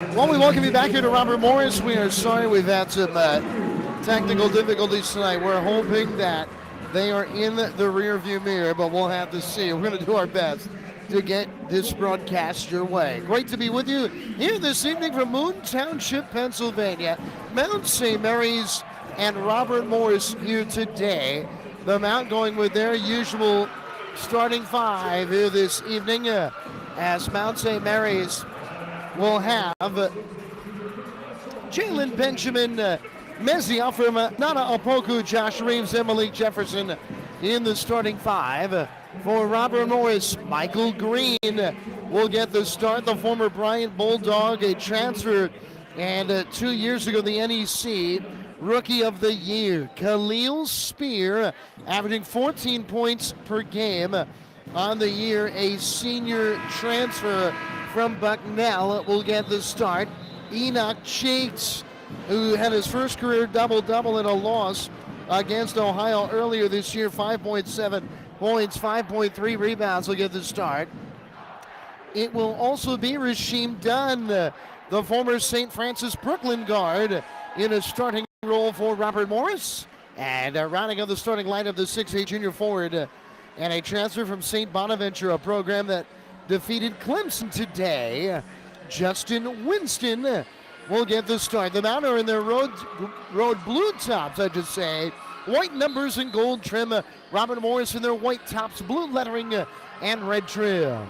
Well, we welcome you back here to Robert Morris. We are sorry we've had some technical difficulties tonight. We're hoping that they are in the rearview mirror, but we'll have to see. We're going to do our best to get this broadcast your way. Great to be with you here this evening from Moon Township, Pennsylvania. Mount St. Mary's and Robert Morris here today. The Mount going with their usual starting five here this evening as Mount St. Mary's will have Jalen Benjamin, Mezia from Nana Opoku, Josh Reeves, and Malik Jefferson in the starting five. For Robert Morris, Michael Green will get the start. The former Bryant Bulldog, a transfer, and 2 years ago the NEC Rookie of the Year. Khalil Spear averaging 14 points per game on the year, a senior transfer from Bucknell, will get the start. Enoch Chates, who had his first career double-double in a loss against Ohio earlier this year, 5.7 points, 5.3 rebounds, will get the start. It will also be Rasheem Dunn, the former St. Francis Brooklyn guard, in a starting role for Robert Morris. And rounding out the starting lineup, the 6'8 junior forward and a transfer from St. Bonaventure, a program that defeated Clemson today. Justin Winston will get the start. The Mount are in their road blue tops, I should say. White numbers and gold trim. Robert Morris in their white tops, blue lettering, and red trim.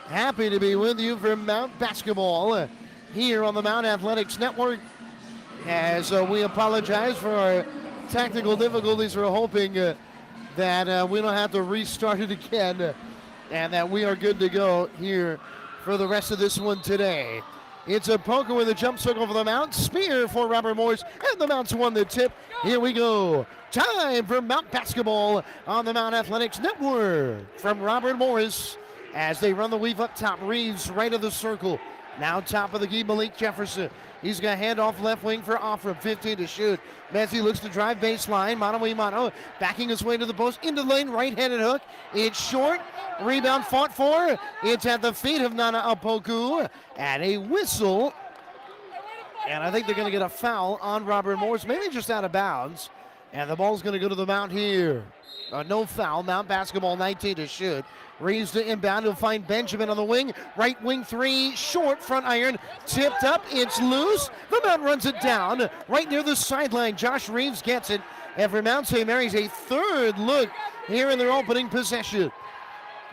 Happy to be with you for Mount Basketball here on the Mount Athletics Network. As we apologize for our technical difficulties, we're hoping that we don't have to restart it again and that we are good to go here for the rest of this one today. It's a poker with a jump circle for the Mount. Spear for Robert Morris, and the Mounts won the tip. Here we go. Time for Mount Basketball on the Mount Athletics Network. From Robert Morris as they run the weave up top. Reeves right of the circle. Now top of the key, Malik Jefferson. He's going to hand off left wing for Offram, 15 to shoot. Messi looks to drive baseline. Mano backing his way to the post, into the lane, right-handed hook. It's short. Rebound fought for. It's at the feet of Nana Opoku. And a whistle. And I think they're going to get a foul on Robert Morris, maybe just out of bounds. And the ball's going to go to the Mount here. No foul. Mount Basketball, 19 to shoot. Reeves to inbound. He'll find Benjamin on the wing. Right wing three. Short front iron. Tipped up. It's loose. The Mount runs it down. Right near the sideline. Josh Reeves gets it. And for Mount St. Mary's, a third look here in their opening possession.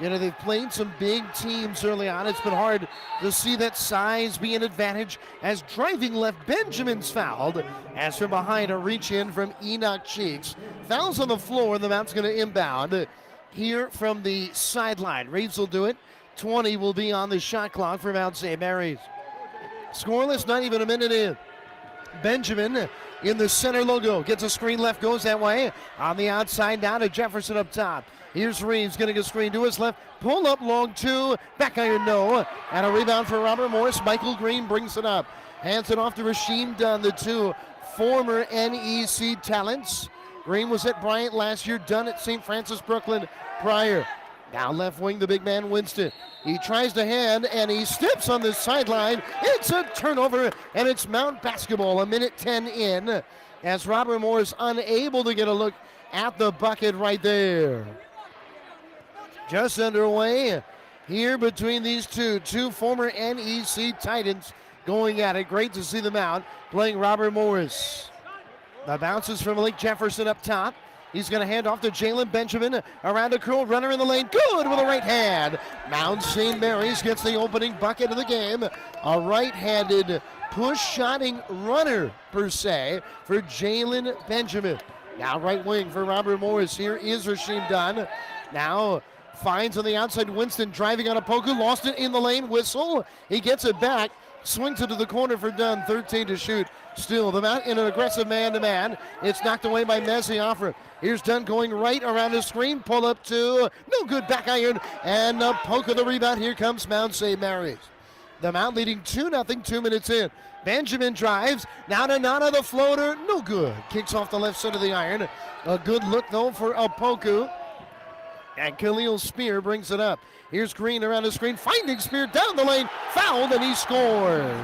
You know, they've played some big teams early on. It's been hard to see that size be an advantage as driving left Benjamin's fouled. As from behind, a reach in from Enoch Cheeks. Fouls on the floor, and the Mount's going to inbound here from the sideline. Reeves will do it. 20 will be on the shot clock for Mount St. Mary's. Scoreless, not even a minute in. Benjamin in the center logo. Gets a screen left, goes that way. On the outside, now to Jefferson up top. Here's Reeves getting a screen to his left. Pull up long two. Back iron no. And a rebound for Robert Morris. Michael Green brings it up. Hands it off to Rasheem Dunn, the two former NEC talents. Green was at Bryant last year. Dunn at St. Francis Brooklyn prior. Now left wing, the big man Winston. He tries to hand, and he steps on the sideline. It's a turnover, and it's Mount Basketball, a minute 10 in, as Robert Morris unable to get a look at the bucket right there. Just underway here between these two former NEC Titans going at it. Great to see them out playing Robert Morris. The bounces from Malik Jefferson up top. He's going to hand off to Jalen Benjamin. Around a curl runner in the lane. Good with a right hand. Mount St. Mary's gets the opening bucket of the game. A right-handed push-shotting runner, per se, for Jalen Benjamin. Now right wing for Robert Morris. Here is Rasheem Dunn. Now finds on the outside Winston driving on Opoku. Lost it in the lane. Whistle. He gets it back. Swings it to the corner for Dunn. 13 to shoot. Still, the Mount in an aggressive man-to-man. It's knocked away by Mezzi. Here's Dunn going right around the screen. Pull up to no good, back iron. And Opoku the rebound. Here comes Mount St. Mary's. The Mount leading 2-0, 2 minutes in. Benjamin drives. Now to Nana, the floater. No good. Kicks off the left side of the iron. A good look, though, for Opoku. And Khalil Spear brings it up. Here's Green around the screen, finding Spear down the lane, fouled, and he scores.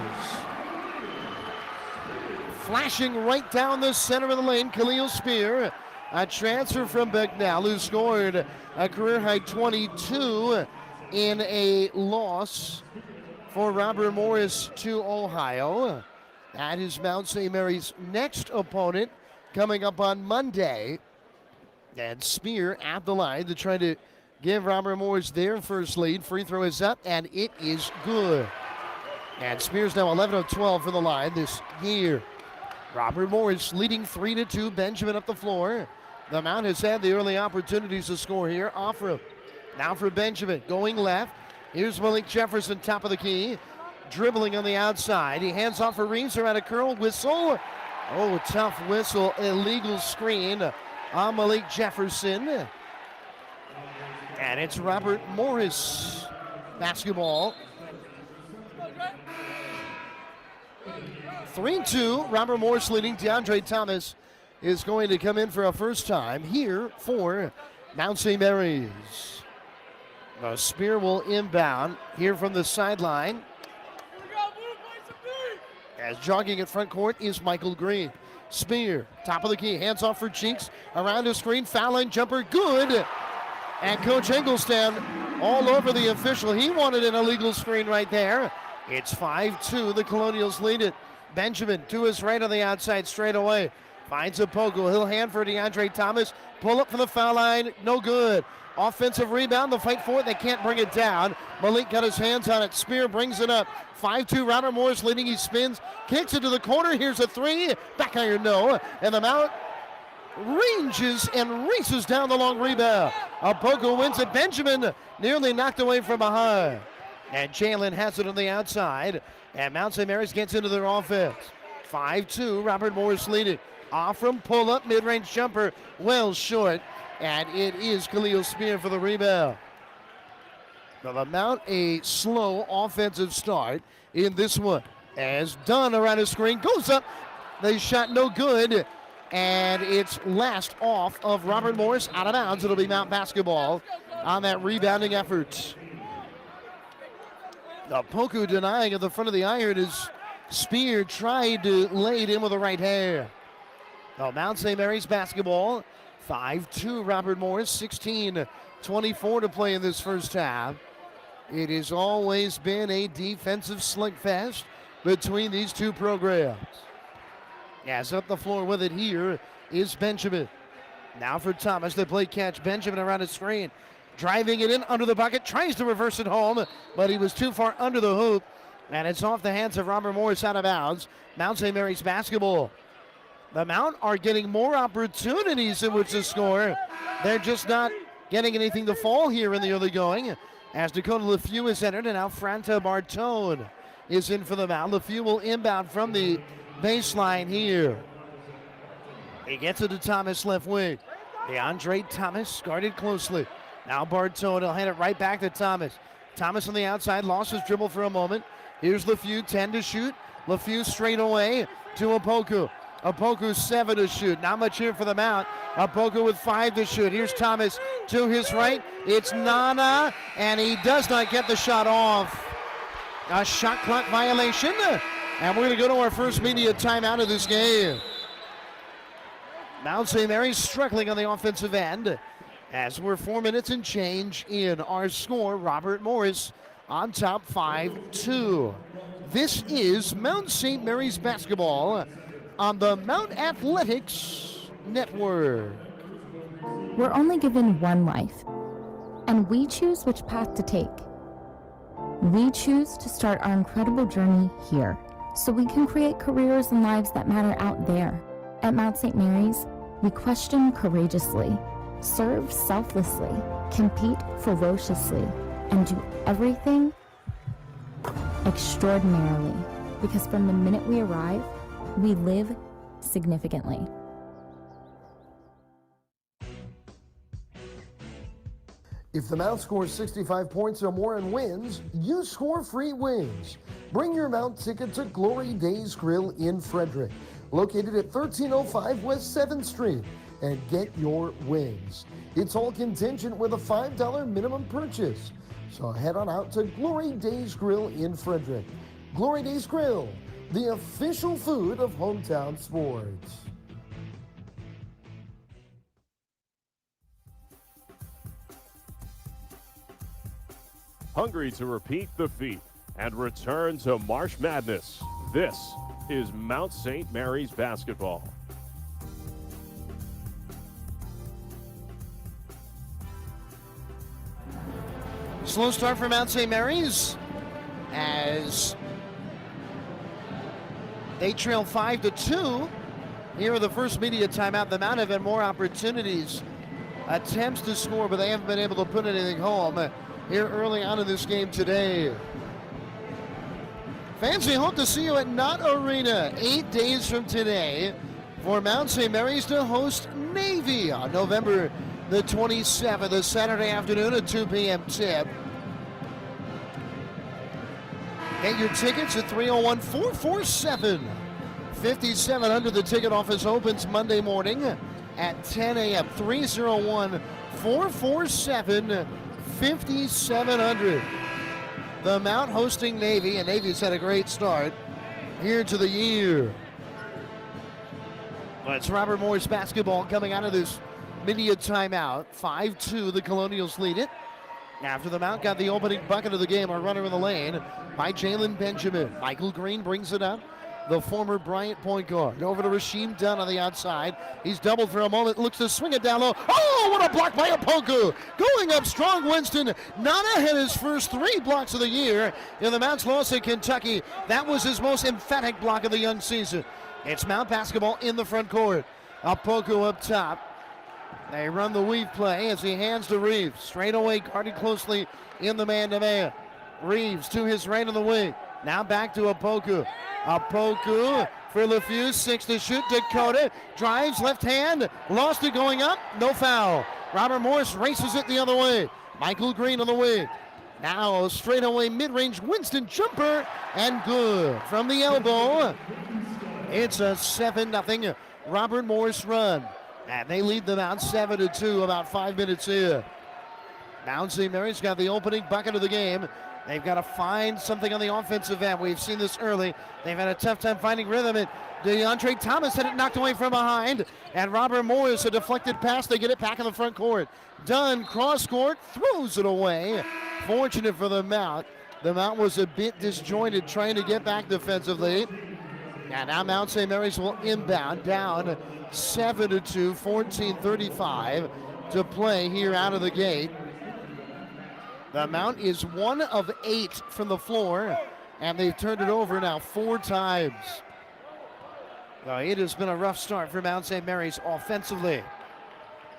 Flashing right down the center of the lane, Khalil Spear. A transfer from Becknell, who scored a career-high 22 in a loss for Robert Morris to Ohio. That is Mount St. Mary's next opponent coming up on Monday. And Spear at the line to try to give Robert Morris their first lead. Free throw is up, and it is good. And Spear's now 11 of 12 for the line this year. Robert Morris leading 3-2. Benjamin up the floor. The Mount has had the early opportunities to score here. Offram. Now for Benjamin. Going left. Here's Malik Jefferson, top of the key. Dribbling on the outside. He hands off for Reeves around a curl. Whistle. Oh, tough whistle. Illegal screen on Malik Jefferson. And it's Robert Morris basketball. 3-2. Robert Morris leading. DeAndre Thomas is going to come in for a first time here for Mount St. Mary's. The Spear will inbound here from the sideline. As jogging at front court is Michael Green. Spear, top of the key, hands off for Cheeks, around the screen, foul line jumper, good. And Coach Engelstad all over the official. He wanted an illegal screen right there. It's 5-2, the Colonials lead it. Benjamin to his right on the outside straight away. Finds a Pogo, he'll hand for DeAndre Thomas. Pull up from the foul line, no good. Offensive rebound, the fight for it, they can't bring it down. Malik got his hands on it, Spear brings it up. 5-2, Robert Morris leading, he spins, kicks it to the corner, here's a three, back iron no, and the Mount ranges and races down the long rebound. Pogo wins it, Benjamin nearly knocked away from behind. And Jalen has it on the outside, and Mount St. Mary's gets into their offense. 5-2, Robert Morris leading. Off from pull-up, mid-range jumper, well short, and it is Khalil Spear for the rebound. Now the Mount a slow offensive start in this one. As Dunn around his screen goes up, the shot no good, and it's last off of Robert Morris out of bounds. It'll be Mount basketball on that rebounding effort. The Poku denying at the front of the iron as Spear tried to lay it in with the right hand. Now Mount St. Mary's basketball, 5-2 Robert Morris, 16:24 to play in this first half. It has always been a defensive slugfest between these two programs. As up the floor with it here is Benjamin. Now for Thomas, they play catch. Benjamin around the screen. Driving it in under the bucket, tries to reverse it home, but he was too far under the hoop. And it's off the hands of Robert Morris out of bounds. Mount St. Mary's basketball. The Mount are getting more opportunities in which to score. They're just not getting anything to fall here in the early going. As Dakota LeFew is entered, and now Franta Bartone is in for the Mount. LeFew will inbound from the baseline here. He gets it to Thomas left wing. DeAndre Thomas guarded closely. Now Bartone, he'll hand it right back to Thomas. Thomas on the outside, lost his dribble for a moment. Here's LeFew, 10 to shoot. LeFew straight away to Opoku. Opoku 7 to shoot. Not much here for the Mount. Opoku with 5 to shoot. Here's Thomas to his right. It's Nana, and he does not get the shot off. A shot clock violation, and we're going to go to our first media timeout of this game. Mount St. Mary's struggling on the offensive end as we're 4 minutes and change in our score. Robert Morris on top 5-2. This is Mount St. Mary's basketball on the Mount Athletics Network. We're only given one life, and we choose which path to take. We choose to start our incredible journey here, so we can create careers and lives that matter out there. At Mount St. Mary's, we question courageously, serve selflessly, compete ferociously, and do everything extraordinarily, because from the minute we arrive, we live significantly. If the Mount scores 65 points or more and wins, you score free wings. Bring your Mount ticket to Glory Days Grill in Frederick, located at 1305 West 7th Street. and get your wings. It's all contingent with a $5 minimum purchase. So head on out to Glory Days Grill in Frederick. Glory Days Grill, the official food of hometown sports. Hungry to repeat the feat and return to March Madness? This is Mount St. Mary's basketball. Slow start for Mount St. Mary's as they trail 5-2. Here are the first media timeout. The Mount have had more opportunities, attempts to score, but they haven't been able to put anything home here early on in this game today. Fans, we hope to see you at Knott Arena 8 days from today for Mount St. Mary's to host Navy on November the 27th, a Saturday afternoon at 2 p.m. tip. Get your tickets at 301-447-5700. The ticket office opens Monday morning at 10 a.m. 301-447-5700. The Mount hosting Navy, and Navy's had a great start here to the year. It's Robert Morris basketball coming out of this media timeout. 5-2, the Colonials lead it. After the Mount got the opening bucket of the game, a runner in the lane by Jalen Benjamin. Michael Green brings it up. The former Bryant point guard. Over to Rasheem Dunn on the outside. He's doubled for a moment, looks to swing it down low. Oh, what a block by Opoku. Going up strong, Winston. Nana had his first 3 blocks of the year in the Mount's loss at Kentucky. That was his most emphatic block of the young season. It's Mount basketball in the front court. Opoku up top. They run the weave play as he hands to Reeves. Straight away, guarded closely in the man-to-man. Reeves to his right on the wing. Now back to Opoku. Opoku for LeFew, 6 to shoot. Dakota drives, left hand, lost it going up, no foul. Robert Morris races it the other way. Michael Green on the wing. Now straight away mid-range Winston jumper, and good from the elbow. It's a 7-0 Robert Morris run. And they lead them out 7-2, about 5 minutes in. Mount St. Mary's got the opening bucket of the game. They've got to find something on the offensive end. We've seen this early. They've had a tough time finding rhythm. And DeAndre Thomas had it knocked away from behind. And Robert Morris, a deflected pass. They get it back in the front court. Dunn, cross court, throws it away. Fortunate for the Mount. The Mount was a bit disjointed trying to get back defensively. And now Mount St. Mary's will inbound down 7-2, 14:35 to play here out of the gate. The Mount is 1 of 8 from the floor, and they've turned it over now 4 times. It has been a rough start for Mount St. Mary's offensively,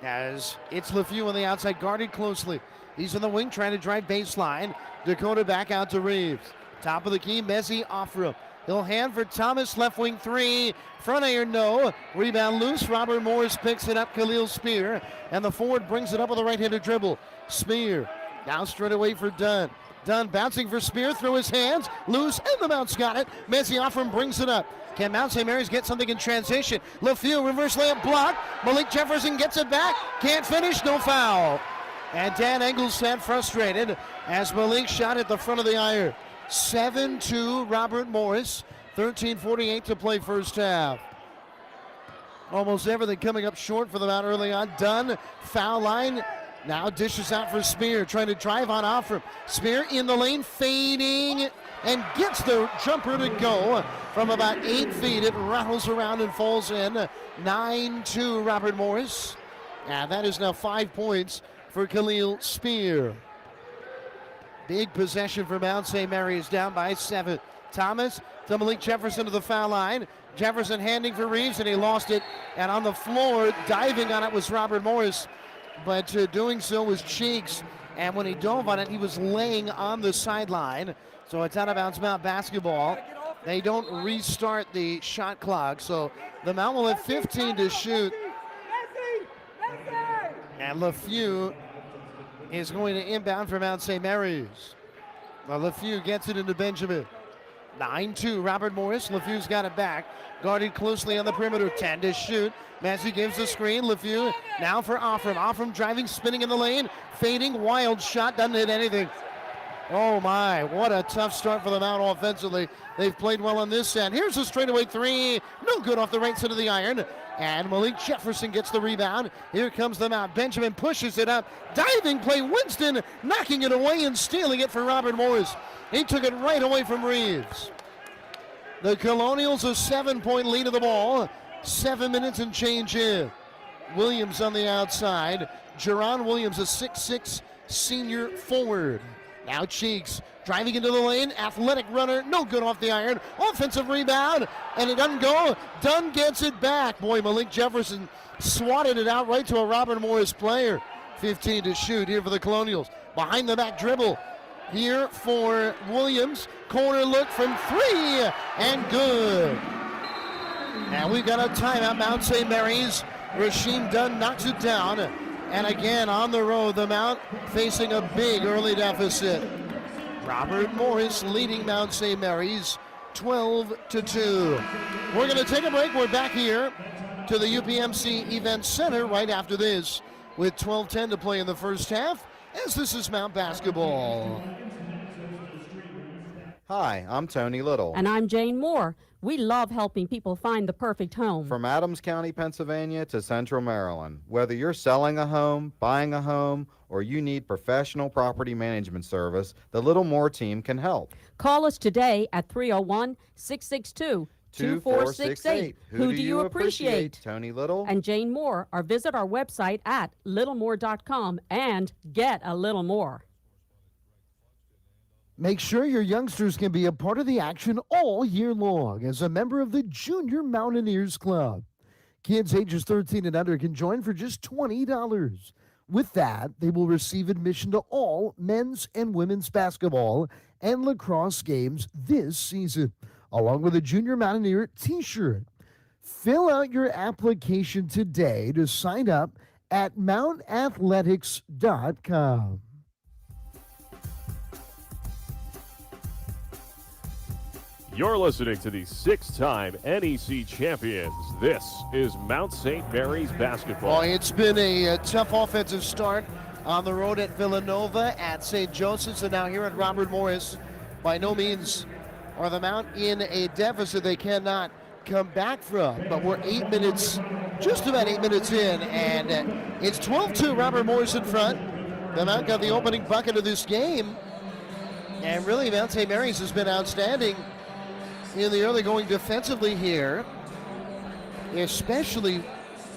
as it's LeFew on the outside, guarded closely. He's in the wing trying to drive baseline. Dakota back out to Reeves. Top of the key, Messi off him. He'll hand for Thomas, left wing 3. Front iron, no. Rebound loose. Robert Morris picks it up. Khalil Spear. And the forward brings it up with a right-handed dribble. Spear now straight away for Dunn. Dunn bouncing for Spear through his hands. Loose, and the Mount's got it. Messi off him, brings it up. Can Mount St. Mary's get something in transition? LeFew, reverse layup block. Malik Jefferson gets it back. Can't finish, no foul. And Dan Engelstad frustrated as Malik shot at the front of the iron. 7-2 Robert Morris, 13:48 to play first half. Almost everything coming up short for the Mount early on. Dunn, foul line, now dishes out for Spear, trying to drive on Offram. Spear in the lane, fading, and gets the jumper to go from about 8 feet. It rattles around and falls in. 9-2 Robert Morris, and that is now 5 points for Khalil Spear. Big possession for Mount St. Mary's, down by 7. Thomas to Malik Jefferson to the foul line. Jefferson handing for Reeves, and he lost it. And on the floor, diving on it was Robert Morris, but doing so was Cheeks. And when he dove on it, he was laying on the sideline. So it's out of bounds Mount basketball. They don't restart the shot clock, so the Mount will have 15 to shoot. And LeFew is going to inbound for Mount St. Mary's. Well, LeFew gets it into Benjamin. 9-2, Robert Morris. LeFeau's got it back. Guarded closely on the perimeter. 10 to shoot. Massey gives the screen. LeFeau now for Offram. Offram driving, spinning in the lane. Fading, wild shot. Doesn't hit anything. Oh my, what a tough start for the Mount offensively. They've played well on this end. Here's a straightaway three. No good off the right side of the iron. And Malik Jefferson gets the rebound. Here comes the Mount. Benjamin pushes it up. Diving play. Winston knocking it away and stealing it for Robert Morris. He took it right away from Reeves. The Colonials a 7-point lead of the ball. 7 minutes and change in. Williams on the outside. Jerron Williams, a 6'6" senior forward. Now Cheeks driving into the lane. Athletic runner. No good off the iron. Offensive rebound. And it doesn't go. Dunn gets it back. Boy, Malik Jefferson swatted it out right to a Robert Morris player. 15 to shoot here for the Colonials. Behind the back dribble here for Williams. Corner look from three. And good. And we've got a timeout. Mount St. Mary's. Rasheem Dunn knocks it down. And again on the road, the Mount facing a big early deficit. Robert Morris leading Mount St. Mary's 12-2. We're going to take a break. We're back here to the UPMC Event Center right after this with 12:10 to play in the first half, as this is Mount basketball. Hi, I'm Tony Little. And I'm Jane Moore. We love helping people find the perfect home. From Adams County, Pennsylvania to Central Maryland. Whether you're selling a home, buying a home, or you need professional property management service, the Little Moore team can help. Call us today at 301-662-2468. Who do you appreciate? Tony Little and Jane Moore, or visit our website at littlemore.com and get a little more. Make sure your youngsters can be a part of the action all year long as a member of the Junior Mountaineers Club. Kids ages 13 and under can join for just $20. With that, they will receive admission to all men's and women's basketball and lacrosse games this season, along with a Junior Mountaineer t-shirt. Fill out your application today to sign up at mountathletics.com. You're listening to the 6-time NEC champions. This is Mount St. Mary's basketball. Well, it's been a tough offensive start on the road at Villanova, at St. Joseph's, and now here at Robert Morris. By no means are the Mount in a deficit they cannot come back from, but we're 8 minutes, just about 8 minutes in, and it's 12-2, Robert Morris in front. The Mount got the opening bucket of this game, and really Mount St. Mary's has been outstanding in the early going defensively here, especially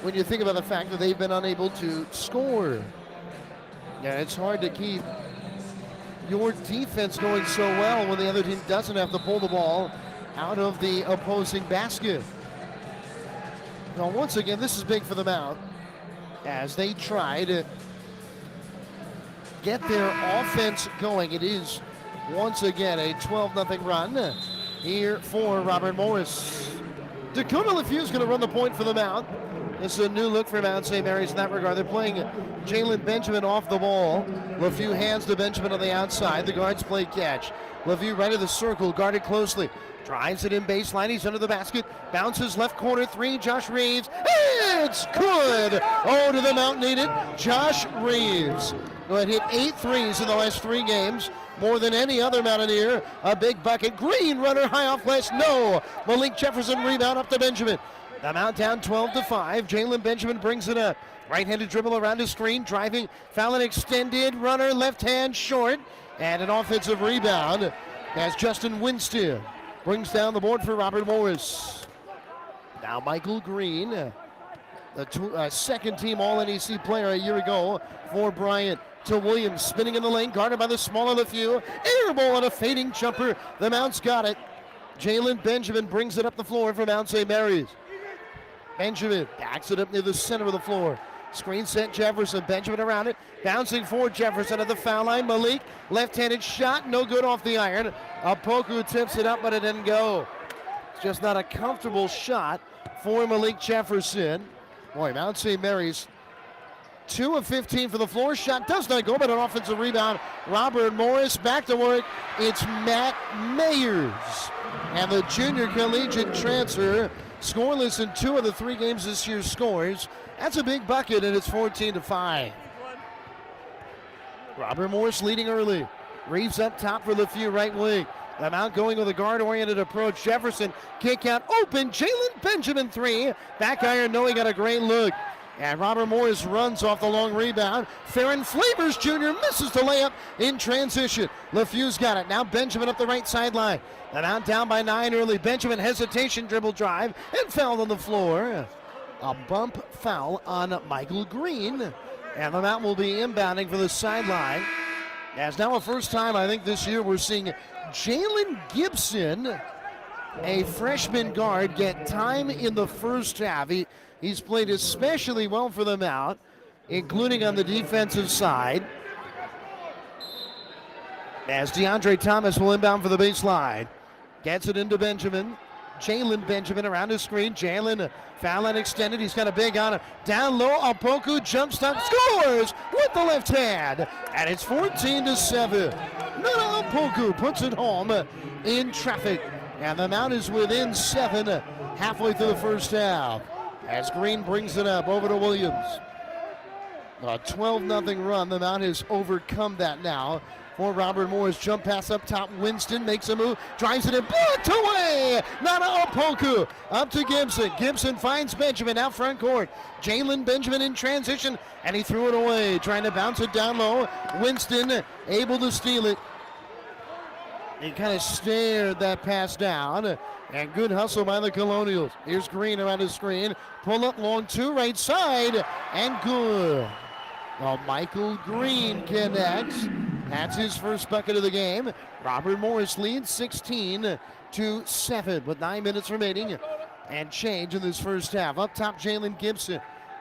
when you think about the fact that they've been unable to score. Yeah, it's hard to keep your defense going so well when the other team doesn't have to pull the ball out of the opposing basket. Now, once again, this is big for the Mount as they try to get their offense going. It is once again a 12-0 run here for Robert Morris. Dakota LeFeau is going to run the point for the Mount. This is a new look for Mount St. Mary's in that regard. They're playing Jalen Benjamin off the ball. LeFeau hands to Benjamin on the outside. The guards play catch. LeFeau right of the circle, guarded closely. Drives it in baseline. He's under the basket. Bounces left corner three. Josh Reeves. It's good. Oh, to the Mount needed. Josh Reeves, who had hit 8 threes in the last 3 games. More than any other Mountaineer. A big bucket. Green runner high off glass. No. Malik Jefferson rebound up to Benjamin. The Mount down 12-5. Jalen Benjamin brings it up. Right-handed dribble around his screen. Driving. Fallon extended. Runner left hand short. And an offensive rebound as Justin Winston brings down the board for Robert Morris. Now Michael Green, the second-team All-NEC player a year ago for Bryant. To Williams, spinning in the lane, guarded by the smaller LeFeau. Air ball and a fading jumper. The Mount's got it. Jalen Benjamin brings it up the floor for Mount St. Mary's. Benjamin backs it up near the center of the floor. Screen set Jefferson. Benjamin around it. Bouncing for Jefferson at the foul line. Malik, left-handed shot, no good off the iron. Opoku tips it up, but it didn't go. It's just not a comfortable shot for Malik Jefferson. Boy, Mount St. Mary's 2 of 15 for the floor. Shot does not go, but an offensive rebound. Robert Morris back to work. It's Matt Mayers And the junior collegiate transfer, scoreless in 2 of the 3 games this year, scores. That's a big bucket, and it's 14-5. Robert Morris leading early. Reeves up top for LeFew, right wing. The Mount going with a guard-oriented approach. Jefferson, kick out, open. Jalen Benjamin, 3. Back iron, no, he got a great look. And Robert Morris runs off the long rebound. Farron Flavors Jr. misses the layup in transition. LeFew's got it. Now Benjamin up the right sideline. The Mount down by 9 early. Benjamin hesitation, dribble drive, and foul on the floor. A bump foul on Michael Green. And the Mount will be inbounding for the sideline. As now a first time, I think, this year we're seeing Jalen Gibson, a freshman guard, get time in the first half. He's played especially well for the Mount, including on the defensive side. As DeAndre Thomas will inbound for the baseline. Gets it into Benjamin. Jalen Benjamin around his screen. Jalen, foul line extended. He's got a big on it. Down low, Opoku jumps up, scores with the left hand. And it's 14-7. Nana Opoku puts it home in traffic. And the Mount is within 7 halfway through the first half. As Green brings it up over to Williams. A 12-0 run. The Mount has overcome that now. For Robert Morris, jump pass up top. Winston makes a move, drives it in, blocked away. Nana Opoku up to Gibson. Gibson finds Benjamin out front court. Jalen Benjamin in transition, and he threw it away, trying to bounce it down low. Winston able to steal it. He kind of stared that pass down. And good hustle by the Colonials. Here's Green around his screen. Pull up long 2, right side, and good. Well, Michael Green connects. That's his first bucket of the game. Robert Morris leads 16-7 with 9 minutes remaining and change in this first half. Up top, Jalen Gibson.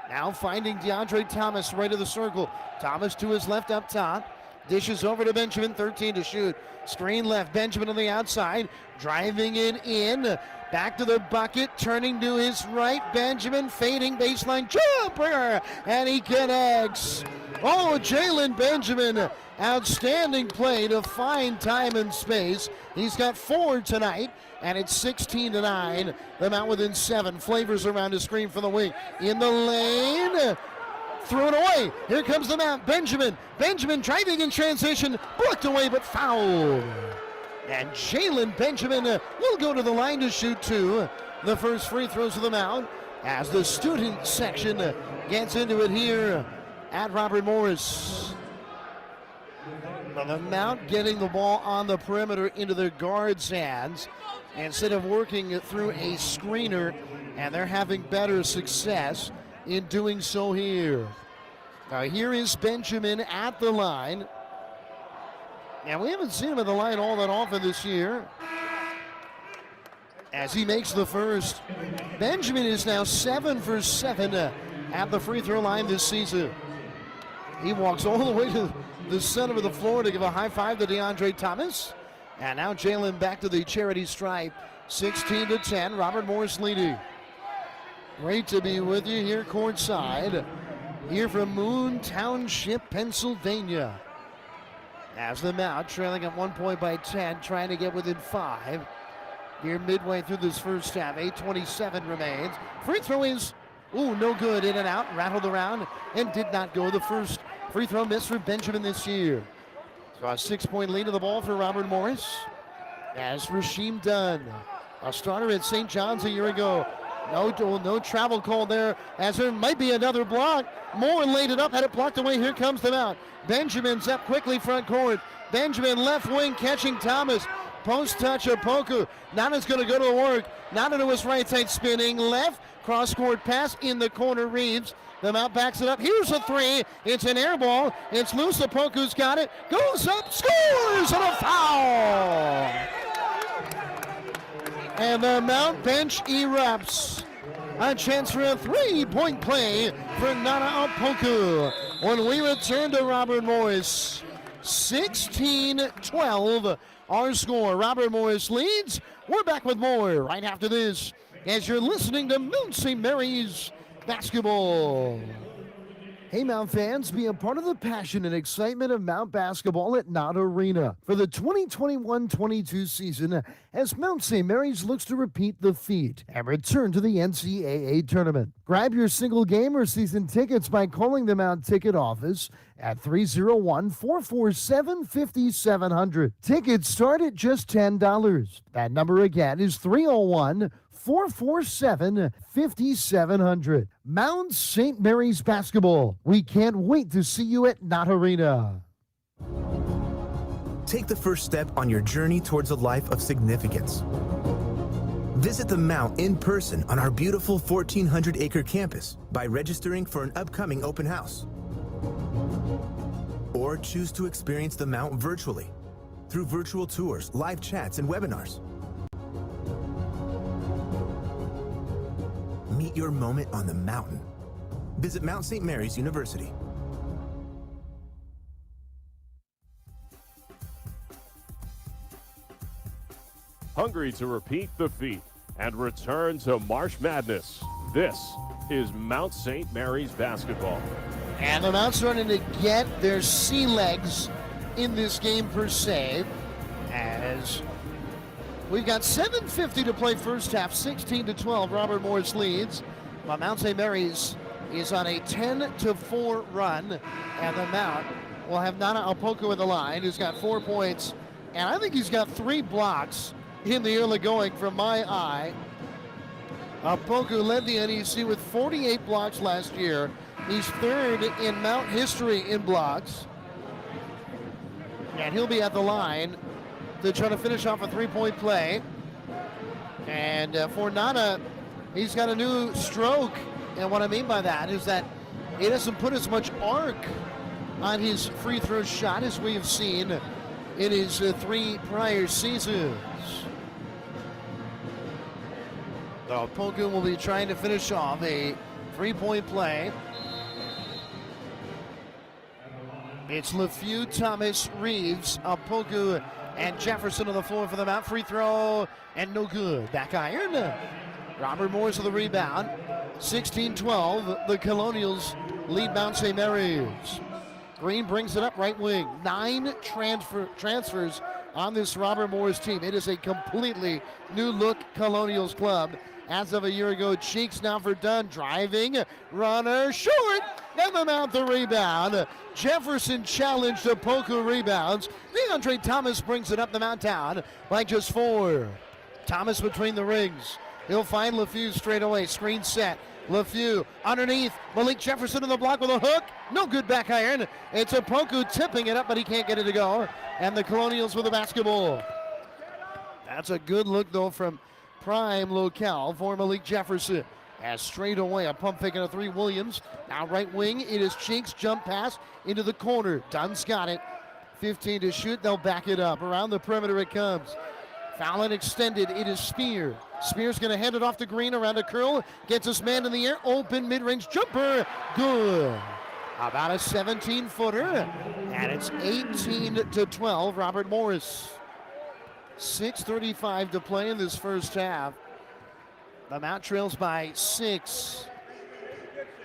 Now finding DeAndre Thomas right of the circle. Thomas to his left up top. Dishes over to Benjamin, 13 to shoot. Screen left, Benjamin on the outside. Driving it in. Back to the bucket, turning to his right. Benjamin fading baseline jumper, and he connects. Oh, Jalen Benjamin, outstanding play to find time and space. He's got 4 tonight, and it's 16-9. The Mount within 7. Flavors around his screen for the wing. In the lane. Threw it away. Here comes the Mount. Benjamin driving in transition. Blocked away, but fouled. And Jalen Benjamin will go to the line to shoot 2. The first free throws of the Mount as the student section gets into it here at Robert Morris. The Mount getting the ball on the perimeter into their guards' hands instead of working it through a screener, and they're having better success in doing so here. Now here is Benjamin at the line. And we haven't seen him at the line all that often this year. As he makes the first. Benjamin is now 7 for 7 at the free throw line this season. He walks all the way to the center of the floor to give a high five to DeAndre Thomas. And now Jalen back to the charity stripe. 16-10, Robert Morris leading. Great to be with you here courtside. Here from Moon Township, Pennsylvania. As the Mount trailing at 1 point by 10, trying to get within 5. Here midway through this first half, 8:27 remains. Free throw is, no good, in and out, rattled around, and did not go. The first free throw miss for Benjamin this year. So a 6-point lead of the ball for Robert Morris. As Rasheem Dunn, a starter at St. John's a year ago. No travel call there, as there might be another block. Moore laid it up, had it blocked away. Here comes the Mount. Benjamin's up quickly front court. Benjamin left wing catching Thomas. Post touch Opoku. Nana's going to go to work. Nana to his right side, spinning left. Cross court pass in the corner. Reeves. The Mount backs it up. Here's a 3. It's an air ball. It's loose. Opoku's got it. Goes up, scores, and a foul. And the Mount bench erupts. A chance for a 3-point play for Nana Opoku. When we return to Robert Morris, 16-12 our score. Robert Morris leads. We're back with more right after this as you're listening to Mount St. Mary's basketball. Hey, Mount fans, be a part of the passion and excitement of Mount basketball at Knott Arena for the 2021-22 season as Mount St. Mary's looks to repeat the feat and return to the NCAA tournament. Grab your single game or season tickets by calling the Mount ticket office at 301-447-5700. Tickets start at just $10. That number again is 301-447-5700. Mount St. Mary's basketball. We can't wait to see you at Knott Arena. Take the first step on your journey towards a life of significance. Visit the Mount in person on our beautiful 1,400-acre campus by registering for an upcoming open house. Or choose to experience the Mount virtually through virtual tours, live chats, and webinars. Meet your moment on the mountain. Visit Mount St. Mary's University. Hungry to repeat the feat and return to March Madness. This is Mount St. Mary's basketball. And the Mount's starting to get their sea legs in this game per se, as we've got 7:50 to play first half, 16-12. Robert Morris leads, while Mount St. Mary's is on a 10-4 run, and the Mount will have Nana Opoku in the line, who's got 4 points, and I think he's got 3 blocks in the early going from my eye. Opoku led the NEC with 48 blocks last year. He's third in Mount history in blocks. And he'll be at the line to try to finish off a 3-point play. And for Nana, he's got a new stroke. And what I mean by that is that he doesn't put as much arc on his free throw shot as we have seen in his 3 prior seasons. So Opoku will be trying to finish off a 3-point play. It's LeFew, Thomas, Reeves, Opoku, and Jefferson on the floor for the Mount. Free throw, and no good. Back iron. Robert Morris with the rebound. 16-12, the Colonials lead Mount St. Mary's. Green brings it up right wing. 9 transfers on this Robert Morris team. It is a completely new look Colonials club. As of a year ago, Cheeks now for Dunn, driving, runner, short, and the Mount the rebound. Jefferson challenged Opoku rebounds. DeAndre Thomas brings it up the Mount down by just 4. Thomas between the rings. He'll find LeFew straight away. Screen set. LeFew underneath. Malik Jefferson in the block with a hook. No good back iron. It's Opoku tipping it up, but he can't get it to go. And the Colonials with the basketball. That's a good look, though, from prime locale for Malik Jefferson. As straight away, a pump fake and a 3, Williams. Now right wing, it is Cheeks, jump pass into the corner. Dunn's got it. 15 to shoot, they'll back it up. Around the perimeter it comes. Foul and extended, it is Spear. Spear's gonna hand it off to Green around a curl. Gets his man in the air, open mid-range jumper, good. About a 17-footer, and it's 18-12, Robert Morris. 6:35 to play in this first half. The Mount trails by 6.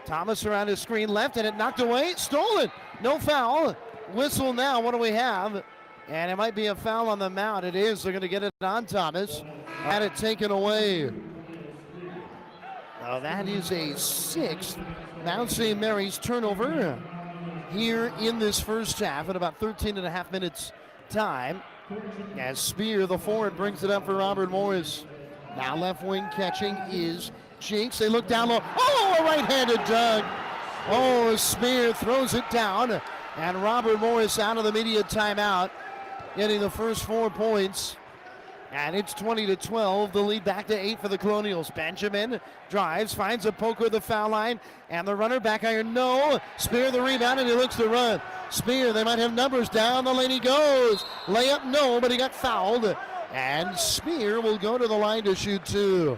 Thomas around his screen left, and it knocked away. Stolen. No foul. Whistle now. What do we have? And it might be a foul on the Mount. It is. They're going to get it on Thomas. Had it taken away. Now that is a 6th Mount St. Mary's turnover here in this first half at about 13.5 minutes time. As Spear, the forward, brings it up for Robert Morris. Now left wing catching is Cheeks. They look down low. Oh, a right-handed dunk. Oh, Spear throws it down. And Robert Morris out of the media timeout, getting the first 4 points. And it's 20-12. The lead back to 8 for the Colonials. Benjamin drives, finds Opoku at the foul line. And the runner back iron, no. Spear the rebound, and he looks to run. Spear, they might have numbers. Down the lane he goes. Layup, no, but he got fouled. And Spear will go to the line to shoot 2.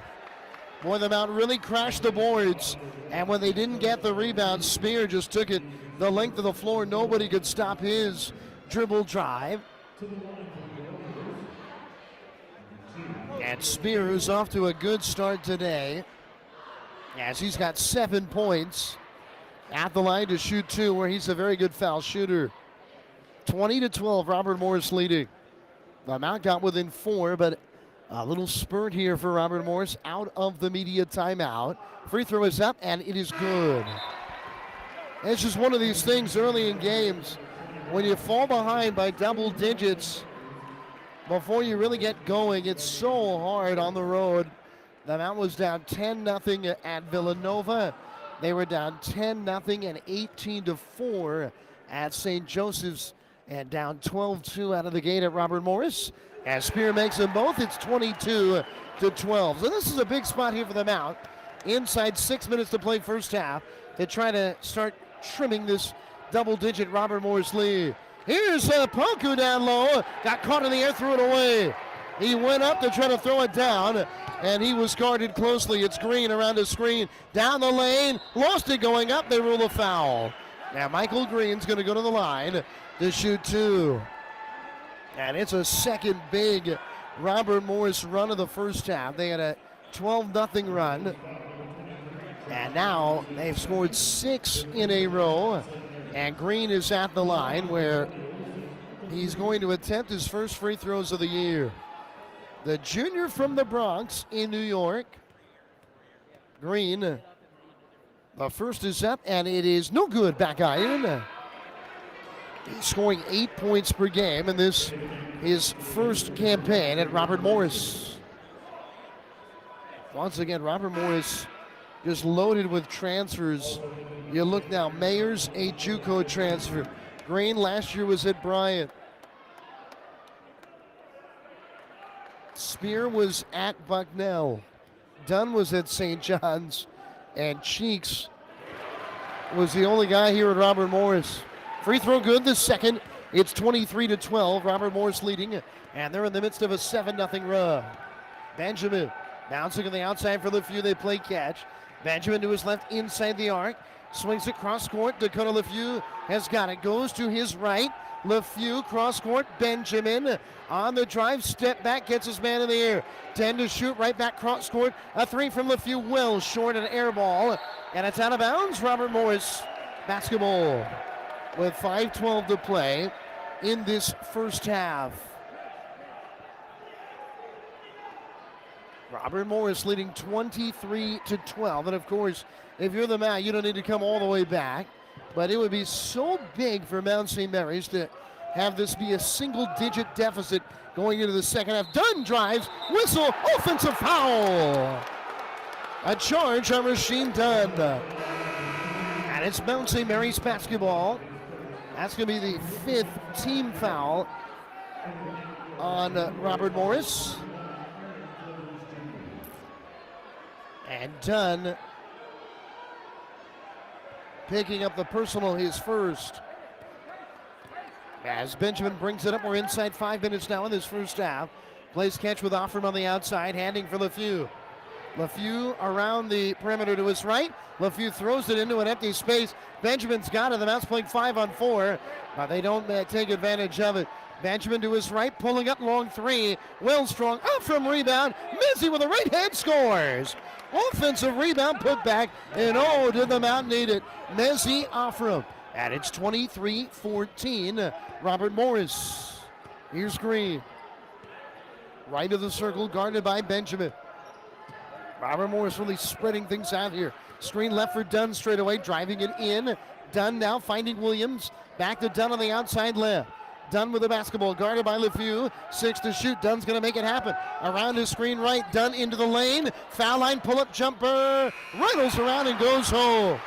Boy, the Mount really crashed the boards. And when they didn't get the rebound, Spear just took it the length of the floor. Nobody could stop his dribble drive. And Spear is off to a good start today, as he's got 7 points. at the line to shoot 2, where he's a very good foul shooter. 20-12, Robert Morris leading. The Mount got within 4, but a little spurt here for Robert Morris out of the media timeout. Free throw is up, and it is good. It's just one of these things early in games when you fall behind by double digits before you really get going. It's so hard on the road. The Mount was down 10-0 at Villanova. They were down 10-0 and 18-4 at St. Joseph's, and down 12-2 out of the gate at Robert Morris. As Spear makes them both, it's 22-12. So this is a big spot here for the Mount. Inside 6 minutes to play first half to try to start trimming this double-digit Robert Morris lead. Here's Poku down low. Got caught in the air, threw it away. He went up to try to throw it down, and he was guarded closely. It's Green around the screen. Down the lane. Lost it going up. They rule a foul. Now Michael Green's going to go to the line to shoot 2. And it's a second big Robert Morris run of the first half. They had a 12-0 run. And now they've scored 6 in a row. And Green is at the line where he's going to attempt his first free throws of the year. The junior from the Bronx in New York. Green. The first is up, and it is no good. Back iron. He's scoring 8 points per game in this his first campaign at Robert Morris. Once again, Robert Morris just loaded with transfers. You look now, Mayers, a JUCO transfer. Green last year was at Bryant. Spear was at Bucknell. Dunn was at St. John's. And Cheeks was the only guy here at Robert Morris. Free throw good, the second. It's 23-12, Robert Morris leading. And they're in the midst of a 7-0 run. Benjamin bouncing on the outside for LeFew. They play catch. Benjamin to his left inside the arc. Swings it cross court. Dakota LeFew has got it. Goes to his right. LeFew cross court. Benjamin on the drive. Step back. Gets his man in the air. 10 to shoot. Right back cross court. A 3 from LeFew. Well short, an air ball. And it's out of bounds. Robert Morris basketball with 5:12 to play in this first half. Robert Morris leading 23-12. And of course, if you're the Mount, you don't need to come all the way back. But it would be so big for Mount St. Mary's to have this be a single-digit deficit going into the second half. Dunn drives, whistle, offensive foul. A charge on Rasheen Dunn. And it's Mount St. Mary's basketball. That's going to be the 5th team foul on Robert Morris. And Dunn picking up the personal, his first. As Benjamin brings it up, we're inside 5 minutes now in this first half. Plays catch with Offram on the outside, handing for LeFew. LeFew around the perimeter to his right. LeFew throws it into an empty space. Benjamin's got it. The Mount's playing 5-on-4, but they don't take advantage of it. Benjamin to his right, pulling up long 3. Well strong, Offram rebound. Mizzy with a right hand scores. Offensive rebound put back, and oh, did the Mount need it. Mezzi Offram. And it's 23-14. Robert Morris. Here's Green. Right of the circle, guarded by Benjamin. Robert Morris really spreading things out here. Screen left for Dunn straight away, driving it in. Dunn now finding Williams. Back to Dunn on the outside left. Dunn with the basketball, guarded by LeFew. 6 to shoot. Dunn's going to make it happen. Around his screen right, Dunn into the lane. Foul line, pull-up jumper. Rattles around and goes home.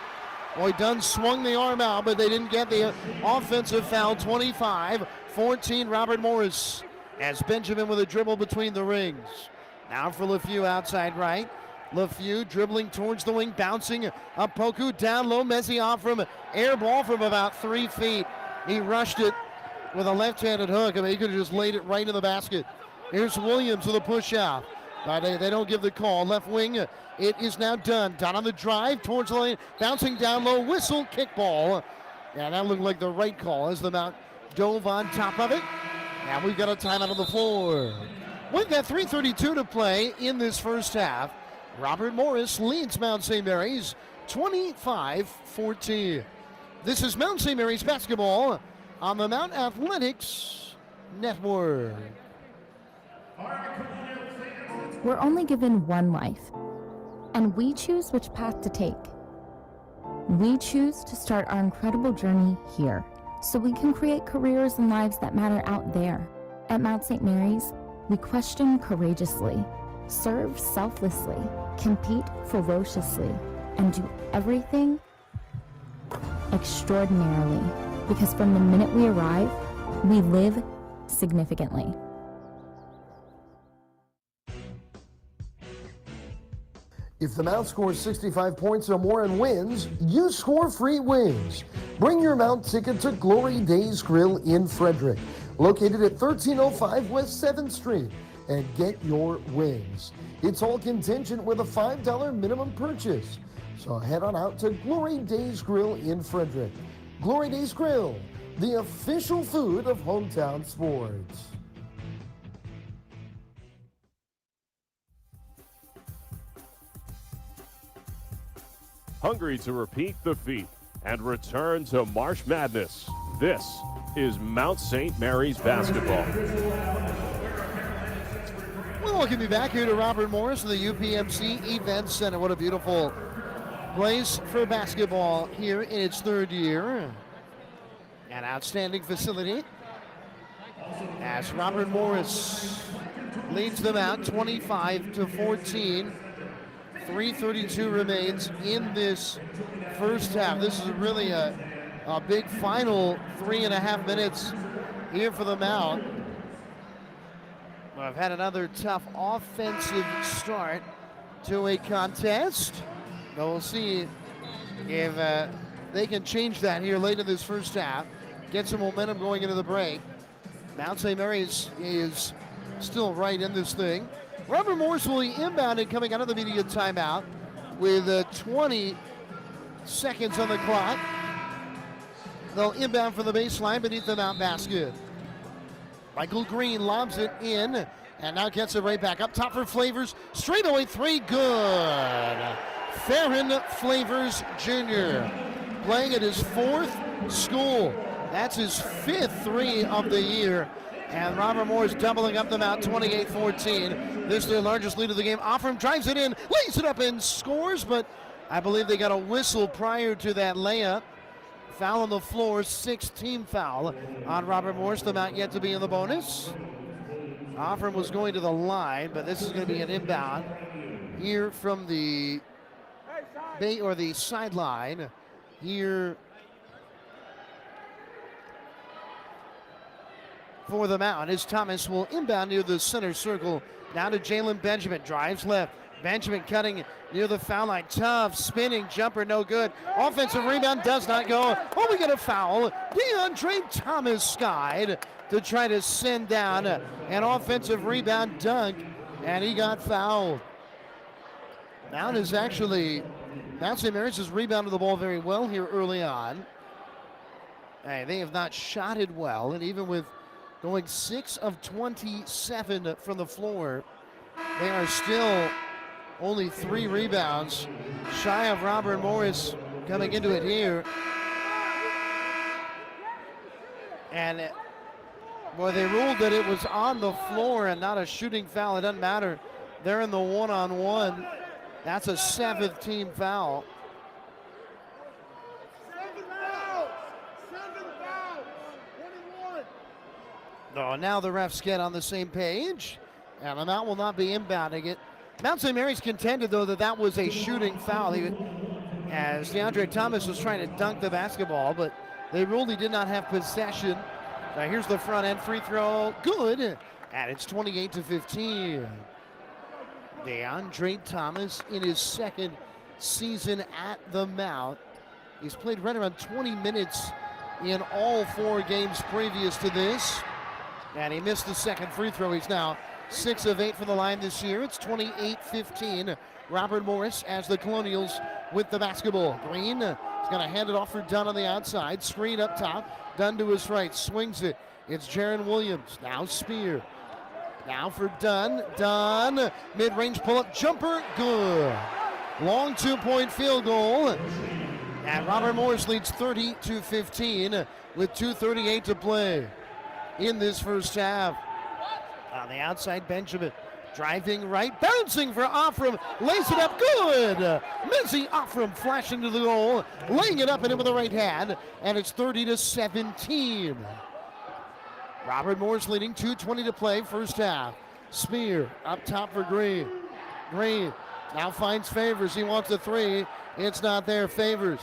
Boy, Dunn swung the arm out, but they didn't get the offensive foul. 25-14, Robert Morris. As Benjamin with a dribble between the rings. Now for LeFew outside right. LeFew dribbling towards the wing, bouncing up Poku down low. Mezzi off from air ball from about 3 feet. He rushed it with a left-handed hook. I mean, he could have just laid it right in the basket. Here's Williams with a push out. They don't give the call. Left wing, it is now Dunn. Dunn on the drive towards the lane, bouncing down low, whistle, kickball. Yeah, that looked like the right call as the Mount dove on top of it. And we've got a timeout on the floor. With that 3:32 to play in this first half, Robert Morris leads Mount St. Mary's 25-14. This is Mount St. Mary's basketball on the Mount Athletics Network. We're only given one life, and we choose which path to take. We choose to start our incredible journey here, so we can create careers and lives that matter out there. At Mount St. Mary's, we question courageously, serve selflessly, compete ferociously, and do everything extraordinarily, because from the minute we arrive, we live significantly. If the Mount scores 65 points or more and wins, you score free wings. Bring your Mount ticket to Glory Days Grill in Frederick, located at 1305 West 7th Street, and get your wings. It's all contingent with a $5 minimum purchase. So head on out to Glory Days Grill in Frederick. Glory Days Grill, the official food of hometown sports. Hungry to repeat the feat and return to March Madness. This is Mount St. Mary's basketball. We welcome you back here to Robert Morris in the UPMC Event Center. What a beautiful place for basketball here in its third year. An outstanding facility as Robert Morris leads them out 25-14. 3:32 remains in this first half. This is really a big final 3.5 minutes here for the Mount. I've had another tough offensive start to a contest. But we'll see if they can change that here late in this first half. Get some momentum going into the break. Mount St. Mary's is still right in this thing. Robert Morris will be inbounded coming out of the media timeout with 20 seconds on the clock. They'll inbound for the baseline beneath the Mount basket. Michael Green lobs it in and now gets it right back up top for Flavors. Straightaway three, good. Farron Flavors Jr. playing at his fourth school. That's his fifth three of the year. And Robert Morris doubling up the Mount 28-14. This is their largest lead of the game. Offram drives it in, lays it up and scores, but I believe they got a whistle prior to that layup. Foul on the floor, sixth team foul on Robert Morris. The Mount yet to be in the bonus. Offram was going to the line, but this is going to be an inbound here from the bay or the sideline here for the Mount. As Thomas will inbound near the center circle. Now to Jalen Benjamin. Drives left. Benjamin cutting near the foul line. Tough spinning jumper, no good. Offensive rebound does not go. Oh, we get a foul. DeAndre Thomas skied to try to send down an offensive rebound dunk, and he got fouled. Mount is actually, Mount St. Mary's has rebounded the ball very well here early on. Hey, they have not shot it well, and even with going 6 of 27 from the floor, they are still only 3 rebounds shy of Robert Morris coming into it here. And boy, they ruled that it was on the floor and not a shooting foul. It doesn't matter. They're in the one-on-one. That's a 7th team foul. Oh, now the refs get on the same page, and the Mount will not be inbounding it. Mount St. Mary's contended, though, that that was a shooting foul, as DeAndre Thomas was trying to dunk the basketball, but they ruled he did not have possession. Now here's the front end free throw, good, and it's 28-15. DeAndre Thomas in his second season at the Mount. He's played right around 20 minutes in all 4 games previous to this. And he missed the second free throw. He's now 6 of 8 from the line this year. It's 28-15. Robert Morris as the Colonials with the basketball. Green is going to hand it off for Dunn on the outside. Screen up top. Dunn to his right. Swings it. It's Jaron Williams. Now Spear. Now for Dunn. Dunn. Mid-range pull-up jumper. Good. long 2-point field goal. And Robert Morris leads 30-15 with 2:38 to play in this first half. On the outside, Benjamin driving right, bouncing for Offram, lays it up, good! Mizzy Offram flashing to the goal, laying it up and in with the right hand, and it's 30-17. Robert Morris leading, 2:20 to play, first half. Spear up top for Green. Green now finds Favors. He wants a three. It's not there. Favors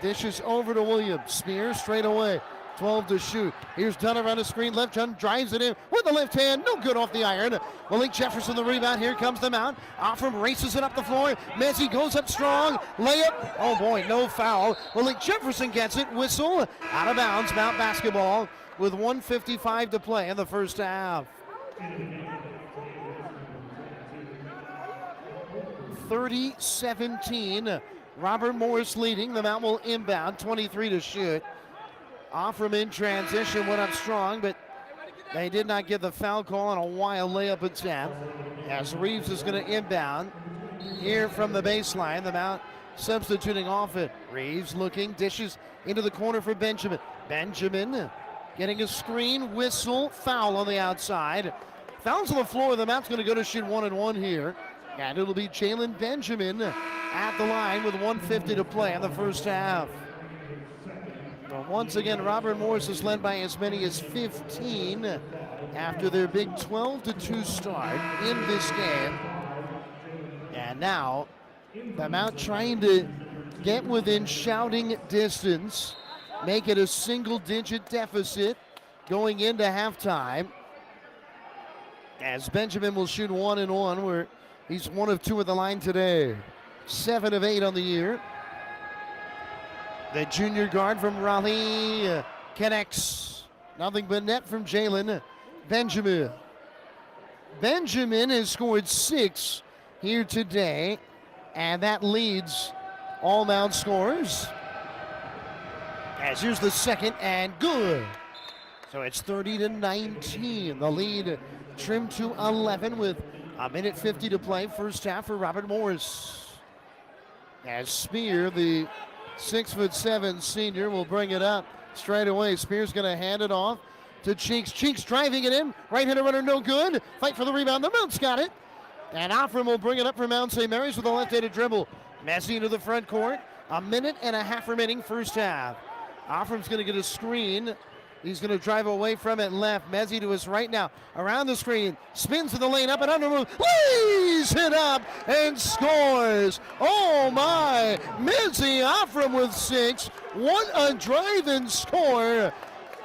dishes over to Williams. Spear straight away. 12 to shoot. Here's Dunn around the screen. Left Dunn drives it in with the left hand. No good off the iron. Malik Jefferson the rebound. Here comes the mount. Offram races it up the floor. Messi goes up strong. Layup. Oh boy, no foul. Malik Jefferson gets it. Whistle. Out of bounds. Mount basketball with 1:55 to play in the first half. 30-17. Robert Morris leading. The Mount will inbound. 23 to shoot. Offram in transition, went up strong, but they did not get the foul call on a wild layup attempt. As Reeves is going to inbound here from the baseline. The Mount substituting off it. Reeves looking, dishes into the corner for Benjamin. Benjamin getting a screen, whistle, foul on the outside. Fouls on the floor. The Mount's going to go to shoot 1-and-1 here. And it'll be Jalen Benjamin at the line with 1:50 to play in the first half. But once again, Robert Morris is led by as many as 15 after their big 12-2 start in this game. And now, the Mount trying to get within shouting distance, make it a single-digit deficit going into halftime. As Benjamin will shoot 1-and-1, where he's 1 of 2 at the line today. 7 of 8 on the year. The junior guard from Raleigh connects. Nothing but net from Jalen Benjamin. Benjamin has scored 6 here today, and that leads all Mount scorers. As here's the second, and good. So it's 30-19. The lead trimmed to 11 with 1:50 to play. First half for Robert Morris. As Spear, the 6'7" senior, will bring it up straight away. Spear's going to hand it off to Cheeks. Cheeks driving it in. Right-hander runner, no good. Fight for the rebound. The Mount's got it. And Offram will bring it up for Mount St. Mary's with a left-handed dribble. Messi into the front court. 1.5 minutes remaining first half. Offram's going to get a screen. He's going to drive away from it left. Messi to his right now. Around the screen. Spins to the lane. Up and under move. Lays it up and scores. Oh my. Messi Offram with 6. What a drive and score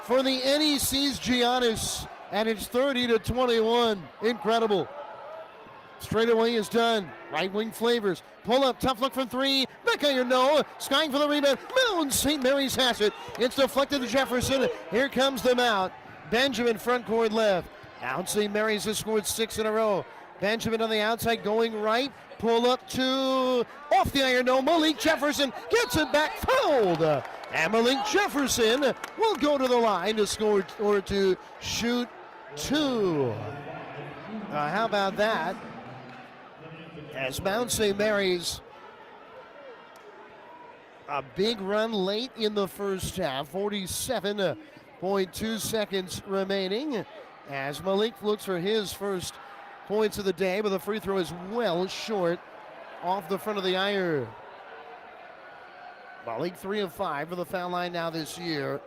for the NEC's Giannis. And it's 30-21. Incredible. Straightaway is done. Right wing Flavors. Pull up, tough look from 3. Back on your no. Skying for the rebound. Mount St. Mary's has it. It's deflected to Jefferson. Here comes the Mount. Benjamin front court left. Mount St. Mary's has scored 6 in a row. Benjamin on the outside going right. Pull up 2. Off the iron no. Malik Jefferson gets it back. Fouled. And Malik Jefferson will go to the line to score or to shoot 2. How about that? As Mount St. Mary's, a big run late in the first half, 47.2 seconds remaining, as Malik looks for his first points of the day, but the free throw is well short off the front of the iron. Malik 3 of 5 for the foul line now this year.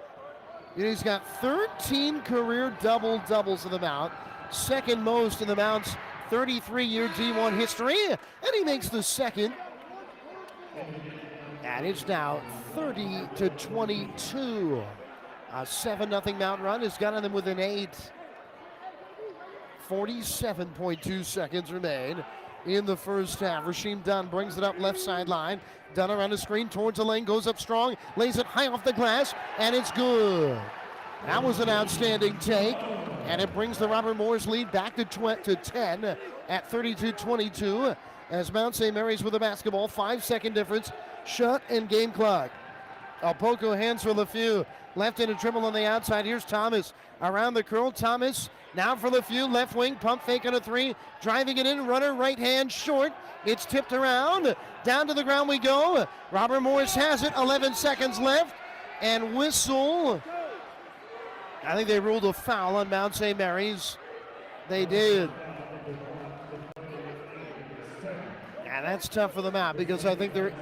He's got 13 career double-doubles in the Mount, second most in the Mount's 33-year D1 history, and he makes the second. And it's now 30-22. A 7-0 Mount run has gotten them within 8. 47.2 seconds remain in the first half. Rasheem Dunn brings it up left sideline. Dunn around the screen towards the lane, goes up strong, lays it high off the glass, and it's good. That was an outstanding take, and it brings the Robert Morris lead back to 10 at 32-22 as Mount St. Mary's with the basketball. 5-second difference, shot and game clock. Alpoco hands for Lefeu. Left-handed dribble on the outside. Here's Thomas around the curl. Thomas now for the few. Left wing, pump fake on a three. Driving it in, runner right hand short. It's tipped around. Down to the ground we go. Robert Morris has it. 11 seconds left. And whistle. I think they ruled a foul on Mount St. Mary's. They did. And that's tough for them out because I think they're,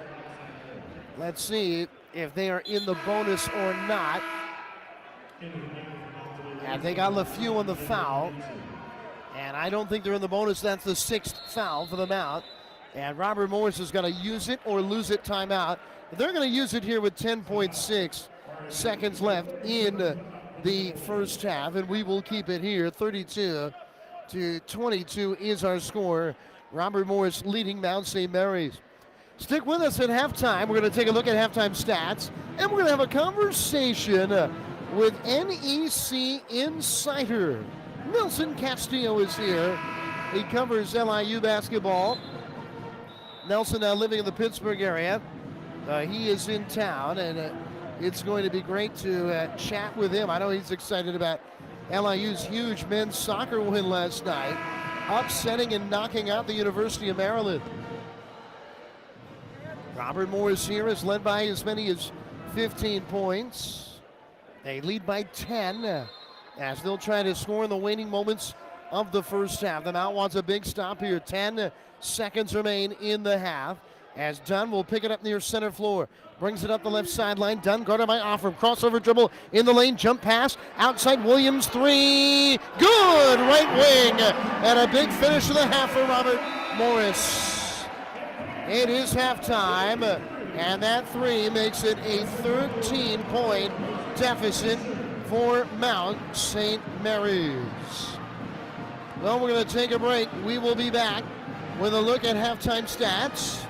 let's see if they are in the bonus or not. And they got LeFew on the foul. And I don't think they're in the bonus. That's the 6th foul for the Mount. And Robert Morris is going to use it or lose it timeout. They're going to use it here with 10.6 seconds left in the first half. And we will keep it here. 32-22 is our score. Robert Morris leading Mount St. Mary's. Stick with us at halftime. We're going to take a look at halftime stats. And we're going to have a conversation with NEC Insider. Nelson Castillo is here. He covers LIU basketball. Nelson now living in the Pittsburgh area. He is in town, and it's going to be great to chat with him. I know he's excited about LIU's huge men's soccer win last night, upsetting and knocking out the University of Maryland. Robert Morris here is led by as many as 15 points. They lead by 10 as they'll try to score in the waning moments of the first half. The Mount wants a big stop here. 10 seconds remain in the half as Dunn will pick it up near center floor. Brings it up the left sideline. Dunn guarded by Offram. Crossover dribble in the lane. Jump pass. Outside Williams. 3. Good. Right wing. And a big finish of the half for Robert Morris. It is halftime. And that 3 makes it a 13-point deficit for Mount St. Mary's. Well, we're going to take a break. We will be back with a look at halftime stats.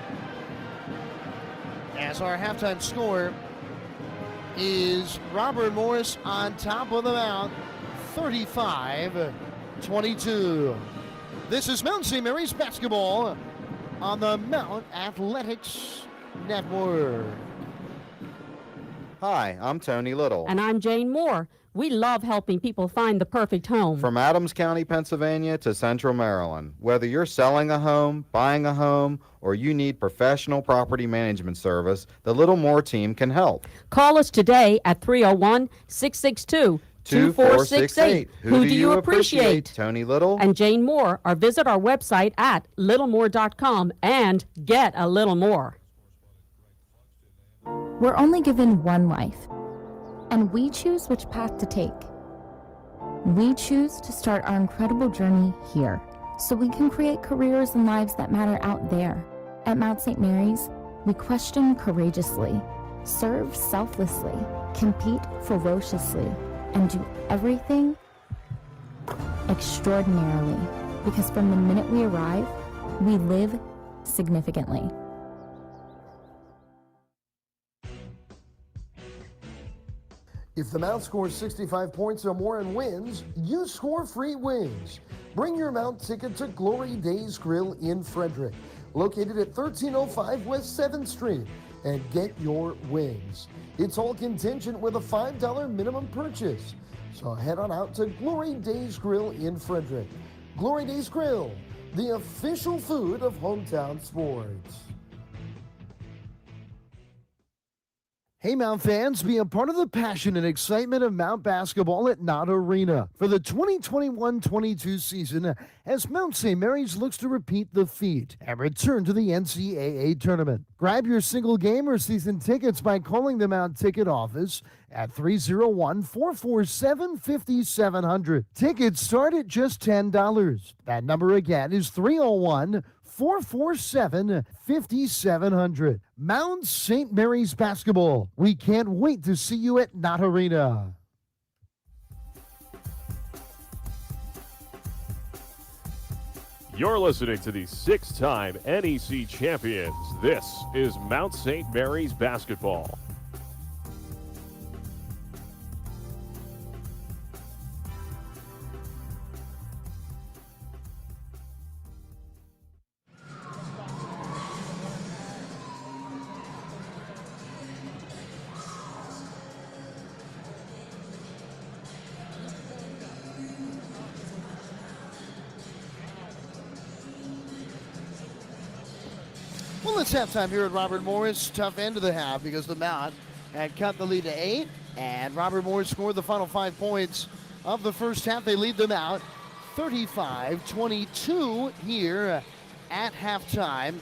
As our halftime score is Robert Morris on top of the Mount, 35-22. This is Mount St. Mary's basketball on the Mount Athletics Network. Hi, I'm Tony Little. And I'm Jane Moore. We love helping people find the perfect home. From Adams County, Pennsylvania to Central Maryland. Whether you're selling a home, buying a home, or you need professional property management service, the Little Moore team can help. Call us today at 301-662-2468. Who do you appreciate? Tony Little And Jane Moore, or visit our website at littlemore.com and get a little more. We're only given one life, and we choose which path to take. We choose to start our incredible journey here, so we can create careers and lives that matter out there. At Mount St. Mary's, we question courageously, serve selflessly, compete ferociously, and do everything extraordinarily, because from the minute we arrive, we live significantly. If the Mount scores 65 points or more and wins, you score free wings. Bring your Mount ticket to Glory Days Grill in Frederick, located at 1305 West 7th Street, and get your wings. It's all contingent with a $5 minimum purchase. So head on out to Glory Days Grill in Frederick. Glory Days Grill, the official food of hometown sports. Hey Mount fans, be a part of the passion and excitement of Mount basketball at Knott Arena for the 2021-22 season as Mount St. Mary's looks to repeat the feat and return to the NCAA tournament. Grab your single game or season tickets by calling the Mount ticket office at 301-447-5700. Tickets start at just $10. That number again is 301-447-5700. Mount St. Mary's basketball. We can't wait to see you at Knott Arena. You're listening to the 6-time NEC champions. This is Mount St. Mary's basketball. Well, it's halftime here at Robert Morris. Tough end of the half because the Mount had cut the lead to 8, and Robert Morris scored the final 5 points of the first half. They lead them out 35-22 here at halftime.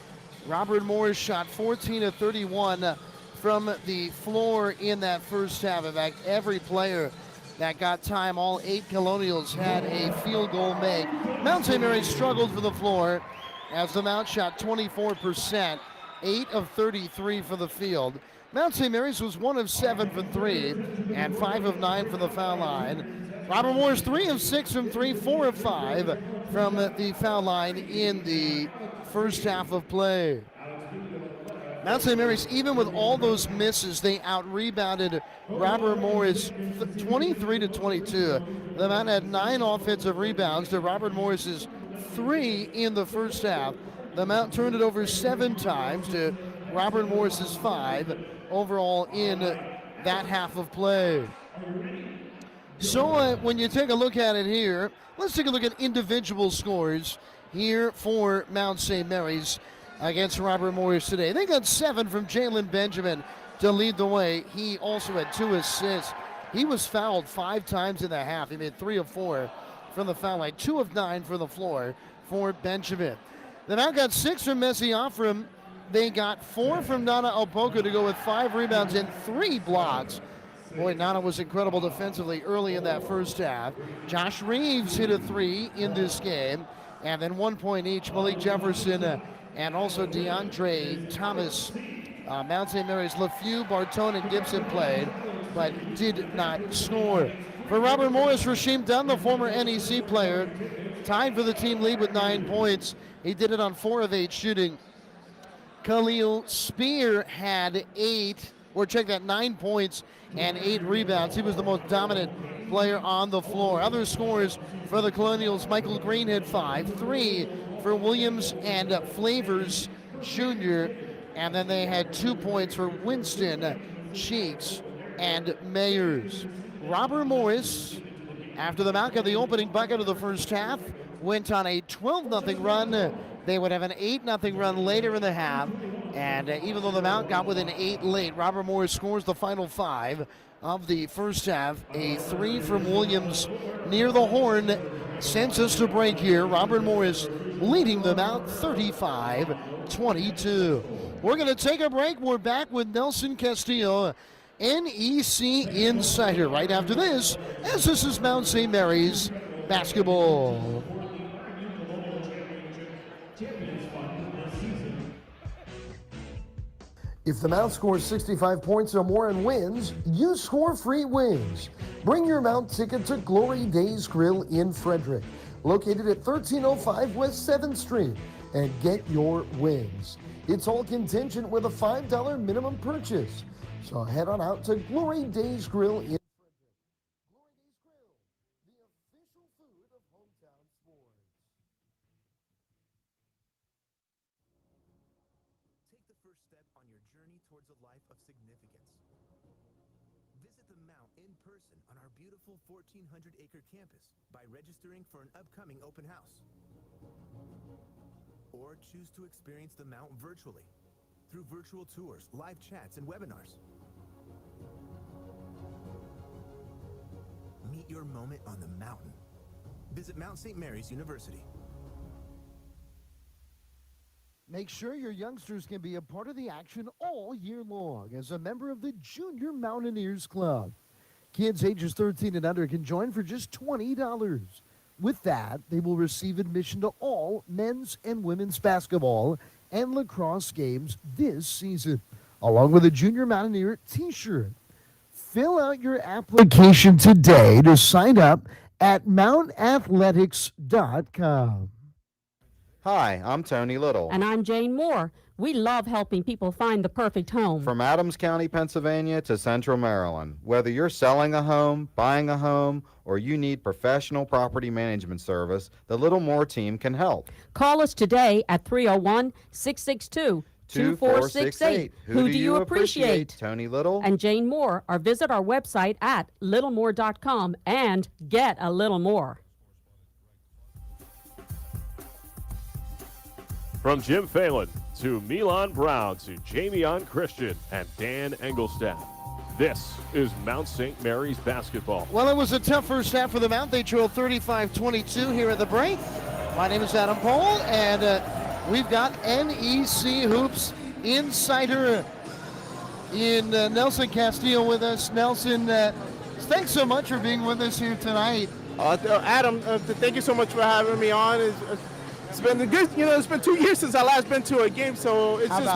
Robert Morris shot 14 of 31 from the floor in that first half. In fact, every player that got time, all 8 Colonials had a field goal make. Mount St. Mary's struggled for the floor as the Mount shot 24%, 8 of 33 for the field. Mount St. Mary's was 1 of 7 from 3 and 5 of 9 from the foul line. Robert Morris 3 of 6 from 3, 4 of 5 from the foul line in the first half of play. Mount St. Mary's, even with all those misses, they out-rebounded Robert Morris 23-22. The Mount had 9 offensive rebounds to Robert Morris's 3 in the first half. The Mount turned it over 7 times to Robert Morris's 5 overall in that half of play. So when you take a look at it here, let's take a look at individual scores here for Mount St. Mary's against Robert Morris today. They got 7 from Jalen Benjamin to lead the way. He also had 2 assists. He was fouled 5 times in the half. He made 3 of 4 from the foul line, 2 of 9 for the floor for Benjamin. They now got 6 from Messi Offram. They got 4 from Nana Opoku to go with 5 rebounds and 3 blocks. Boy, Nana was incredible defensively early in that first half. Josh Reeves hit a 3 in this game. And then 1 point each, Malik Jefferson and also DeAndre Thomas. Mount St. Mary's, LeFew, Bartone, and Gibson played, but did not score. For Robert Morris, Rasheem Dunn, the former NEC player, tied for the team lead with 9 points. He did it on 4 of 8 shooting. Khalil Spear had 9 points and 8 rebounds. He was the most dominant player on the floor. Other scores for the Colonials, Michael Green had 5, 3 for Williams and Flavors Jr., and then they had 2 points for Winston, Cheeks, and Mayers. Robert Morris, after the Mount got the opening bucket of the first half, went on a 12-0 run. They would have an 8-0 run later in the half, and even though the Mount got within 8 late, Robert Morris scores the final 5 of the first half. A 3 from Williams near the horn sends us to break here. Robert Morris leading them out 35-22. We're going to take a break. We're back with Nelson Castillo, NEC Insider, right after this, as this is Mount St. Mary's basketball. If the Mount scores 65 points or more and wins, you score free wings. Bring your Mount ticket to Glory Days Grill in Frederick, located at 1305 West 7th Street, and get your wings. It's all contingent with a $5 minimum purchase. So head on out to Glory Days Grill in Frederick. Glory Days Grill, the official food of hometown sports. Take the first step on your journey towards a life of significance. Visit the Mount in person on our beautiful 1,400-acre campus by registering for an upcoming open house. Or choose to experience the Mount virtually through virtual tours, live chats, and webinars. Meet your moment on the mountain. Visit Mount St. Mary's University. Make sure your youngsters can be a part of the action all year long as a member of the Junior Mountaineers Club. Kids ages 13 and under can join for just $20. With that, they will receive admission to all men's and women's basketball and lacrosse games this season, along with a Junior Mountaineer t-shirt. Fill out your application today to sign up at mountathletics.com. Hi, I'm Tony Little. And I'm Jane Moore. We love helping people find the perfect home. From Adams County, Pennsylvania to Central Maryland. Whether you're selling a home, buying a home, or you need professional property management service, the Little More team can help. Call us today at 301-662-2468. Who do you appreciate? Tony Little And Jane Moore, or visit our website at littlemore.com and get a little more. From Jim Phelan, to Milan Brown to Jamion Christian and Dan Engelstadt. This is Mount St. Mary's basketball. Well, it was a tough first half for the Mount. They trailed 35-22 here at the break. My name is Adam Pohl, and we've got NEC Hoops Insider in Nelson Castillo with us. Nelson, thanks so much for being with us here tonight. Adam, thank you so much for having me on. It's been good. It's been 2 years since I last been to a game, so it's just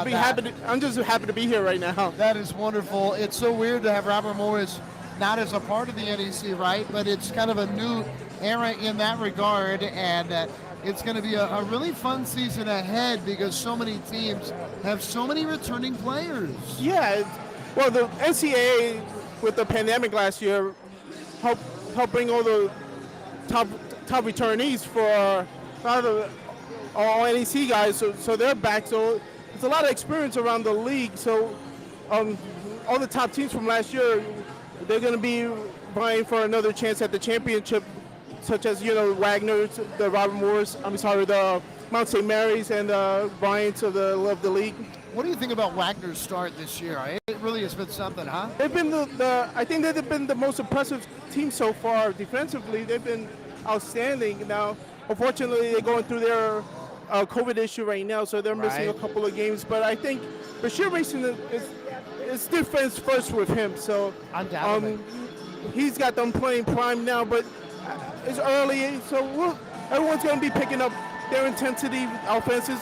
I'm just happy to be here right now. That is wonderful. It's so weird to have Robert Morris not as a part of the NEC, right? But it's kind of a new era in that regard, and it's going to be a really fun season ahead because so many teams have so many returning players. Yeah, well, the NCAA with the pandemic last year helped bring all the top returnees for all NEC guys, so they're back. So there's a lot of experience around the league. So all the top teams from last year, they're going to be vying for another chance at the championship, such as Wagner, the Robert Morris, the Mount St. Mary's, and Bryant of the league. What do you think about Wagner's start this year? It really has been something, huh? They've been I think they've been the most impressive team so far. Defensively, they've been outstanding. Now, unfortunately, they're going through their COVID issue right now, so they're missing a couple of games. But I think Bashir Mason is defense first with him. So he's got them playing prime now, but it's early, so everyone's going to be picking up their intensity offenses.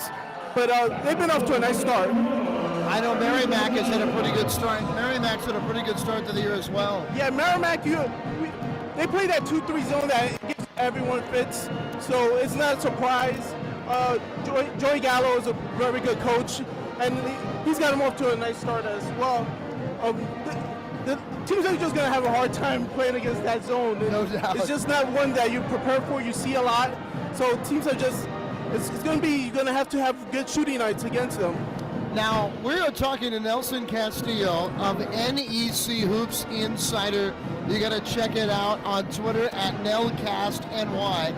But they've been off to a nice start. I know Merrimack has had a pretty good start. Merrimack's had a pretty good start to the year as well. Yeah, Merrimack, they play that 2-3 zone that gives everyone fits, so it's not a surprise. Joey Gallo is a very good coach, and he's got him off to a nice start as well. The teams are just going to have a hard time playing against that zone. No doubt. It's just not one that you prepare for, you see a lot. So teams are just, it's going to be, you're going to have good shooting nights against them. Now, we're talking to Nelson Castillo of NEC Hoops Insider. You got to check it out on Twitter at NelcastNY.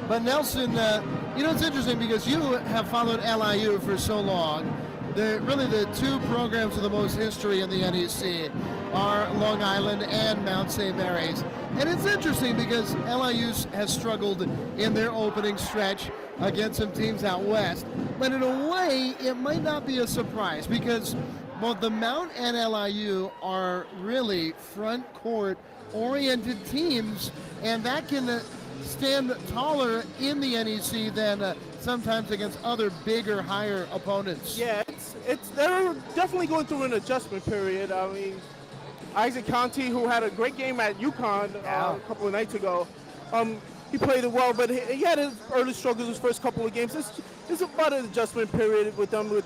But Nelson, it's interesting because you have followed LIU for so long. Really the two programs with the most history in the NEC are Long Island and Mount St. Mary's. And it's interesting because LIU has struggled in their opening stretch against some teams out west. But in a way, it might not be a surprise because both the Mount and LIU are really front court oriented teams, and that can stand taller in the NEC than sometimes against other bigger, higher opponents. Yeah, they're definitely going through an adjustment period. I mean, Isaac Conti, who had a great game at UConn a couple of nights ago, he played it well, but he had his early struggles his first couple of games. It's about an adjustment period with them, with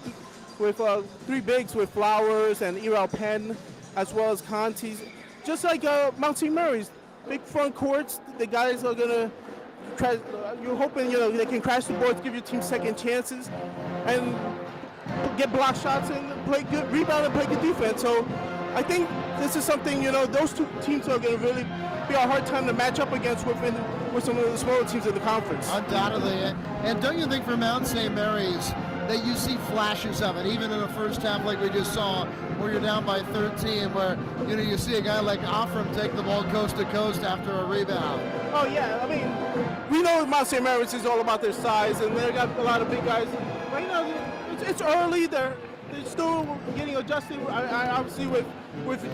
three bigs, with Flowers and Errol Penn, as well as Conti. Just like Mount St. Mary's, big front courts. The guys are gonna try. You're hoping they can crash the boards, give your team second chances, and get block shots and play good rebound and play good defense. So I think this is something those two teams are going to really be a hard time to match up against with some of the smaller teams in the conference. Undoubtedly, and don't you think for Mount St. Mary's that you see flashes of it, even in the first half like we just saw, where you're down by 13, where you see a guy like Offram take the ball coast to coast after a rebound. Oh yeah, I mean, we know Mount St. Mary's is all about their size, and they got a lot of big guys. Right now, it's early. They're still getting adjusted. Obviously, with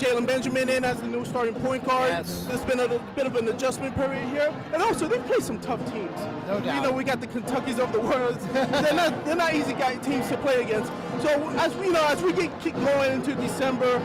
Jalen Benjamin in as the new starting point guard, there's been a bit of an adjustment period here. And also, they play some tough teams. No doubt. We got the Kentuckys of the world. they're not easy teams to play against. So as we keep going into December,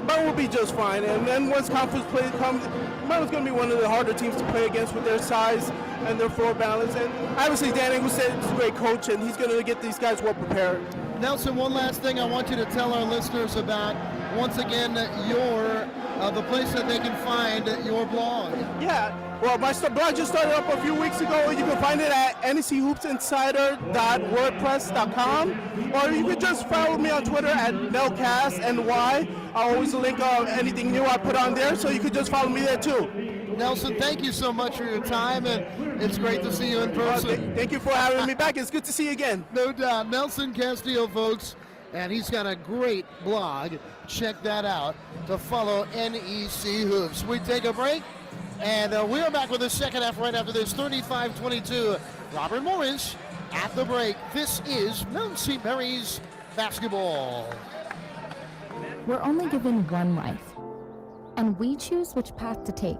Mount will be just fine. And then once conference play comes, Mount is going to be one of the harder teams to play against with their size and their floor balance. And obviously, Dan Engelstadt is a great coach, and he's going to get these guys well prepared. Nelson, one last thing I want you to tell our listeners about, once again, the place that they can find your blog. Yeah, well, my blog just started up a few weeks ago. You can find it at nechoopsinsider.wordpress.com, or you can just follow me on Twitter at NelcastNY. I always link anything new I put on there, so you can just follow me there too. Nelson, thank you so much for your time, and it's great to see you in person. Thank you for having me back. It's good to see you again. No doubt. Nelson Castillo, folks, and he's got a great blog. Check that out to follow NEC Hoops. We take a break, and we are back with the second half right after this. 35-22. Robert Morris at the break. This is Mount St. Mary's basketball. We're only given one life, and we choose which path to take.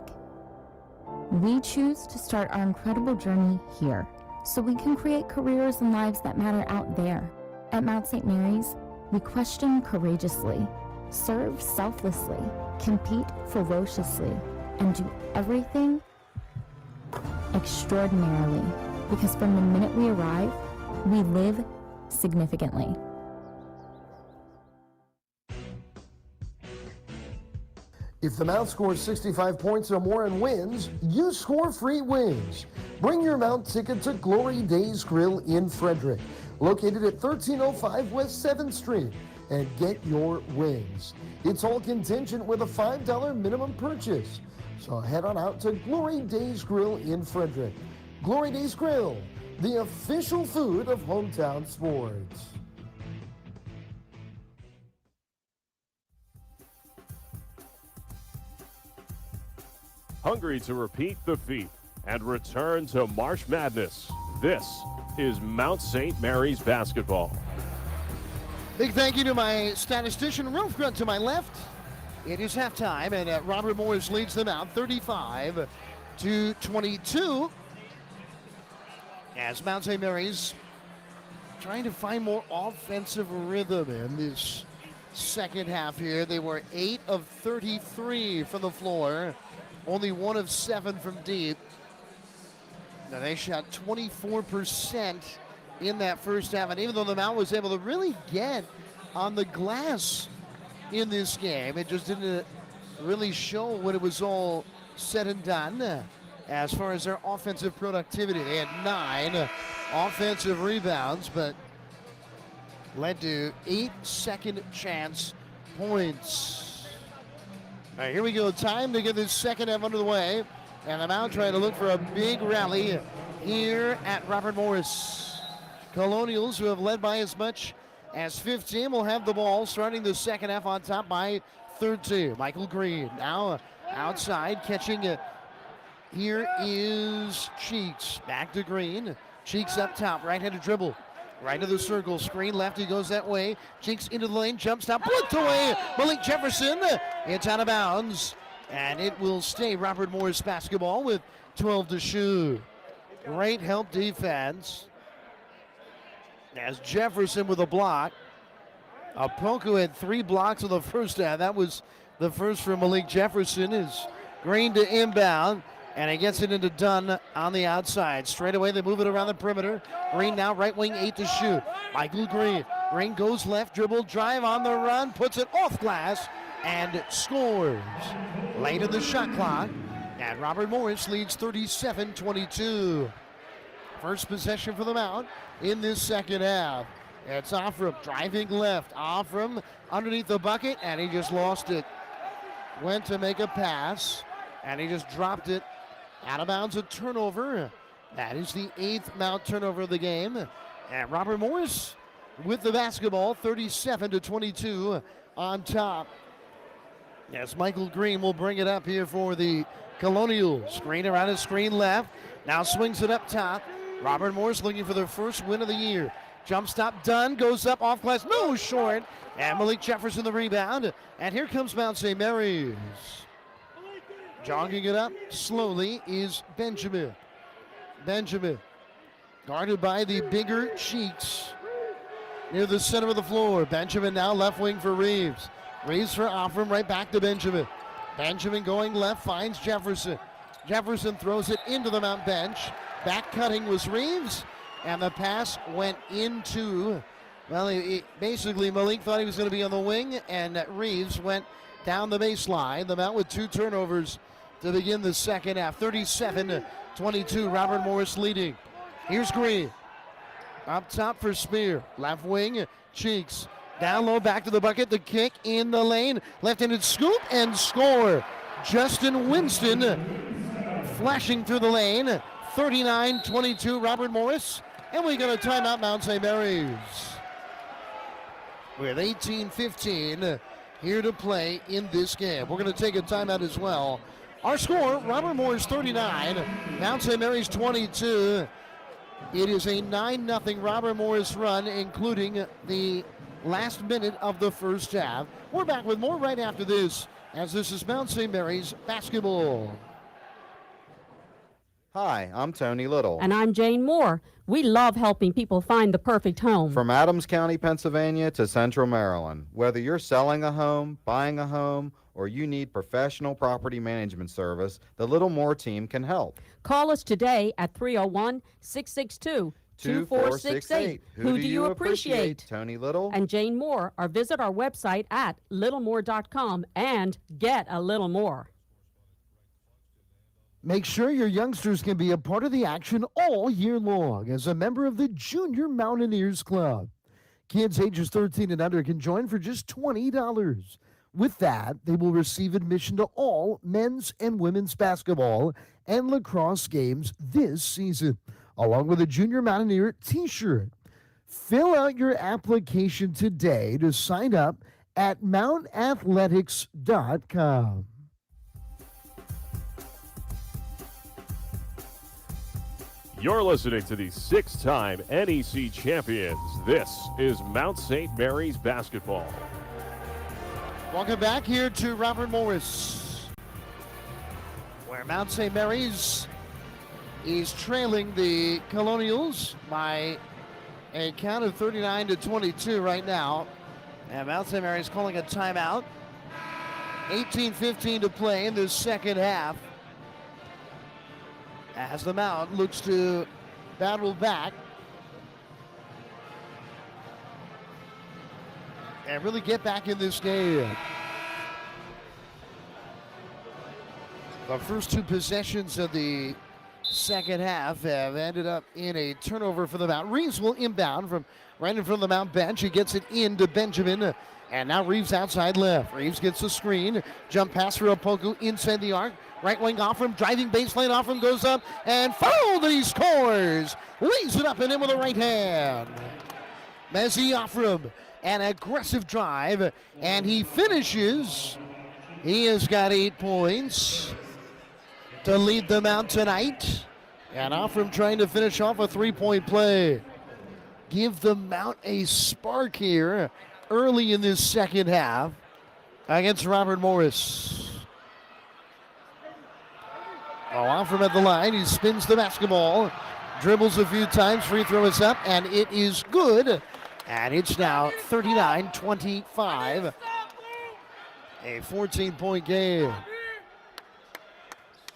We choose to start our incredible journey here, so we can create careers and lives that matter out there. At Mount St. Mary's, we question courageously, serve selflessly, compete ferociously, and do everything extraordinarily, because from the minute we arrive, we live significantly. If the Mount scores 65 points or more and wins, you score free wings. Bring your Mount ticket to Glory Days Grill in Frederick, located at 1305 West 7th Street, and get your wings. It's all contingent with a $5 minimum purchase. So head on out to Glory Days Grill in Frederick. Glory Days Grill, the official food of hometown sports. Hungry to repeat the feat and return to March Madness. This is Mount St. Mary's basketball. Big thank you to my statistician, Ralph Grunt, to my left. It is halftime, and Robert Morris leads them out 35-22. As Mount St. Mary's trying to find more offensive rhythm in this second half here. They were 8 of 33 from the floor. Only 1 of 7 from deep. Now they shot 24% in that first half, and even though the Mount was able to really get on the glass in this game, it just didn't really show when it was all said and done as far as their offensive productivity. They had 9 offensive rebounds, but led to 8 second chance points. All right, here we go. Time to get this second half underway. And the Mount trying to look for a big rally here at Robert Morris. Colonials, who have led by as much as 15, will have the ball starting the second half on top by 13. Michael Green now outside catching it. Here is Cheeks. Back to Green. Cheeks up top. Right-handed dribble. Right to the circle, screen left, he goes that way. Cheeks into the lane, jump stop, blocked away. Malik Jefferson, it's out of bounds. And it will stay Robert Morris basketball with 12 to shoot. Great help defense. As Jefferson with a block. Apoko had 3 blocks in the first half. That was the first for Malik Jefferson. Is Green to inbound. And he gets it into Dunn on the outside. Straight away, they move it around the perimeter. Green now, right wing, 8 to shoot. Michael Green. Green goes left, dribble, drive on the run, puts it off glass, and scores. Late in the shot clock, and Robert Morris leads 37-22. First possession for the Mount in this second half. It's Offram driving left. Offram underneath the bucket, and he just lost it. Went to make a pass, and he just dropped it. Out of bounds, a turnover. That is the 8th Mount turnover of the game. And Robert Morris with the basketball, 37-22 on top. Yes, Michael Green will bring it up here for the Colonials. Screen around his screen left. Now swings it up top. Robert Morris looking for their first win of the year. Jump stop done, goes up off glass, no, short. And Malik Jefferson the rebound. And here comes Mount St. Mary's. Jogging it up slowly is Benjamin. Benjamin, guarded by the bigger Cheeks near the center of the floor. Benjamin now left wing for Reeves. Reeves for Offram, right back to Benjamin. Benjamin going left, finds Jefferson. Jefferson throws it into the Mount bench. Back cutting was Reeves, and the pass went into, well, basically Malik thought he was going to be on the wing, and Reeves went down the baseline. The Mount with 2 turnovers to begin the second half. 37-22, Robert Morris leading. Here's Green. Up top for Spear. Left wing, Cheeks. Down low, back to the bucket. The kick in the lane. Left-handed scoop and score. Justin Winston flashing through the lane. 39-22, Robert Morris. And we got a timeout, Mount St. Mary's. With 18:15 here to play in this game. We're going to take a timeout as well. Our score, Robert Morris 39, Mount St. Mary's 22. It is a 9-0 Robert Morris run, including the last minute of the first half. We're back with more right after this, as this is Mount St. Mary's basketball. Hi, I'm Tony Little. And I'm Jane Moore. We love helping people find the perfect home. From Adams County, Pennsylvania to Central Maryland. Whether you're selling a home, buying a home, or you need professional property management service, the Little More team can help. Call us today at 301-662-2468. Who do you appreciate? Tony Little And Jane Moore, or visit our website at littlemore.com and get a little more. Make sure your youngsters can be a part of the action all year long as a member of the Junior Mountaineers Club. Kids ages 13 and under can join for just $20. With that, they will receive admission to all men's and women's basketball and lacrosse games this season, along with a Junior Mountaineer t-shirt. Fill out your application today to sign up at mountathletics.com. You're listening to the 6-time NEC champions. This is Mount St. Mary's basketball. Welcome back here to Robert Morris, where Mount St. Mary's is trailing the Colonials by a count of 39-22 right now. And Mount St. Mary's calling a timeout. 18:15 to play in the second half, as the Mount looks to battle back and really get back in this game. The first two possessions of the second half have ended up in a turnover for the Mount. Reeves will inbound from right in front of the Mount bench. He gets it into Benjamin, and now Reeves outside left. Reeves gets the screen. Jump pass for Opoku inside the arc. Right wing Offram, driving baseline. Offram goes up and fouled, and he scores. Lays it up and in with the right hand. Mezzi Offram, an aggressive drive, and he finishes. He has got 8 points to lead them out tonight. And Offram trying to finish off a 3-point play. Give the Mount a spark here early in this second half against Robert Morris. Offram at the line. He spins the basketball, dribbles a few times, free throw is up, and it is good. And it's now 39-25. A 14-point game.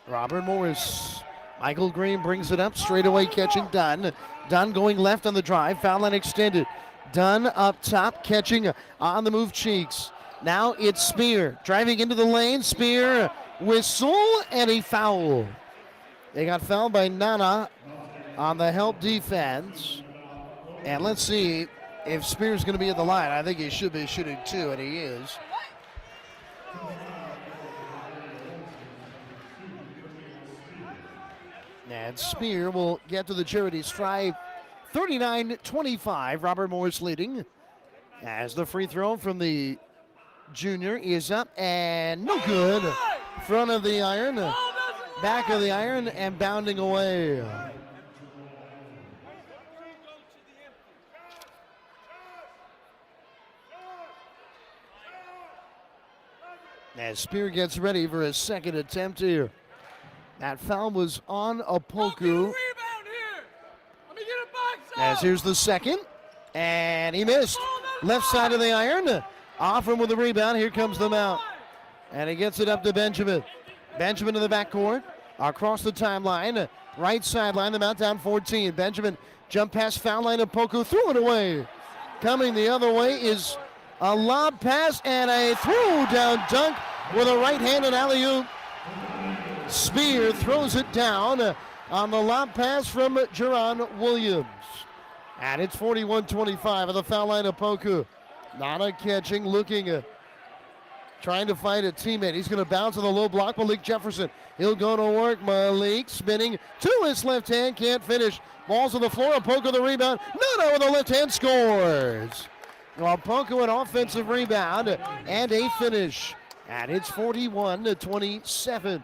Robert Morris. Michael Green brings it up, straight away catching Dunn. Dunn going left on the drive, foul line extended. Dunn up top, catching on the move Cheeks. Now it's Spear, driving into the lane. Spear, whistle, and a foul. They got fouled by Nana on the help defense. And let's see if Spear's going to be at the line. I think he should be shooting two, and he is. And Spear will get to the charity stripe. 39-25, Robert Morris leading. As the free throw from the junior is up and no good. Front of the iron, back of the iron, and bounding away. As Spear gets ready for his second attempt here. That foul was on Opoku. As here's the second, and he missed. Left side of the iron. Offram with the rebound. Here comes the Mount. And he gets it up to Benjamin. Benjamin in the backcourt. Across the timeline. Right sideline. The Mount down 14. Benjamin jump past foul line. Opoku threw it away. Coming the other way is a lob pass and a throw-down dunk with a right-handed alley-oop. Spear throws it down on the lob pass from Jerron Williams. And it's 41-25 on the foul line of Opoku. Nana catching, looking trying to find a teammate. He's going to bounce on the low block. Malik Jefferson. He'll go to work. Malik spinning to his left hand. Can't finish. Ball's on the floor. Apoko the rebound. Nana with the left hand scores. Apoko an offensive rebound and a finish. And it's 41-27.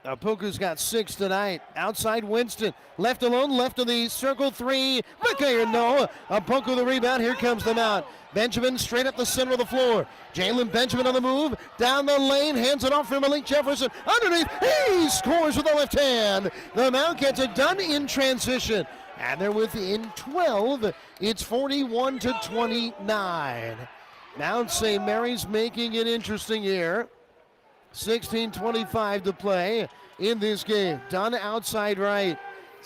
Apoku's got 6 tonight. Outside Winston. Left alone. Left of the circle. 3. Bakayer, no. Apoku the rebound. Here comes the Mount. Benjamin straight up the center of the floor. Jalen Benjamin on the move. Down the lane. Hands it off for Malik Jefferson. Underneath. He scores with the left hand. The Mount gets it done in transition. And they're within 12. It's 41-29. Mount St. Mary's making it interesting here. 16:25 to play in this game. Dunn outside right.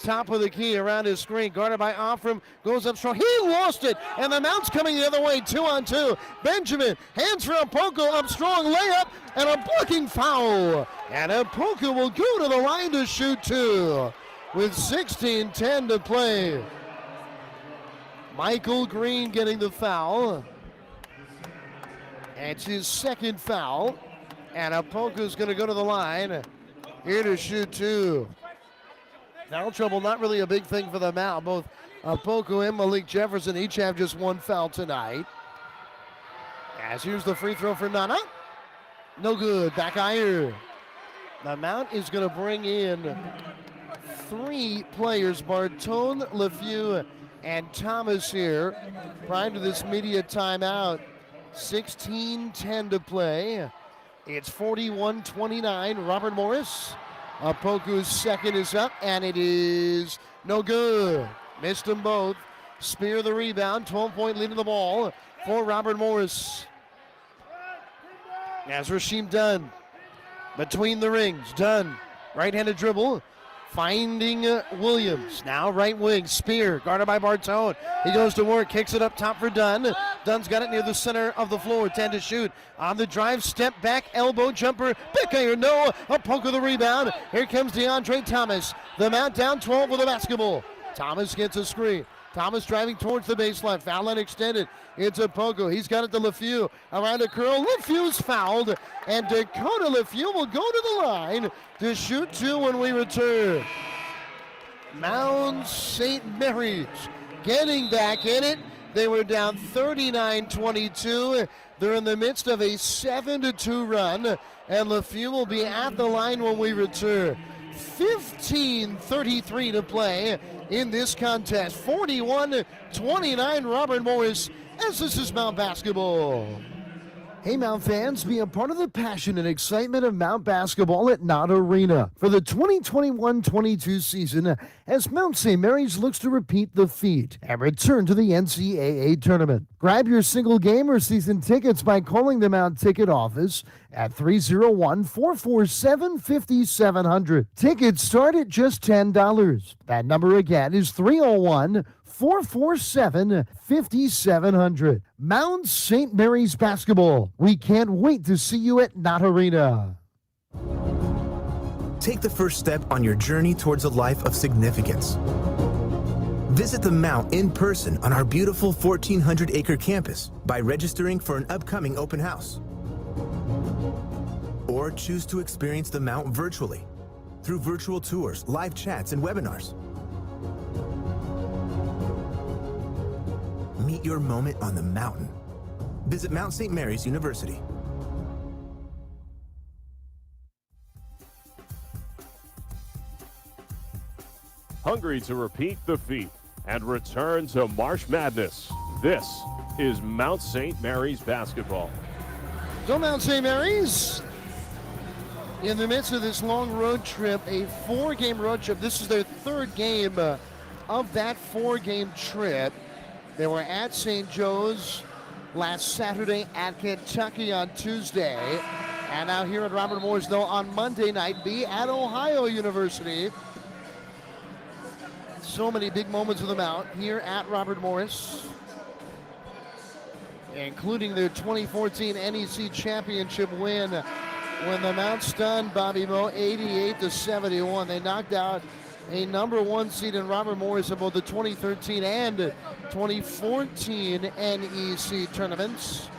Top of the key around his screen. Guarded by Offram. Goes up strong. He lost it. And the Mount's coming the other way. 2-on-2. Benjamin. Hands for Apoko. Up strong. Layup. And a blocking foul. And Apoko will go to the line to shoot 2. With 16:10 to play. Michael Green getting the foul. It's his second foul. And Apoku's going to go to the line. Here to shoot 2. Foul trouble, not really a big thing for the Mount. Both Apoku and Malik Jefferson each have just 1 foul tonight. As here's the free throw for Nana. No good. Back iron. The Mount is going to bring in 3 players, Bartone, LeFew, and Thomas here. Prior to this media timeout, 16:10 to play. It's 41-29. Robert Morris. Apoku's second is up, and it is no good. Missed them both. Spear the rebound. 12-point lead in the ball for Robert Morris. As Rasheem Dunn between the rings. Dunn, right-handed dribble. Finding Williams. Now right wing. Spear guarded by Bartone. He goes to work. Kicks it up top for Dunn. Dunn's got it near the center of the floor. 10 to shoot. On the drive. Step back. Elbow jumper. Bikayer, no. Apoko the rebound. Here comes DeAndre Thomas. The Mount down 12 with the basketball. Thomas gets a screen. Thomas driving towards the baseline. Foul line extended. It's Apoko. He's got it to LeFew. Around a curl. LeFew's fouled. And Dakota LeFew will go to the line to shoot 2 when we return. Mount St. Mary's getting back in it. They were down 39-22. They're in the midst of a 7-2 run. And LeFew will be at the line when we return. 15:33 to play in this contest. 41-29 Robert Morris as this is Mount basketball. Hey Mount fans, be a part of the passion and excitement of Mount basketball at Knott Arena for the 2021-22 season as Mount St. Mary's looks to repeat the feat and return to the NCAA tournament. Grab your single game or season tickets by calling the Mount ticket office at 301-447-5700. Tickets start at just $10. That number again is 301-447-5700. Mount St. Mary's basketball. We can't wait to see you at Knott Arena. Take the first step on your journey towards a life of significance. Visit the Mount in person on our beautiful 1,400-acre campus by registering for an upcoming open house. Or choose to experience the Mount virtually through virtual tours, live chats, and webinars. Meet your moment on the mountain. Visit Mount St. Mary's University. Hungry to repeat the feat and return to March Madness. This is Mount St. Mary's basketball. So Mount St. Mary's in the midst of this long road trip, a 4-game road trip. This is their 3rd game of that 4-game trip. They were at St. Joe's last Saturday, at Kentucky on Tuesday, and now here at Robert Morris, though, on Monday night, be at Ohio University. So many big moments of the Mount here at Robert Morris, including their 2014 NEC championship win when the Mount stunned Bobby Moe 88-71. They knocked out a number 1 seed in Robert Morris in both the 2013 and 2014 NEC tournaments.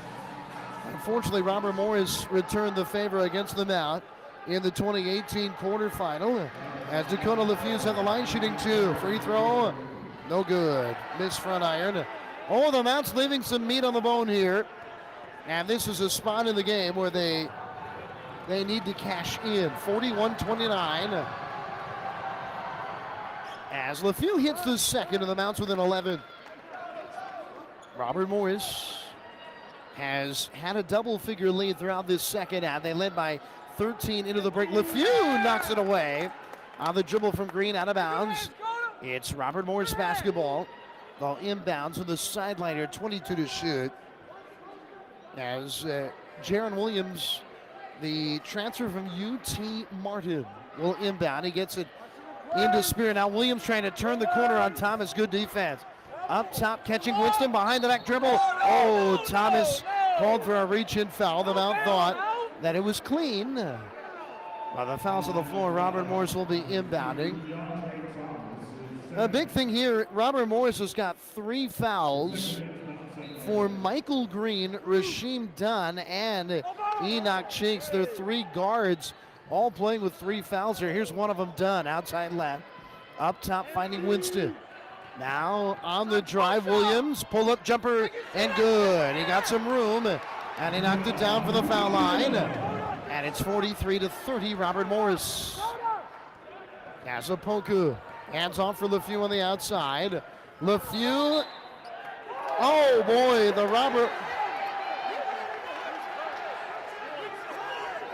Unfortunately, Robert Morris returned the favor against the Mount in the 2018 quarterfinal. As Dakota LeFew's at the line, shooting 2. Free throw, no good. Missed front iron. Oh, the Mount's leaving some meat on the bone here. And this is a spot in the game where they need to cash in. 41-29. As LeFew hits the second, and the Mounts within 11. Robert Morris has had a double-figure lead throughout this second half. They led by 13 into the break. LeFew knocks it away on the dribble from Green, out of bounds. It's Robert Morris basketball. Ball inbounds with the sideline here, 22 to shoot. As Jaron Williams, the transfer from UT Martin, will inbound. He gets it into Spear. Now Williams trying to turn the corner on Thomas. Good defense. Up top, catching Winston, behind the back dribble. Oh, Thomas called for a reach-in foul. The Mount thought that it was clean. By the fouls on the floor, Robert Morris will be inbounding. A big thing here, Robert Morris has got 3 fouls for Michael Green, Rasheem Dunn, and Enoch Cheeks. They're 3 guards, all playing with 3 fouls here. Here's one of them, Dunn, outside left. Up top, finding Winston. Now on the drive, Williams, pull-up jumper, and good. He got some room, and he knocked it down for the foul line. And it's 43-30, Robert Morris. Kazapoku, hands off for LeFew on the outside. LeFew, oh boy, the Robert.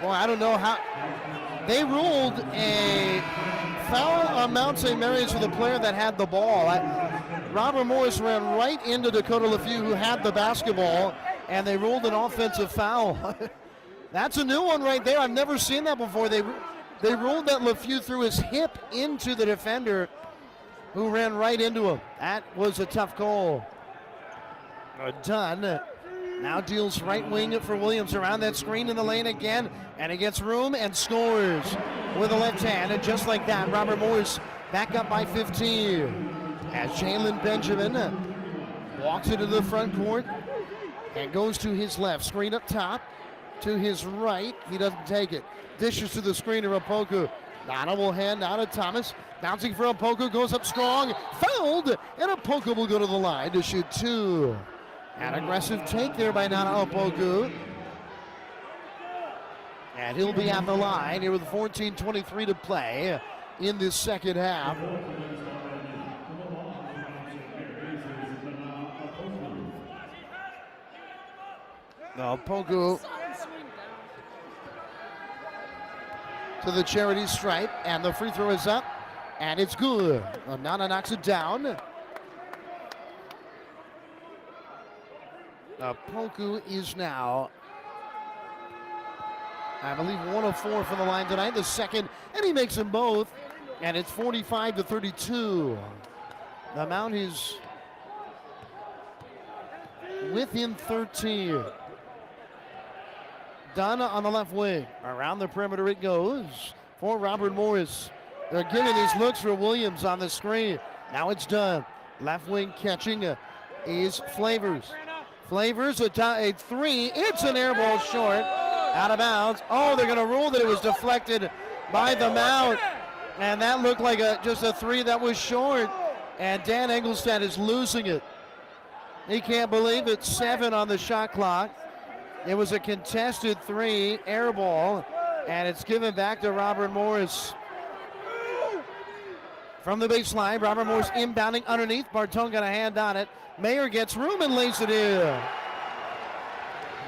Boy, I don't know how. They ruled a foul on Mount St. Mary's for the player that had the ball. Robert Morris ran right into Dakota LeFew, who had the basketball, and they ruled an offensive foul. That's a new one right there. I've never seen that before. They ruled that LeFew threw his hip into the defender, who ran right into him. That was a tough call. Dunn now deals right wing for Williams around that screen in the lane again, and he gets room and scores with the left hand. And just like that, Robert Morris back up by 15. As Jalen Benjamin walks into the front court and goes to his left. Screen up top to his right. He doesn't take it. Dishes to the screener, Opoku. Donovan hand out of Thomas. Bouncing for Opoku, goes up strong. Fouled, and Opoku will go to the line to shoot 2. An aggressive take there by Nana Opoku. And he'll be at the line here with 14:23 to play in this second half. Opoku to the charity stripe, and the free throw is up, and it's good. Nana knocks it down. Opoku is now, I believe, 1 of 4 from the line tonight. The second, and he makes them both, and it's 45-32. The Mount is within 13. Dunn on the left wing. Around the perimeter it goes for Robert Morris. They're giving these looks for Williams on the screen. Now it's Dunn. Left wing catching is Flavors. Flavors, a 3. It's an air ball short. Out of bounds. Oh, they're going to rule that it was deflected by the Mount. And that looked like just a 3 that was short. And Dan Engelstad is losing it. He can't believe it. 7 on the shot clock. It was a contested 3, air ball, and it's given back to Robert Morris. From the baseline, Robert Morris inbounding underneath. Bartone got a hand on it. Mayer gets room and lays it in.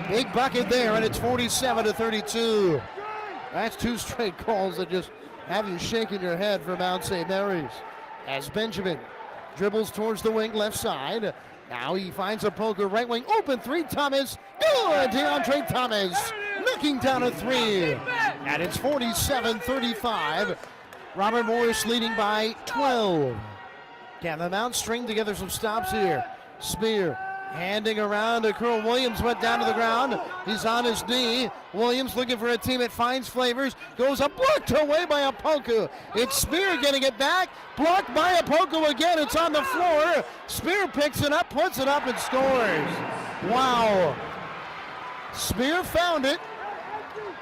Big bucket there, and it's 47-32. That's 2 straight calls that just have you shaking your head for Mount St. Mary's. As Benjamin dribbles towards the wing left side. Now he finds Opoku right wing, open 3, Thomas. Good, DeAndre Thomas knocking down a 3. And it's 47-35. Robert Morris leading by 12. Can the Mount string together some stops here? Spear handing around to Curl. Williams went down to the ground. He's on his knee. Williams looking for a teammate, finds Flavors, goes up, blocked away by Opoku. It's Spear getting it back, blocked by Opoku again. It's on the floor. Spear picks it up, puts it up, and scores. Wow. Spear found it,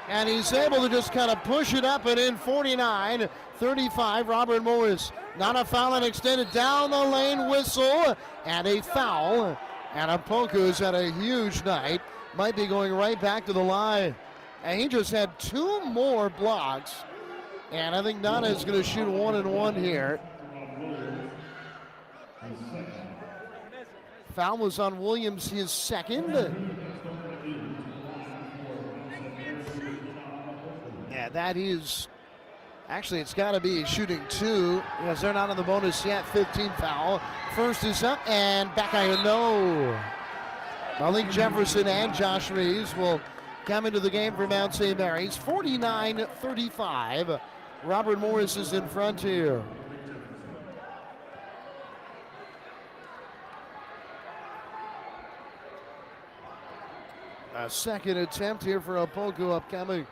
and he's able to just kind of push it up and in. 49-35, Robert Morris. Not a foul and extended down the lane, whistle, and a foul. And Opoku's had a huge night. Might be going right back to the line. And he just had 2 more blocks. And I think Nana is going to shoot 1-1 here. Foul was on Williams, his second. Yeah, that is, actually it's got to be shooting 2 because they're not in the bonus yet. 15 foul. First is up and back iron, no. Malik Jefferson and Josh Reeves will come into the game for Mount St. Mary's. 49-35. Robert Morris is in front here. A second attempt here for Opoku upcoming.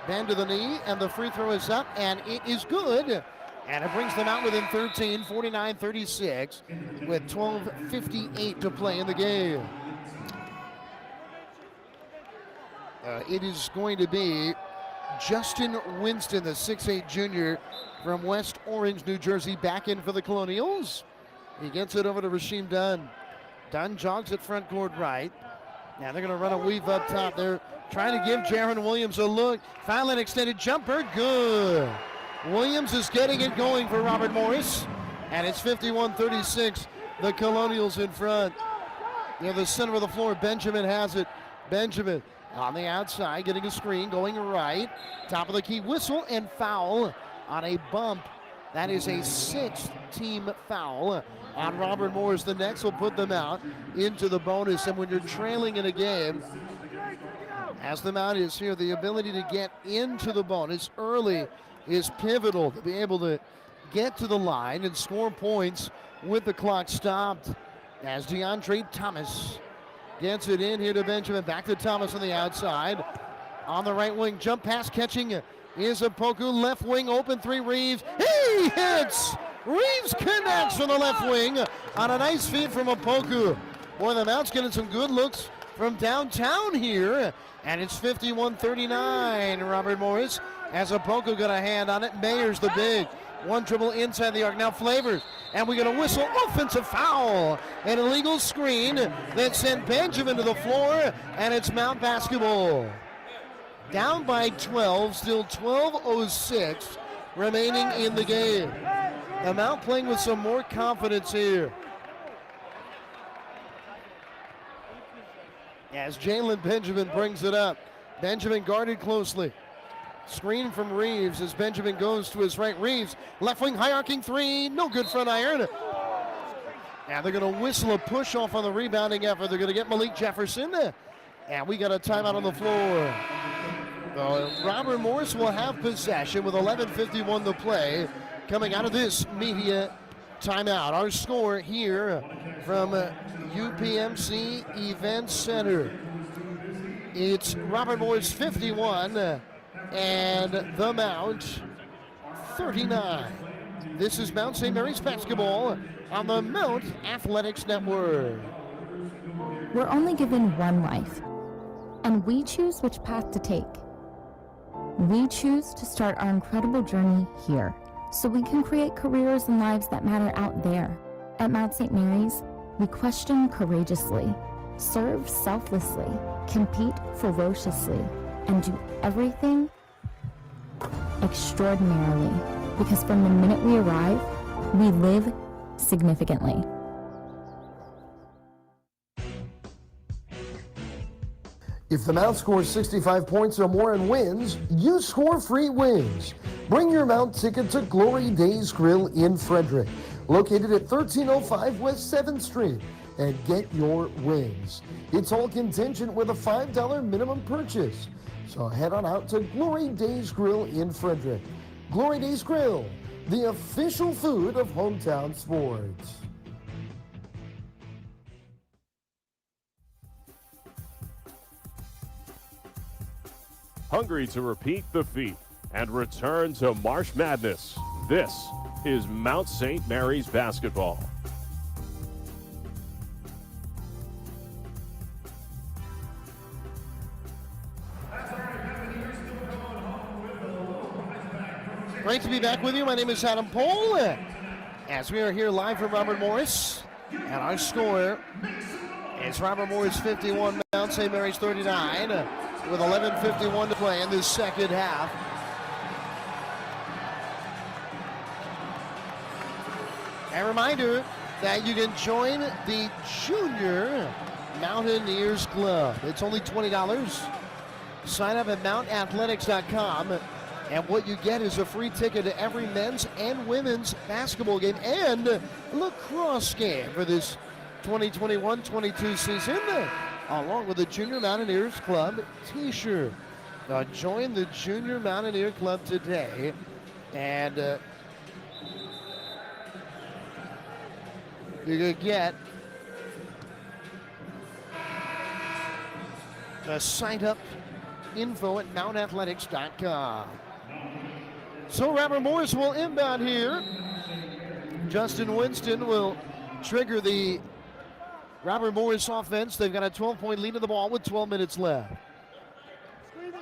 Bend to the knee, and the free throw is up, and it is good. And it brings them out within 13, 49-36, with 12:58 to play in the game. It is going to be Justin Winston, the 6'8 junior from West Orange, New Jersey, back in for the Colonials. He gets it over to Rasheem Dunn. Dunn jogs at front court right. Now they're going to run a weave up top. They're trying to give Jaron Williams a look. Finally, an extended jumper, good. Williams is getting it going for Robert Morris. And it's 51-36, the Colonials in front. Near the center of the floor, Benjamin has it. Benjamin on the outside, getting a screen, going right. Top of the key, whistle and foul on a bump. That is a 6th team foul on Robert Morris. The next will put them out into the bonus. And when you're trailing in a game, as the amount is here, the ability to get into the bonus early is pivotal to be able to get to the line and score points with the clock stopped. As DeAndre Thomas gets it in here to Benjamin. Back to Thomas on the outside. On the right wing, jump pass catching is Opoku. Left wing open three, Reeves. He hits! Reeves connects from the left wing on a nice feed from Opoku. Boy, the Mount's getting some good looks from downtown here. And it's 51-39. Robert Morris has Opoku got a hand on it. Mayers the big. One dribble inside the arc. Now Flavors. And we get a whistle. Offensive foul. An illegal screen that sent Benjamin to the floor. And it's Mount basketball. Down by 12. Still 12:06 remaining in the game. The Mount playing with some more confidence here. As Jalen Benjamin brings it up. Benjamin guarded closely. Screen from Reeves as Benjamin goes to his right. Reeves, left wing, high arcing three. No good front iron. And they're going to whistle a push off on the rebounding effort. They're going to get Malik Jefferson. And we got a timeout on the floor. Robert Morris will have possession with 11:51 to play coming out of this media timeout. Our score here from UPMC Event Center. It's Robert Morris 51 and the Mount 39. This is Mount St. Mary's basketball on the Mount Athletics Network. We're only given one life, and we choose which path to take. We choose to start our incredible journey here, so we can create careers and lives that matter out there. At Mount St. Mary's, we question courageously, serve selflessly, compete ferociously, and do everything extraordinarily, because from the minute we arrive, we live significantly. If the Mount scores 65 points or more and wins, you score free wings. Bring your Mount ticket to Glory Days Grill in Frederick, located at 1305 West 7th Street, and get your wings. It's all contingent with a $5 minimum purchase. So head on out to Glory Days Grill in Frederick. Glory Days Grill, the official food of hometown sports. Hungry to repeat the feat and return to March Madness. This is Mount St. Mary's basketball. Great to be back with you. My name is Adam Pohl. As we are here live from Robert Morris, and our score is Robert Morris 51, Mount St. Mary's 39, with 11:51 to play in this second half. A reminder that you can join the Junior Mountaineers Club. It's only $20. Sign up at mountathletics.com, and what you get is a free ticket to every men's and women's basketball game and lacrosse game for this 2021-22 season, along with the Junior Mountaineers Club t-shirt. Now join the Junior Mountaineer Club today, and you can get the sign-up info at mountathletics.com. So Robert Morris will inbound here. Justin Winston will trigger the Robert Morris offense. They've got a 12-point lead of the ball with 12 minutes left.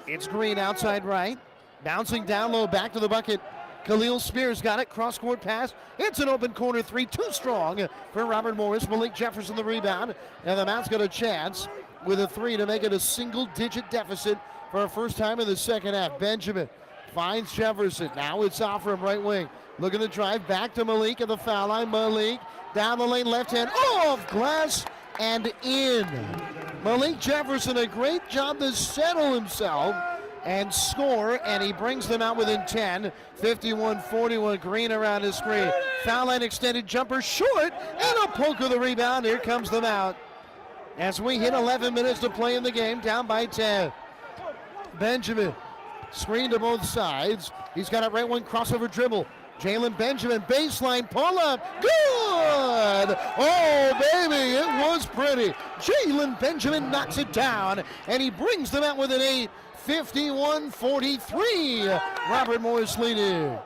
It's Green outside right. Bouncing down low, back to the bucket. Khalil Spears got it, cross-court pass. It's an open corner three, too strong for Robert Morris. Malik Jefferson the rebound, and the Mount's got a chance with a three to make it a single-digit deficit for a first time in the second half. Benjamin finds Jefferson. Now it's off from right wing. Looking to drive back to Malik at the foul line. Malik down the lane, left hand, off glass and in. Malik Jefferson, a great job to settle himself and score, and he brings them out within 10. 51-41, Green around his screen. Foul line extended jumper short, and a poke of the rebound. Here comes them out as we hit 11 minutes to play in the game, down by 10. Benjamin, screen to both sides. He's got a right wing crossover dribble. Jalen Benjamin, baseline pull-up, good! Oh, baby, it was pretty. Jalen Benjamin knocks it down, and he brings them out with an 8. 51-43, Robert Morris leading.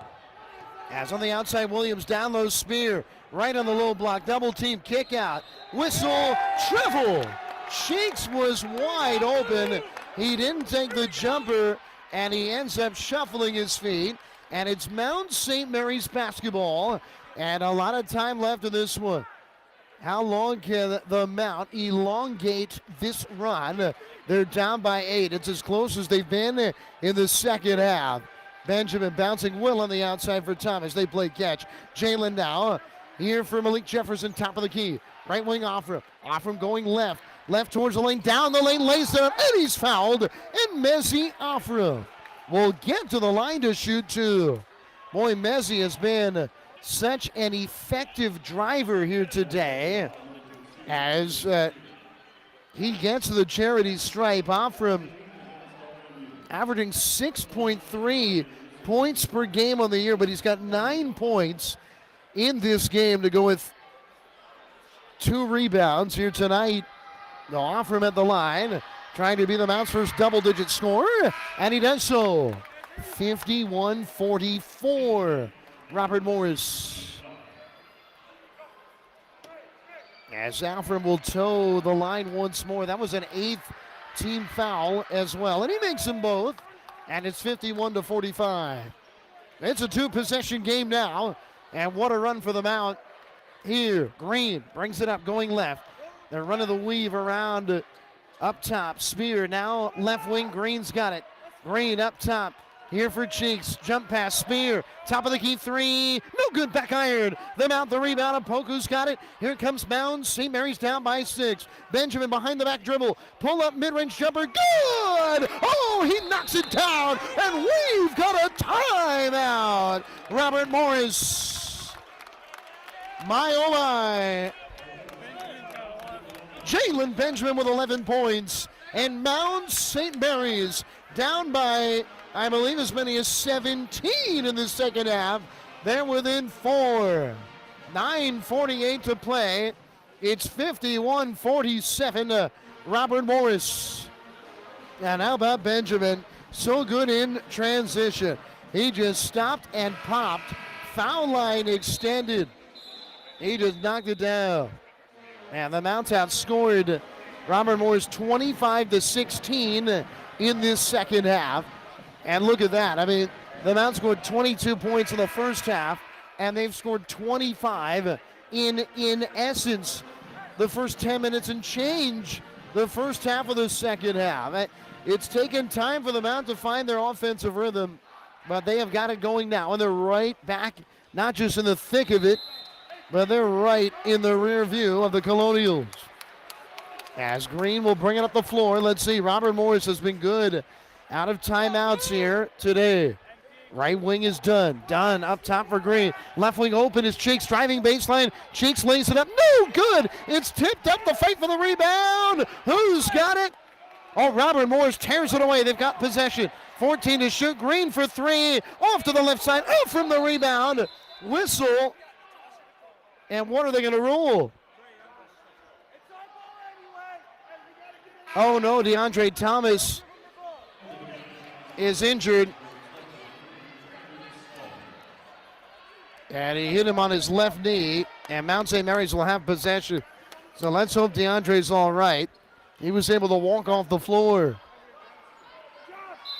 As on the outside, Williams down low, Spear, right on the low block, double team, kick out, whistle, travel. Cheeks was wide open. He didn't take the jumper, and he ends up shuffling his feet. And it's Mount St. Mary's basketball, and a lot of time left in this one. How long can the Mount elongate this run? They're down by 8. It's as close as they've been in the second half. Benjamin bouncing Will on the outside for Thomas. They play catch. Jalen now here for Malik Jefferson, top of the key. Right wing Offram. Offram going left. Left towards the lane, down the lane, lays it up, and he's fouled. And Messi Offram will get to the line to shoot two. Boy, Messi has been such an effective driver here today as he gets to the charity stripe. Offram averaging 6.3 points per game on the year, but he's got 9 points in this game to go with 2 rebounds here tonight. No, Offram at the line, trying to be the Mount's first double-digit scorer, and he does so. 51-44, Robert Morris. As Offram will toe the line once more. That was an 8th team foul as well, and he makes them both, and it's 51-45. It's a 2-possession game now, and what a run for the Mount here. Green brings it up, going left. They're running the weave around up top. Spear now left wing. Green's got it. Green up top. Here for Cheeks. Jump pass. Spear. Top of the key three. No good. Back iron. The Mount the rebound. And Poku's got it. Here comes Mount. St. Mary's down by 6. Benjamin behind the back dribble. Pull up mid-range jumper. Good! Oh, he knocks it down. And we've got a timeout. Robert Morris. My oh my. Jalen Benjamin with 11 points, and Mount St. Mary's down by, I believe, as many as 17 in the second half. They're within 4. 9:48 to play. It's 51-47 to Robert Morris. And how about Benjamin? So good in transition. He just stopped and popped. Foul line extended. He just knocked it down. And the Mounts outscored Robert Morris 25-16 in this second half. And look at that. I mean, The Mount scored 22 points in the first half, and they've scored 25 in essence the first 10 minutes and change the first half of the second half. It's taken time for the Mount to find their offensive rhythm, but they have got it going now, and they're right back, not just in the thick of it, but they're right in the rear view of the Colonials. As Green will bring it up the floor. Let's see, Robert Morris has been good out of timeouts here today. Right wing is done. Done up top for Green. Left wing open is Cheeks driving baseline. Cheeks lays it up. No good. It's tipped up. The fight for the rebound. Who's got it? Oh, Robert Morris tears it away. They've got possession. 14 to shoot. Green for three. Off to the left side. Out from the rebound. Whistle. And what are they going to rule? Oh no, DeAndre Thomas is injured. And he hit him on his left knee, and Mount St. Mary's will have possession. So let's hope DeAndre's all right. He was able to walk off the floor.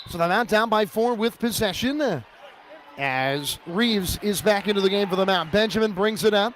So the Mount down by 4 with possession, as Reeves is back into the game for the Mount. Benjamin brings it up.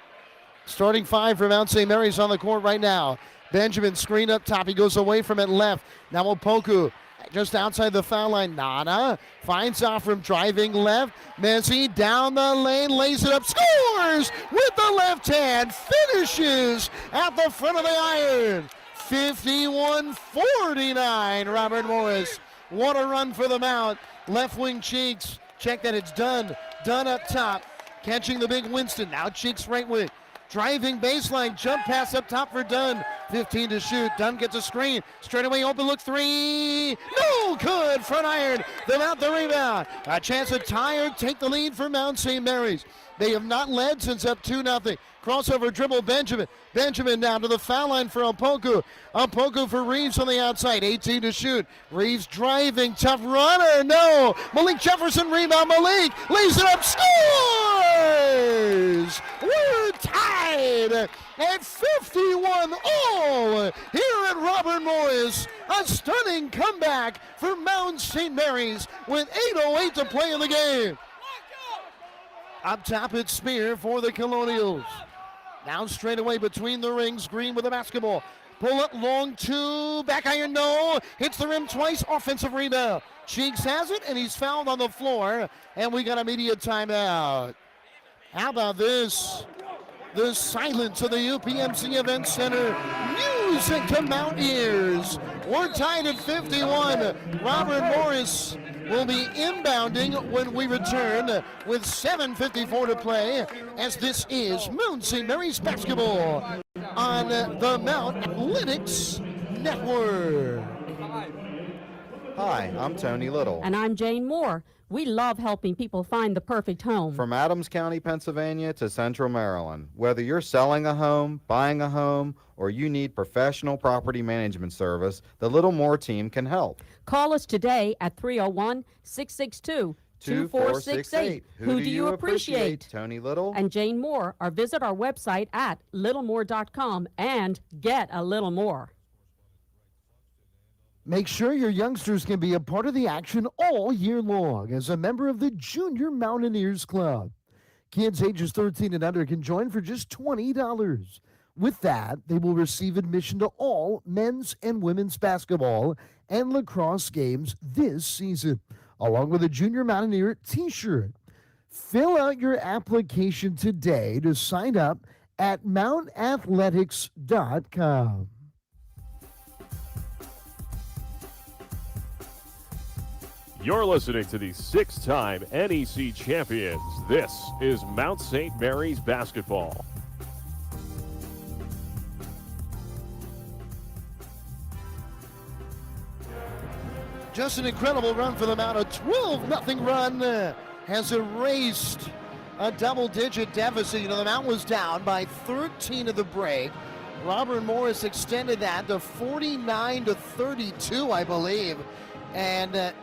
Starting 5 for Mount St. Mary's on the court right now. Benjamin screen up top. He goes away from it left. Now Opoku just outside the foul line. Nana finds off from driving left. Messi down the lane, lays it up, scores with the left hand, finishes at the front of the iron. 51-49, Robert Morris. What a run for the Mount. Left wing Cheeks. Check that, it's done. Done up top. Catching the big Winston. Now Cheeks right wing. Driving baseline, jump pass up top for Dunn. 15 to shoot. Dunn gets a screen. Straight away open look three. No good. Front iron. Then out the rebound. A chance to tie or take the lead for Mount St. Mary's. They have not led since up 2-0. Crossover dribble Benjamin. Benjamin down to the foul line for Opoku. Opoku for Reeves on the outside. 18 to shoot. Reeves driving. Tough runner. No. Malik Jefferson rebound. Malik lays it up. Scores! We're tied at 51 all here at Robert Morris. A stunning comeback for Mount St. Mary's with 8:08 to play in the game. Up top, it's Spear for the Colonials. Now straight away between the rings, Green with the basketball. Pull up long 2, back iron, no. Hits the rim twice, offensive rebound. Cheeks has it, and he's fouled on the floor, and we got a media timeout. How about this? The silence of the UPMC Event Center. Music to Mount ears. We're tied at 51. Robert Morris will be inbounding when we return with 7:54 to play, as this is Mount St. Mary's basketball on the Mount Athletics Network. Hi, I'm Tony Little. And I'm Jane Moore. We love helping people find the perfect home. From Adams County, Pennsylvania to Central Maryland. Whether you're selling a home, buying a home, or you need professional property management service, the Little More team can help. Call us today at 301-662-2468. Who do you appreciate? Tony Little And Jane Moore, or visit our website at littlemore.com and get a little more. Make sure your youngsters can be a part of the action all year long as a member of the Junior Mountaineers Club. Kids ages 13 and under can join for just $20. With that, they will receive admission to all men's and women's basketball and lacrosse games this season, along with a Junior Mountaineer t-shirt. Fill out your application today to sign up at mountathletics.com. You're listening to the 6-time NEC champions. This is Mount St. Mary's basketball. Just an incredible run for the Mount. A 12-0 run has erased a double-digit deficit. You know, the Mount was down by 13 at the break. Robert Morris extended that to 49-32, I believe. And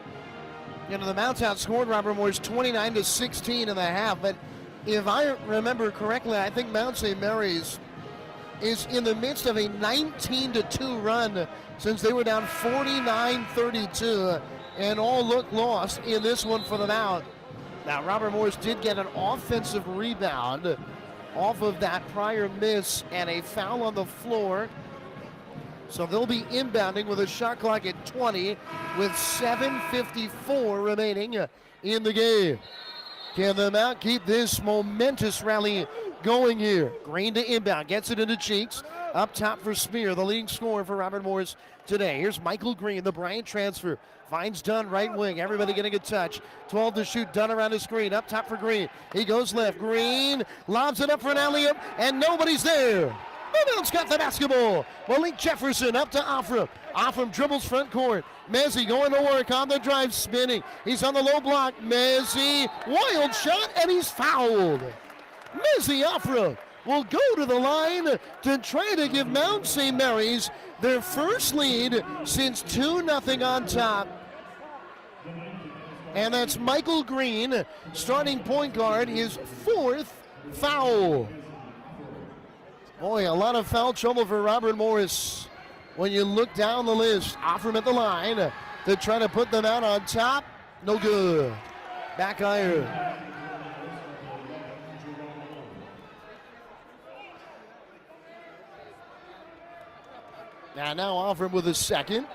you know, the Mount's outscored Robert Morris 29-16 in the half. But if I remember correctly, I think Mount St. Mary's is in the midst of a 19-2 run since they were down 49-32, and all look lost in this one for the Mount. Now, Robert Morris did get an offensive rebound off of that prior miss and a foul on the floor. So they'll be inbounding with a shot clock at 20 with 7:54 remaining in the game. Can the Mount keep this momentous rally going here? Green to inbound, gets it into Cheeks. Up top for Spear, the leading scorer for Robert Morris today. Here's Michael Green, the Bryant transfer. Finds Dunn, right wing. Everybody getting a touch. 12 to shoot. Dunn around the screen. Up top for Green. He goes left. Green lobs it up for an alley-oop, and nobody's there. Mounts got the basketball. Malik Jefferson up to Offram. Offram dribbles front court. Mezzi going to work on the drive, spinning. He's on the low block. Mezzi, wild shot, and he's fouled. Mezzi Offram will go to the line to try to give Mount St. Mary's their first lead since 2-0 on top. And that's Michael Green, starting point guard, his 4th foul. Boy, a lot of foul trouble for Robert Morris. When you look down the list, Offram at the line to try to put them out on top. No good. Back iron. Now Offram with his second.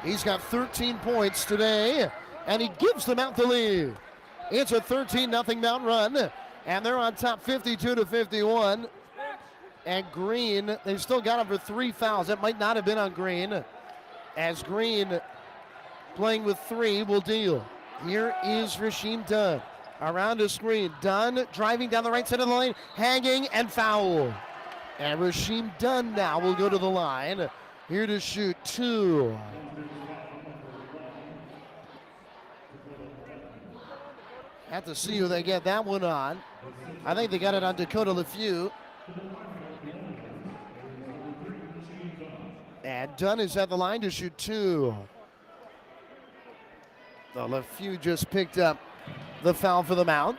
He's got 13 points today, and he gives them out the lead. It's a 13-0 Mount run, and they're on top 52-51. And Green, they've still got him for 3 fouls. That might not have been on Green, as Green, playing with 3, will deal. Here is Rasheem Dunn. Around the screen, Dunn driving down the right side of the lane, hanging and foul. And Rasheem Dunn now will go to the line. Here to shoot 2. Have to see who they get that one on. I think they got it on Dakota LeFew. And Dunn is at the line to shoot 2. So LeFew just picked up the foul for the Mount.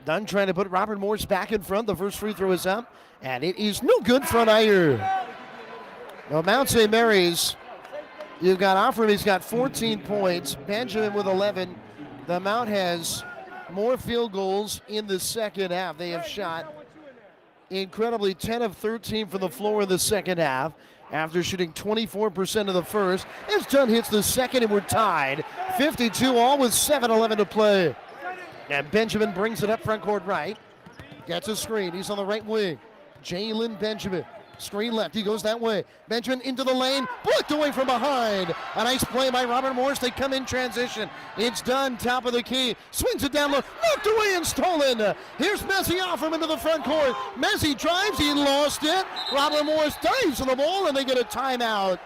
Dunn trying to put Robert Morris back in front. The first free throw is up, and it is no good front iron. Well, Mount St. Mary's, you've got Offram, he's got 14 points. Benjamin with 11. The Mount has more field goals in the second half. They have shot incredibly 10 of 13 from the floor in the second half, after shooting 24% of the first. As Dunn hits the second, and we're tied 52 all with 7:11 to play. And Benjamin brings it up front court right. Gets a screen. He's on the right wing. Jalen Benjamin. Screen left. He goes that way. Benjamin into the lane. Blocked away from behind. A nice play by Robert Morris. They come in transition. It's done. Top of the key. Swings it down low. Knocked away and stolen. Here's Mezzi Offram into the front court. Mezzi drives. He lost it. Robert Morris dives on the ball, and they get a timeout.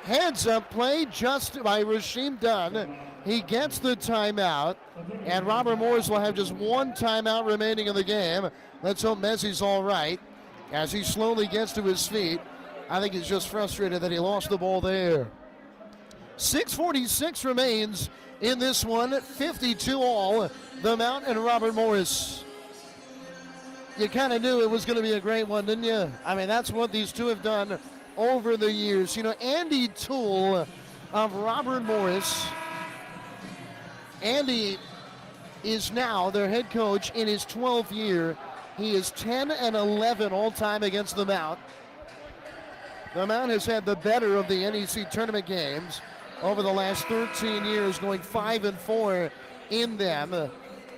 Heads up play just by Rasheem Dunn. He gets the timeout, and Robert Morris will have just 1 timeout remaining in the game. Let's hope Mezzi's all right as he slowly gets to his feet. I think he's just frustrated that he lost the ball there. 6:46 remains in this one, 52 all. The Mount and Robert Morris. You kind of knew it was going to be a great one, didn't you? I mean, that's what these two have done over the years. You know, Andy Toole of Robert Morris. Andy is now their head coach in his 12th year. He is 10-11 all time against the Mount. The Mount has had the better of the NEC tournament games over the last 13 years, going 5-4 in them.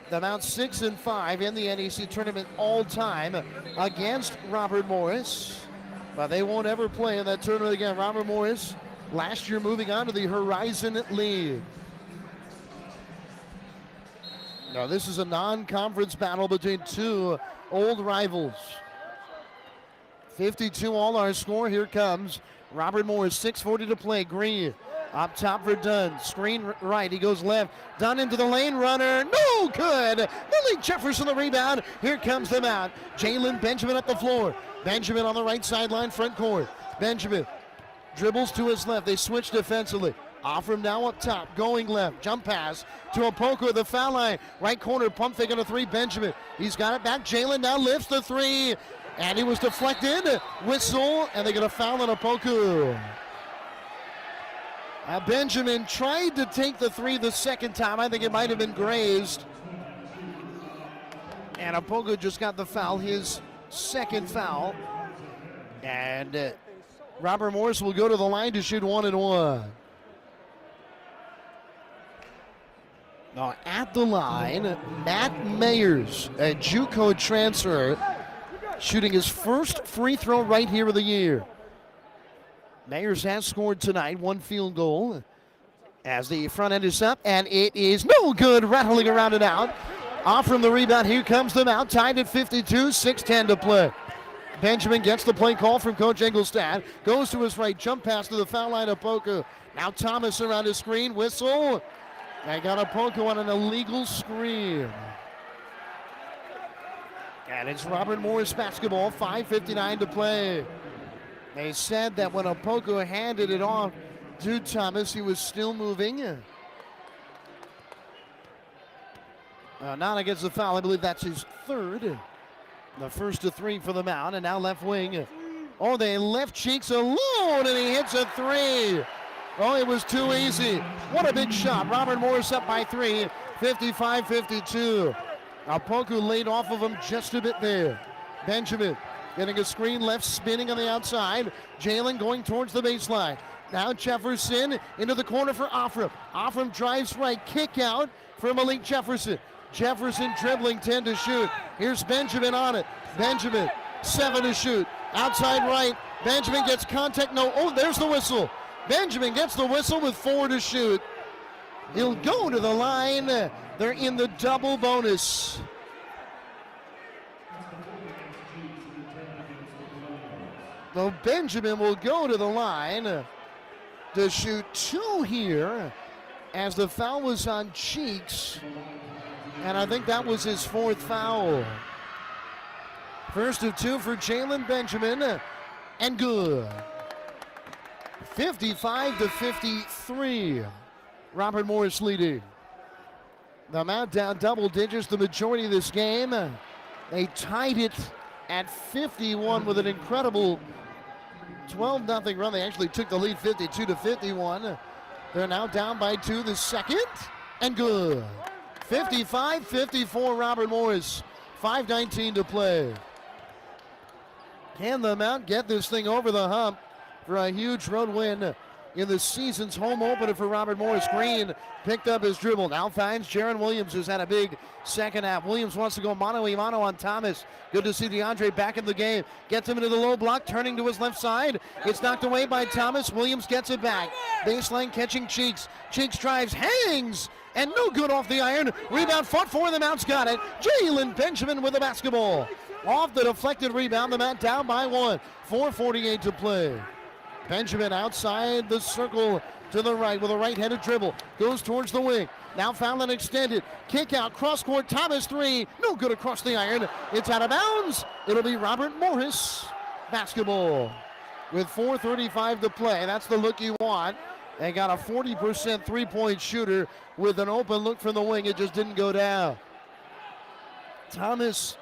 The Mount 6-5 in the NEC tournament all time against Robert Morris. But they won't ever play in that tournament again. Robert Morris last year moving on to the Horizon League. Now this is a non-conference battle between two old rivals. 52 all our score. Here comes Robert Morris, 6:40 to play. Green up top for Dunn. Screen right, he goes left. Dunn into the lane, runner, no good. Malik Jefferson the rebound. Here comes them out. Jalen Benjamin up the floor. Benjamin on the right sideline, front court. Benjamin dribbles to his left. They switch defensively. Offram now up top, going left. Jump pass to Opoku at the foul line. Right corner, pump fake on a 3. Benjamin. He's got it back. Jalen now lifts the 3. And he was deflected. Whistle, and they get a foul on Opoku. Benjamin tried to take the three the second time. I think it might have been grazed. And Opoku just got the foul, his second foul. And Robert Morris will go to the line to shoot 1-1. Now at the line, Matt Mayers, a JUCO transfer, shooting his first free throw right here of the year. Mayers has scored tonight, one field goal. As the front end is up, and it is no good, rattling around and out. Off from the rebound, here comes the Mount, tied at 52, 6:10 to play. Benjamin gets the play call from Coach Engelstad, goes to his right, jump pass to the foul line of Opoku. Now Thomas around his screen, whistle. They got Opoku on an illegal screen. And it's Robert Morris basketball, 5:59 to play. They said that when Opoku handed it off to Thomas, he was still moving. Nana gets the foul. I believe that's his third. The first of three for the Mount, and now left wing. Oh, they left cheeks alone, and he hits a three. Oh, it was too easy. What a big shot. Robert Morris up by three, 55-52. Opoku laid off of him just a bit there. Benjamin getting a screen left, spinning on the outside. Jalen going towards the baseline. Now Jefferson into the corner for Offram. Offram drives right, kick out for Malik Jefferson. Jefferson dribbling, 10 to shoot. Here's Benjamin on it. Benjamin, 7 to shoot. Outside right, Benjamin gets contact, no, oh, there's the whistle. Benjamin gets the whistle with 4 to shoot. He'll go to the line. They're in the double bonus. So Benjamin will go to the line to shoot 2 here, as the foul was on Cheeks. And I think that was his 4th foul. First of 2 for Jalen Benjamin, and good. 55-53. Robert Morris leading. The Mount down double digits the majority of this game. They tied it at 51 with an incredible 12-0 run. They actually took the lead 52-51. They're now down by 2 the second, and good. 55-54 Robert Morris. 5:19 to play. Can the Mount get this thing over the hump for a huge road win in the season's home opener for Robert Morris? Green picked up his dribble. Now finds Jaron Williams, who's had a big second half. Williams wants to go mano-a-mano on Thomas. Good to see DeAndre back in the game. Gets him into the low block, turning to his left side. It's knocked away by Thomas. Williams gets it back. Baseline catching Cheeks. Cheeks drives, hangs, and no good off the iron. Rebound fought for, the Mount's got it. Jalen Benjamin with the basketball. Off the deflected rebound, the Mount down by 1. 4:48 to play. Benjamin outside the circle to the right with a right-handed dribble. Goes towards the wing. Now foul and extended. Kick out, cross court, Thomas 3. No good across the iron. It's out of bounds. It'll be Robert Morris basketball with 4:35 to play. That's the look you want. They got a 40% three-point shooter with an open look from the wing. It just didn't go down. Thomas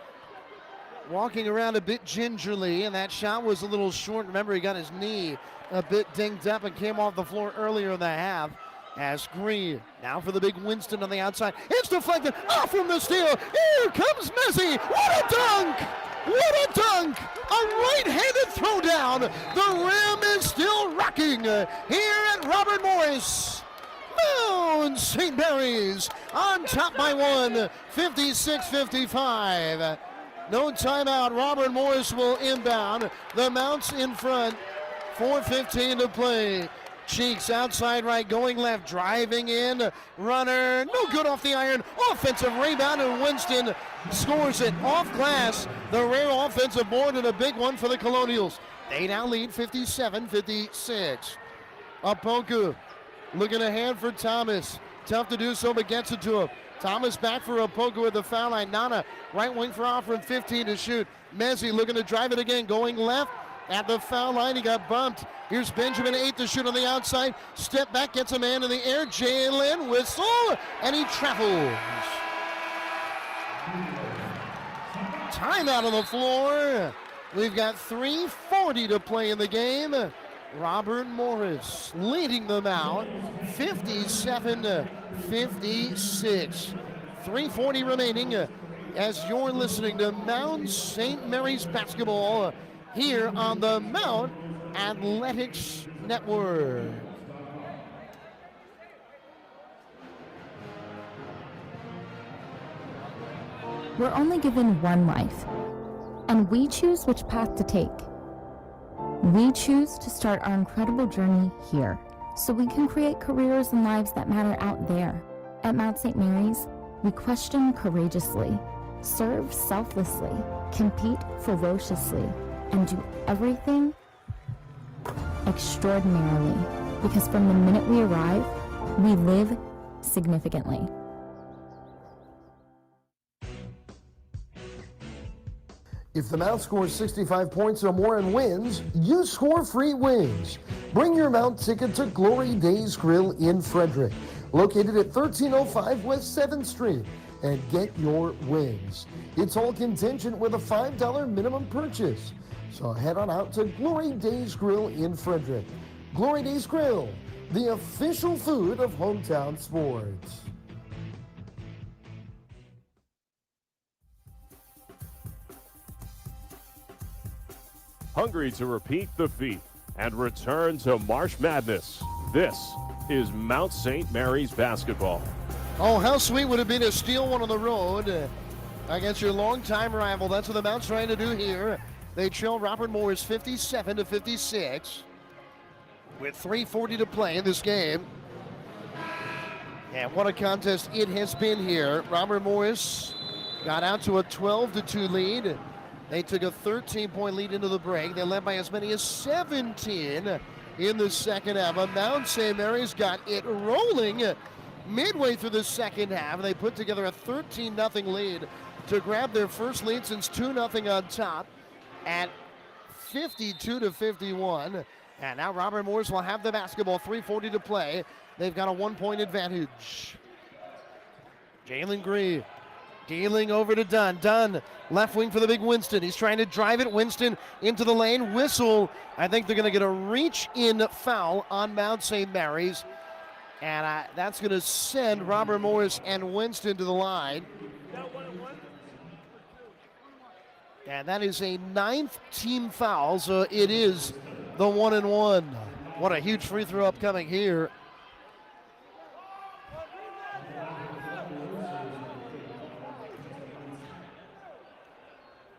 walking around a bit gingerly, and that shot was a little short. Remember, he got his knee a bit dinged up and came off the floor earlier in the half. As Green, now for the big Winston on the outside. It's deflected, off from the steal. Here comes Messi. What a dunk! What a dunk! A right-handed throwdown. The rim is still rocking here at Robert Morris. Mount St. Mary's on top by 1, 56-55. No timeout. Robert Morris will inbound. The Mounts in front. 4:15 to play. Cheeks outside right, going left, driving in. Runner, no good off the iron. Offensive rebound, and Winston scores it off glass. The rare offensive board, and a big one for the Colonials. They now lead 57-56. Opoku looking ahead for Thomas. Tough to do so, but gets it to him. Thomas back for Opoku at the foul line. Nana, right wing for Offram, 15 to shoot. Messi looking to drive it again, going left at the foul line. He got bumped. Here's Benjamin, 8 to shoot on the outside. Step back, gets a man in the air. Jalen, whistle, and he travels. Timeout on the floor. We've got 3:40 to play in the game. Robert Morris leading them out 57-56. 3:40 remaining as you're listening to Mount St. Mary's basketball here on the Mount Athletics Network. We're only given one life, and we choose which path to take. We choose to start our incredible journey here, so we can create careers and lives that matter out there. At Mount St. Mary's, we question courageously, serve selflessly, compete ferociously, and do everything extraordinarily, because from the minute we arrive, we live significantly. If the Mount scores 65 points or more and wins, you score free wings. Bring your Mount ticket to Glory Days Grill in Frederick, located at 1305 West 7th Street, and get your wings. It's all contingent with a $5 minimum purchase. So head on out to Glory Days Grill in Frederick. Glory Days Grill, the official food of hometown sports. Hungry to repeat the feat and return to March Madness. This is Mount St. Mary's basketball. Oh, how sweet would it be to steal one on the road against your longtime rival? That's what the Mount's trying to do here. They trail Robert Morris 57-56 with 3:40 to play in this game. And what a contest it has been here. Robert Morris got out to a 12-2 lead. They took a 13-point lead into the break. They led by as many as 17 in the second half. But Mount St. Mary's got it rolling midway through the second half. They put together a 13-0 lead to grab their first lead since 2-0 on top at 52-51. And now Robert Morris will have the basketball, 3:40 to play. They've got a 1-point advantage. Jalen Green dealing over to Dunn. Dunn, left wing for the big Winston. He's trying to drive it. Winston into the lane. Whistle. I think they're going to get a reach-in foul on Mount St. Mary's. And that's going to send Robert Morris and Winston to the line. And that is a 9th team foul, so it is the 1-and-1. What a huge free throw upcoming here.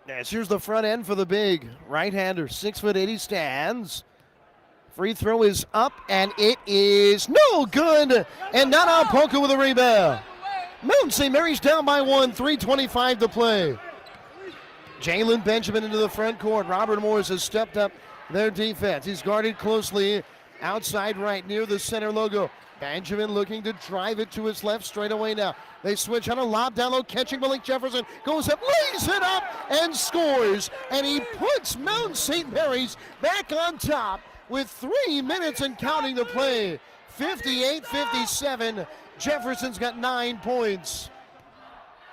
Yes, here's the front end for the big right-hander. 6'8" he stands. Free throw is up, and it is no good. And Nana Poku with a rebound. Mount St. Mary's down by 1, 3:25 to play. Jalen Benjamin into the front court. Robert Morris has stepped up their defense. He's guarded closely outside right near the center logo. Benjamin looking to drive it to his left straight away now. They switch on a lob down low, catching Malik Jefferson. Goes up, lays it up, and scores. And he puts Mount St. Mary's back on top with 3 minutes and counting to play. 58-57. Jefferson's got 9 points.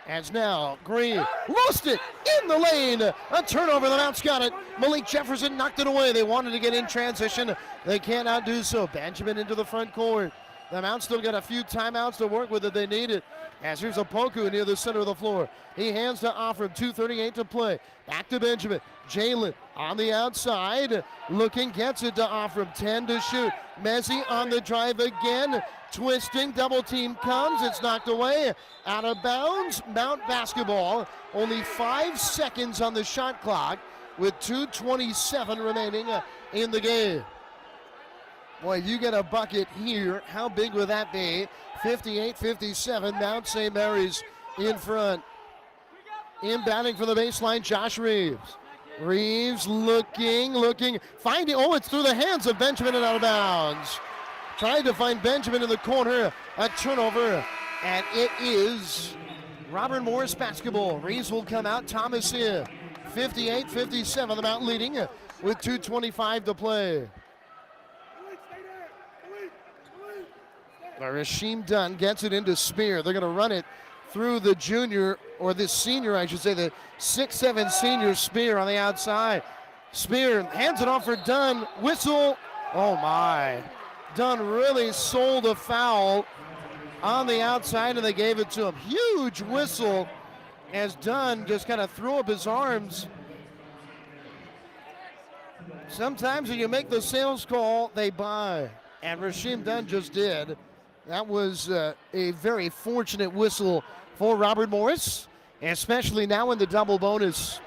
As now Green lost it in the lane. A turnover. The Mount's got it. Malik Jefferson knocked it away. They wanted to get in transition. They cannot do so. Benjamin into the front court. The Mount still got a few timeouts to work with if they need it. As here's a Poku near the center of the floor. He hands to Offram, 2:38 to play. Back to Benjamin. Jalen on the outside. Looking, gets it to Offram. 10 to shoot. Messi on the drive again. Twisting, double team comes. It's knocked away. Out of bounds. Mount basketball. Only 5 seconds on the shot clock with 2:27 remaining in the game. Boy, you get a bucket here. How big would that be? 58-57. Mount St. Mary's in front. Inbounding for the baseline, Josh Reeves. Reeves looking, finding. Oh, it's through the hands of Benjamin and out of bounds. Tried to find Benjamin in the corner. A turnover, and it is Robert Morris basketball. Reeves will come out. Thomas in. 58-57. The Mount leading with 2:25 to play. Rasheem Dunn gets it into Spear. They're going to run it through the junior, or this senior, I should say, the 6'7" senior Spear on the outside. Spear hands it off for Dunn. Whistle, Oh my. Dunn really sold a foul on the outside and they gave it to him. Huge whistle as Dunn just kind of threw up his arms. Sometimes when you make the sales call, they buy. And Rasheem Dunn just did. That was a very fortunate whistle for Robert Morris, especially now in the double bonus.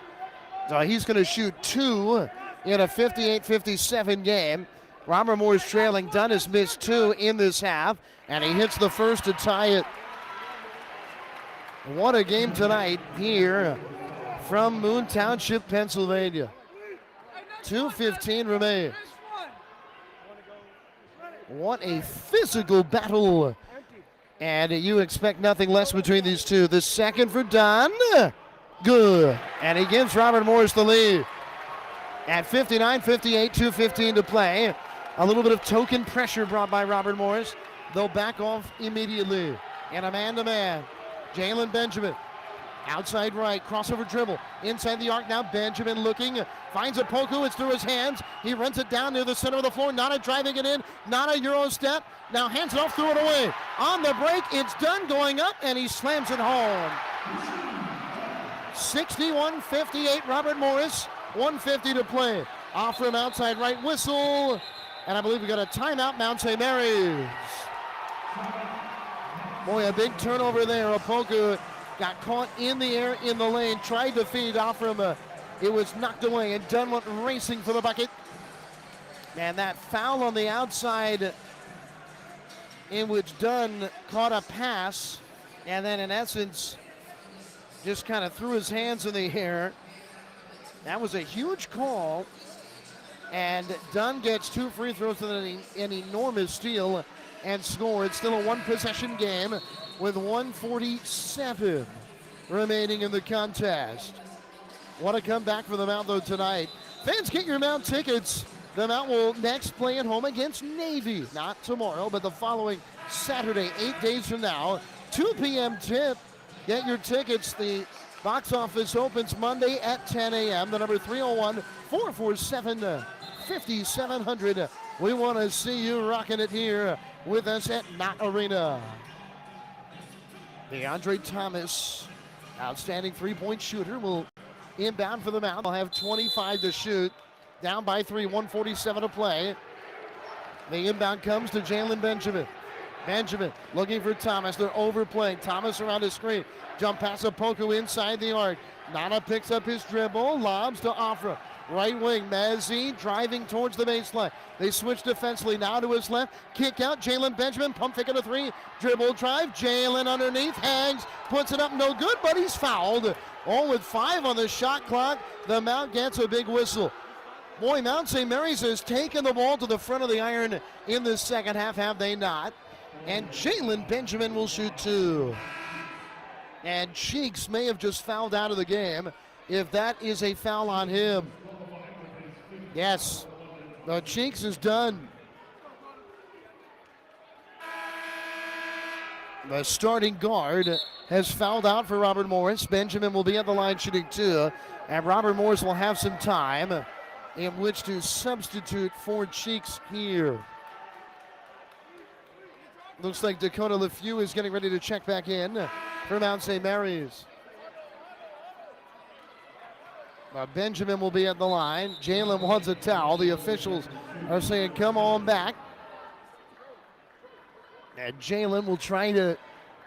So he's going to shoot 2 in a 58-57 game. Robert Morris trailing. Dunn has missed 2 in this half, and he hits the first to tie it. What a game tonight here from Moon Township, Pennsylvania. 2:15 remains. What a physical battle. And you expect nothing less between these two. The second for Dunn. Good. And he gives Robert Morris the lead. At 59-58, 2:15 to play. A little bit of token pressure brought by Robert Morris. They'll back off immediately. And a man-to-man. Jalen Benjamin. Outside right, crossover dribble. Inside the arc now, Benjamin looking. Finds a Poku, it's through his hands. He runs it down near the center of the floor. Nana driving it in. Nana Euro step. Now hands it off, threw it away. On the break, it's Dunn going up, and he slams it home. 61-58, Robert Morris. 1:50 to play. Off from outside right, whistle. And I believe we got a timeout, Mount St. Mary's. Boy, a big turnover there. Opoku got caught in the air in the lane, tried to feed Offram. It was knocked away, and Dunn went racing for the bucket. And that foul on the outside in which Dunn caught a pass and then in essence just kind of threw his hands in the air. That was a huge call. And Dunn gets 2 free throws and an enormous steal and score. It's still a 1-possession game with 1:47 remaining in the contest. What a comeback for the Mount, though, tonight. Fans, get your Mount tickets. The Mount will next play at home against Navy. Not tomorrow, but the following Saturday, 8 days from now. 2 p.m. tip. Get your tickets. The box office opens Monday at 10 a.m. The number 301-447-5700. We want to see you rocking it here with us at Knott Arena. DeAndre Thomas, outstanding three-point shooter, will inbound for the Mount. They'll have 25 to shoot. Down by 3, 1:47 to play. The inbound comes to Jalen Benjamin. Benjamin looking for Thomas. They're overplaying. Thomas around his screen. Jump pass of Poku inside the arc. Nana picks up his dribble. Lobs to Offra. Right wing, Mazzi driving towards the baseline. They switch defensively now to his left. Kick out, Jalen Benjamin, pump fake on a 3. Dribble drive, Jalen underneath, hangs, puts it up, no good, but he's fouled. All with 5 on the shot clock. The Mount gets a big whistle. Boy, Mount St. Mary's has taken the ball to the front of the iron in the second half, have they not? And Jalen Benjamin will shoot 2. And Cheeks may have just fouled out of the game if that is a foul on him. Yes, the Cheeks is done. The starting guard has fouled out for Robert Morris. Benjamin will be at the line shooting 2, and Robert Morris will have some time in which to substitute for Cheeks here. Looks like Dakota LeFew is getting ready to check back in for Mount St. Mary's. Benjamin will be at the line. Jalen wants a towel. The officials are saying, come on back. And Jalen will try to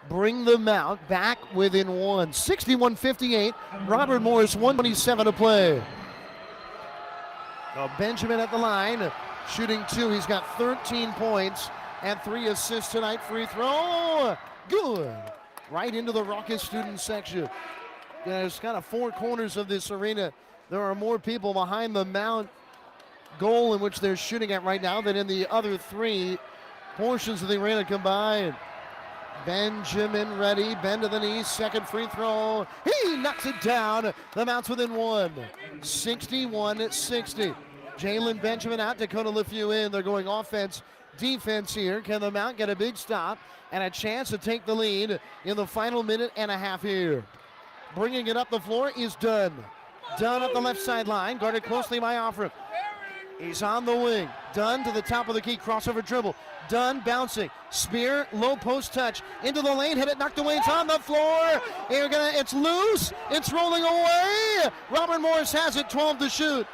bring the Mount back within 1. 61-58. Robert Morris, 1:27 to play. Benjamin at the line, shooting 2. He's got 13 points and 3 assists tonight. Free throw, good. Right into the raucous student section. There's kind of 4 corners of this arena. There are more people behind the Mount goal in which they're shooting at right now than in the other 3 portions of the arena combined. Benjamin ready, bend to the knee, second free throw. He knocks it down. The Mount's within 1. 61-60. Jalen Benjamin out, Dakota LeFew in. They're going offense, defense here. Can the Mount get a big stop and a chance to take the lead in the final minute and a half here? Bringing it up the floor is Dunn. Dunn up the left sideline, guarded closely by Offram. He's on the wing. Dunn to the top of the key. Crossover dribble. Dunn bouncing. Spear, low post touch. Into the lane. Hit it, knocked away. It's on the floor. It's loose. It's rolling away. Robert Morris has it. 12 to shoot.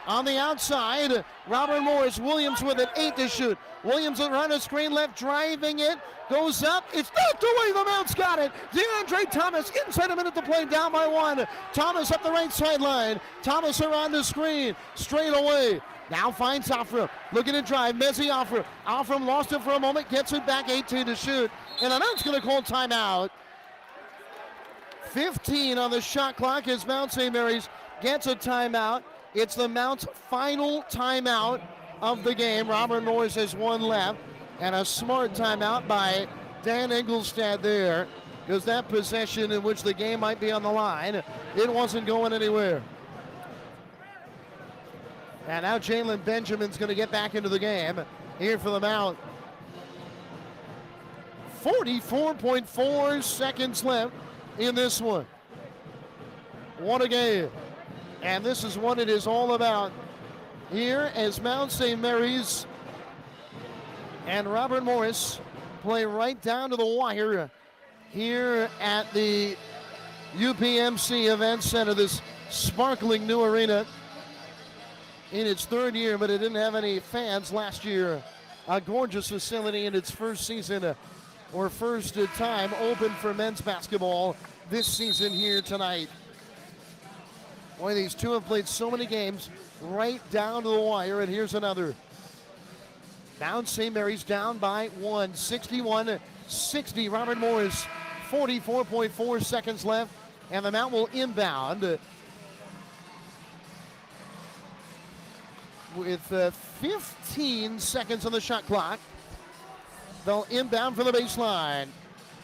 On the outside, Robert Morris. Williams with it. 8 to shoot. Williams around a screen left, driving it. Goes up. It's knocked away. The Mounts got it. DeAndre Thomas inside a minute to play, down by 1. Thomas up the right sideline. Thomas around the screen. Straight away. Now finds Offram. Looking to drive. Mezzi Offram. Offram lost it for a moment. Gets it back. 18 to shoot. And the Mounts going to call timeout. 15 on the shot clock as Mount St. Mary's gets a timeout. It's the Mounts' final timeout of the game. Robert Morris has one left. And a smart timeout by Dan Engelstad there, because that possession in which the game might be on the line, it wasn't going anywhere. And now Jalen Benjamin's going to get back into the game here for the Mount. 44.4 seconds left in this one. What a game. And this is what it is all about here as Mount St. Mary's and Robert Morris play right down to the wire here at the UPMC Event Center, this sparkling new arena in its third year, but it didn't have any fans last year. A gorgeous facility in its first season or first time open for men's basketball this season here tonight. Boy, these two have played so many games right down to the wire, and here's another. Now St. Mary's down by 1, 61-60. Robert Morris, 44.4 seconds left, and the Mount will inbound with 15 seconds on the shot clock. They'll inbound for the baseline.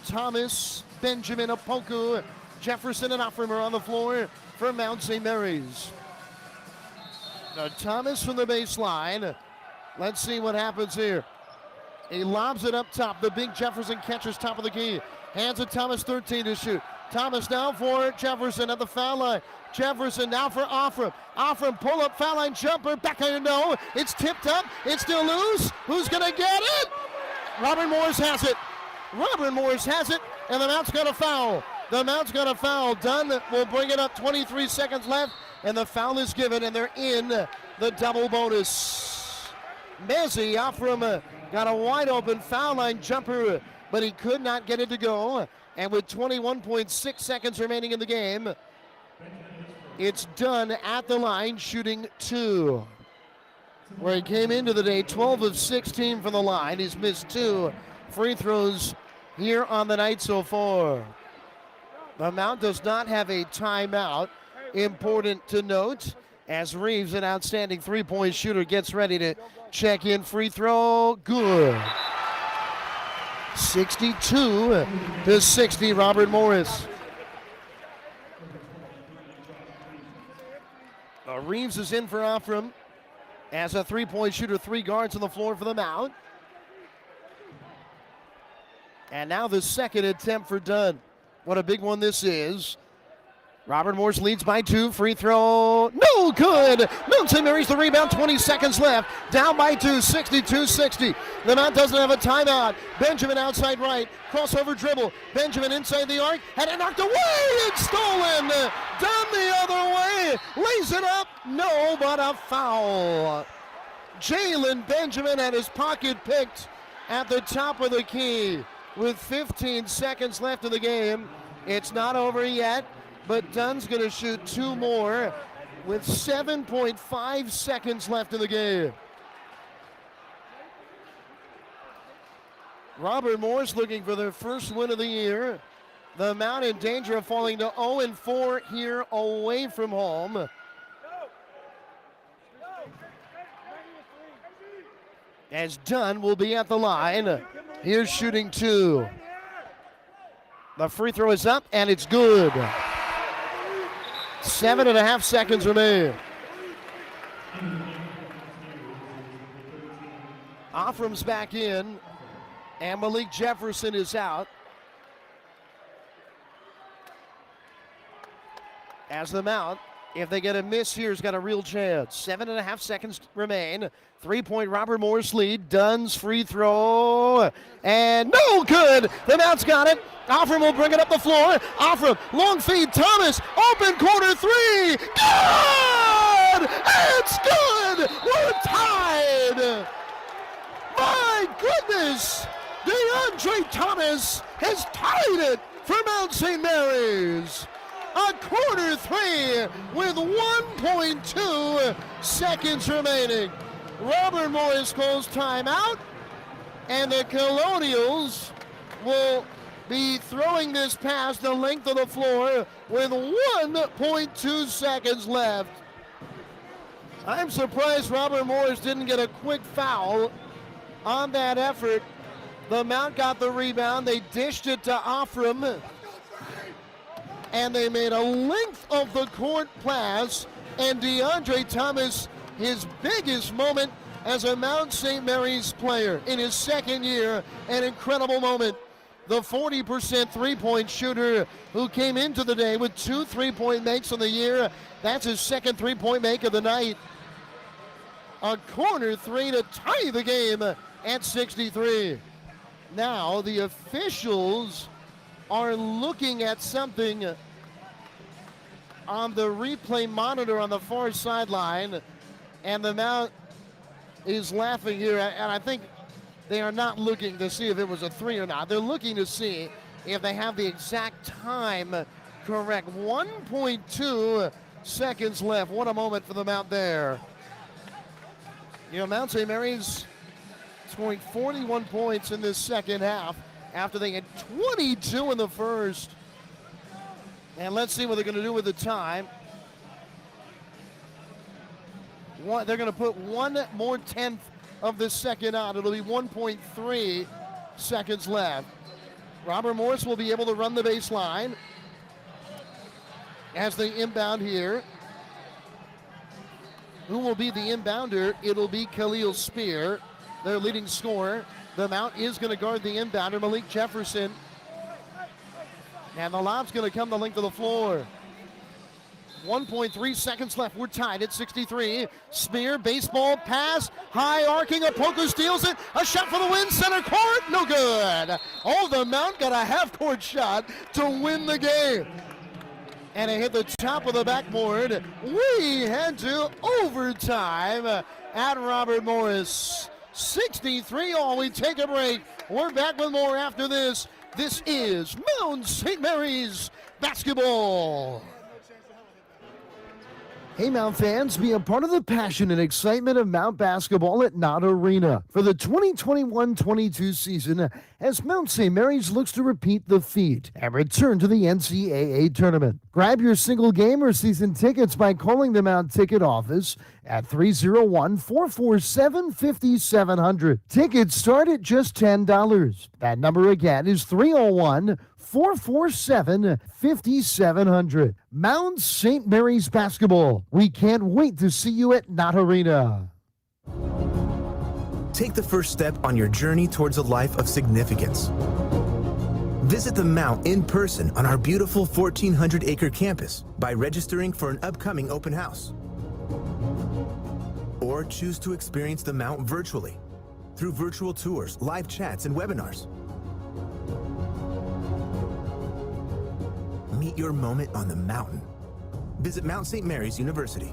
Thomas, Benjamin, Opoku, Jefferson, and Offram are on the floor for Mount St. Mary's. Now Thomas from the baseline. Let's see what happens here. He lobs it up top. The big Jefferson catches top of the key. Hands it Thomas, 13 to shoot. Thomas now for Jefferson at the foul line. Jefferson now for Offram. Offram pull up foul line jumper. Back in, no. It's tipped up. It's still loose. Who's going to get it? Robert Morris has it. Robert Morris has it, and the Mount's got a foul. The Mount's got a foul. Dunn will bring it up. 23 seconds left, and the foul is given, and they're in the double bonus. Mezzi Offram got a wide open foul line jumper, but he could not get it to go. And with 21.6 seconds remaining in the game, it's Dunn at the line shooting 2. Where he came into the day 12 of 16 from the line. He's missed 2 free throws here on the night so far. The Mount does not have a timeout. Important to note, as Reeves, an outstanding three-point shooter, gets ready to check in. Free throw, good. 62-60, Robert Morris. Reeves is in for Offram as a three-point shooter. 3 guards on the floor for the Mount. And now the second attempt for Dunn. What a big one this is. Robert Morris leads by 2. Free throw, no good. Mount St. Mary's the rebound, 20 seconds left. Down by 2, 62-60. The Mount doesn't have a timeout. Benjamin outside right, crossover dribble. Benjamin inside the arc, had it knocked away. It's stolen. Down the other way, lays it up. No, but a foul. Jalen Benjamin had his pocket picked at the top of the key with 15 seconds left in the game. It's not over yet, but Dunn's going to shoot 2 more with 7.5 seconds left in the game. Robert Morris looking for their first win of the year. The Mount in danger of falling to 0-4 here away from home. As Dunn will be at the line. Here's shooting 2. The free throw is up, and it's good. 7.5 seconds remain. Offram's back in, and Malik Jefferson is out. As the Mount If they get a miss here, he's got a real chance. 7.5 seconds remain. 3-point Robert Morris lead. Dunn's free throw. And no good. The Mount's got it. Offram will bring it up the floor. Offram, long feed. Thomas, open corner three. Good! It's good! We're tied! My goodness! DeAndre Thomas has tied it for Mount St. Mary's. A corner three with 1.2 seconds remaining. Robert Morris calls timeout, and the Colonials will be throwing this past the length of the floor with 1.2 seconds left. I'm surprised Robert Morris didn't get a quick foul on that effort. The Mount got the rebound. They dished it to Offram, and they made a length of the court pass, and DeAndre Thomas, his biggest moment as a Mount St. Mary's player in his second year, an incredible moment. The 40% three-point shooter who came into the day with 2 3-point makes on the year. That's his second three-point make of the night. A corner three to tie the game at 63. Now the officials are looking at something on the replay monitor on the far sideline, and the Mount is laughing here, and I think they are not looking to see if it was a three or not. They're looking to see if they have the exact time correct. 1.2 seconds left. What a moment for the Mount there. You know, Mount St. Mary's scoring 41 points in this second half after they had 22 in the first. And let's see what they're going to do with the time. They're going to put one more tenth of the second on. It'll be 1.3 seconds left. Robert Morris will be able to run the baseline as they inbound here. Who will be the inbounder? It'll be Khalil Spear, their leading scorer. The Mount is going to guard the inbounder, Malik Jefferson. And the lob's going to come the length of the floor. 1.3 seconds left. We're tied at 63. Spear, baseball pass, high arcing. Opoku steals it. A shot for the win. Center court, no good. Oh, the Mount got a half-court shot to win the game. And it hit the top of the backboard. We head to overtime at Robert Morris. 63 all. We take a break. We're back with more after this. This is Mount St. Mary's basketball. Hey Mount fans, be a part of the passion and excitement of Mount basketball at Knott Arena for the 2021-22 season as Mount St. Mary's looks to repeat the feat and return to the NCAA tournament. Grab your single game or season tickets by calling the Mount ticket office at 301-447-5700. Tickets start at just $10. That number again is 301-447-5700. Mount St. Mary's basketball. We can't wait to see you at Knott Arena. Take the first step on your journey towards a life of significance. Visit the Mount in person on our beautiful 1,400-acre campus by registering for an upcoming open house. Or choose to experience the Mount virtually through virtual tours, live chats, and webinars. Meet your moment on the mountain. Visit Mount St. Mary's University.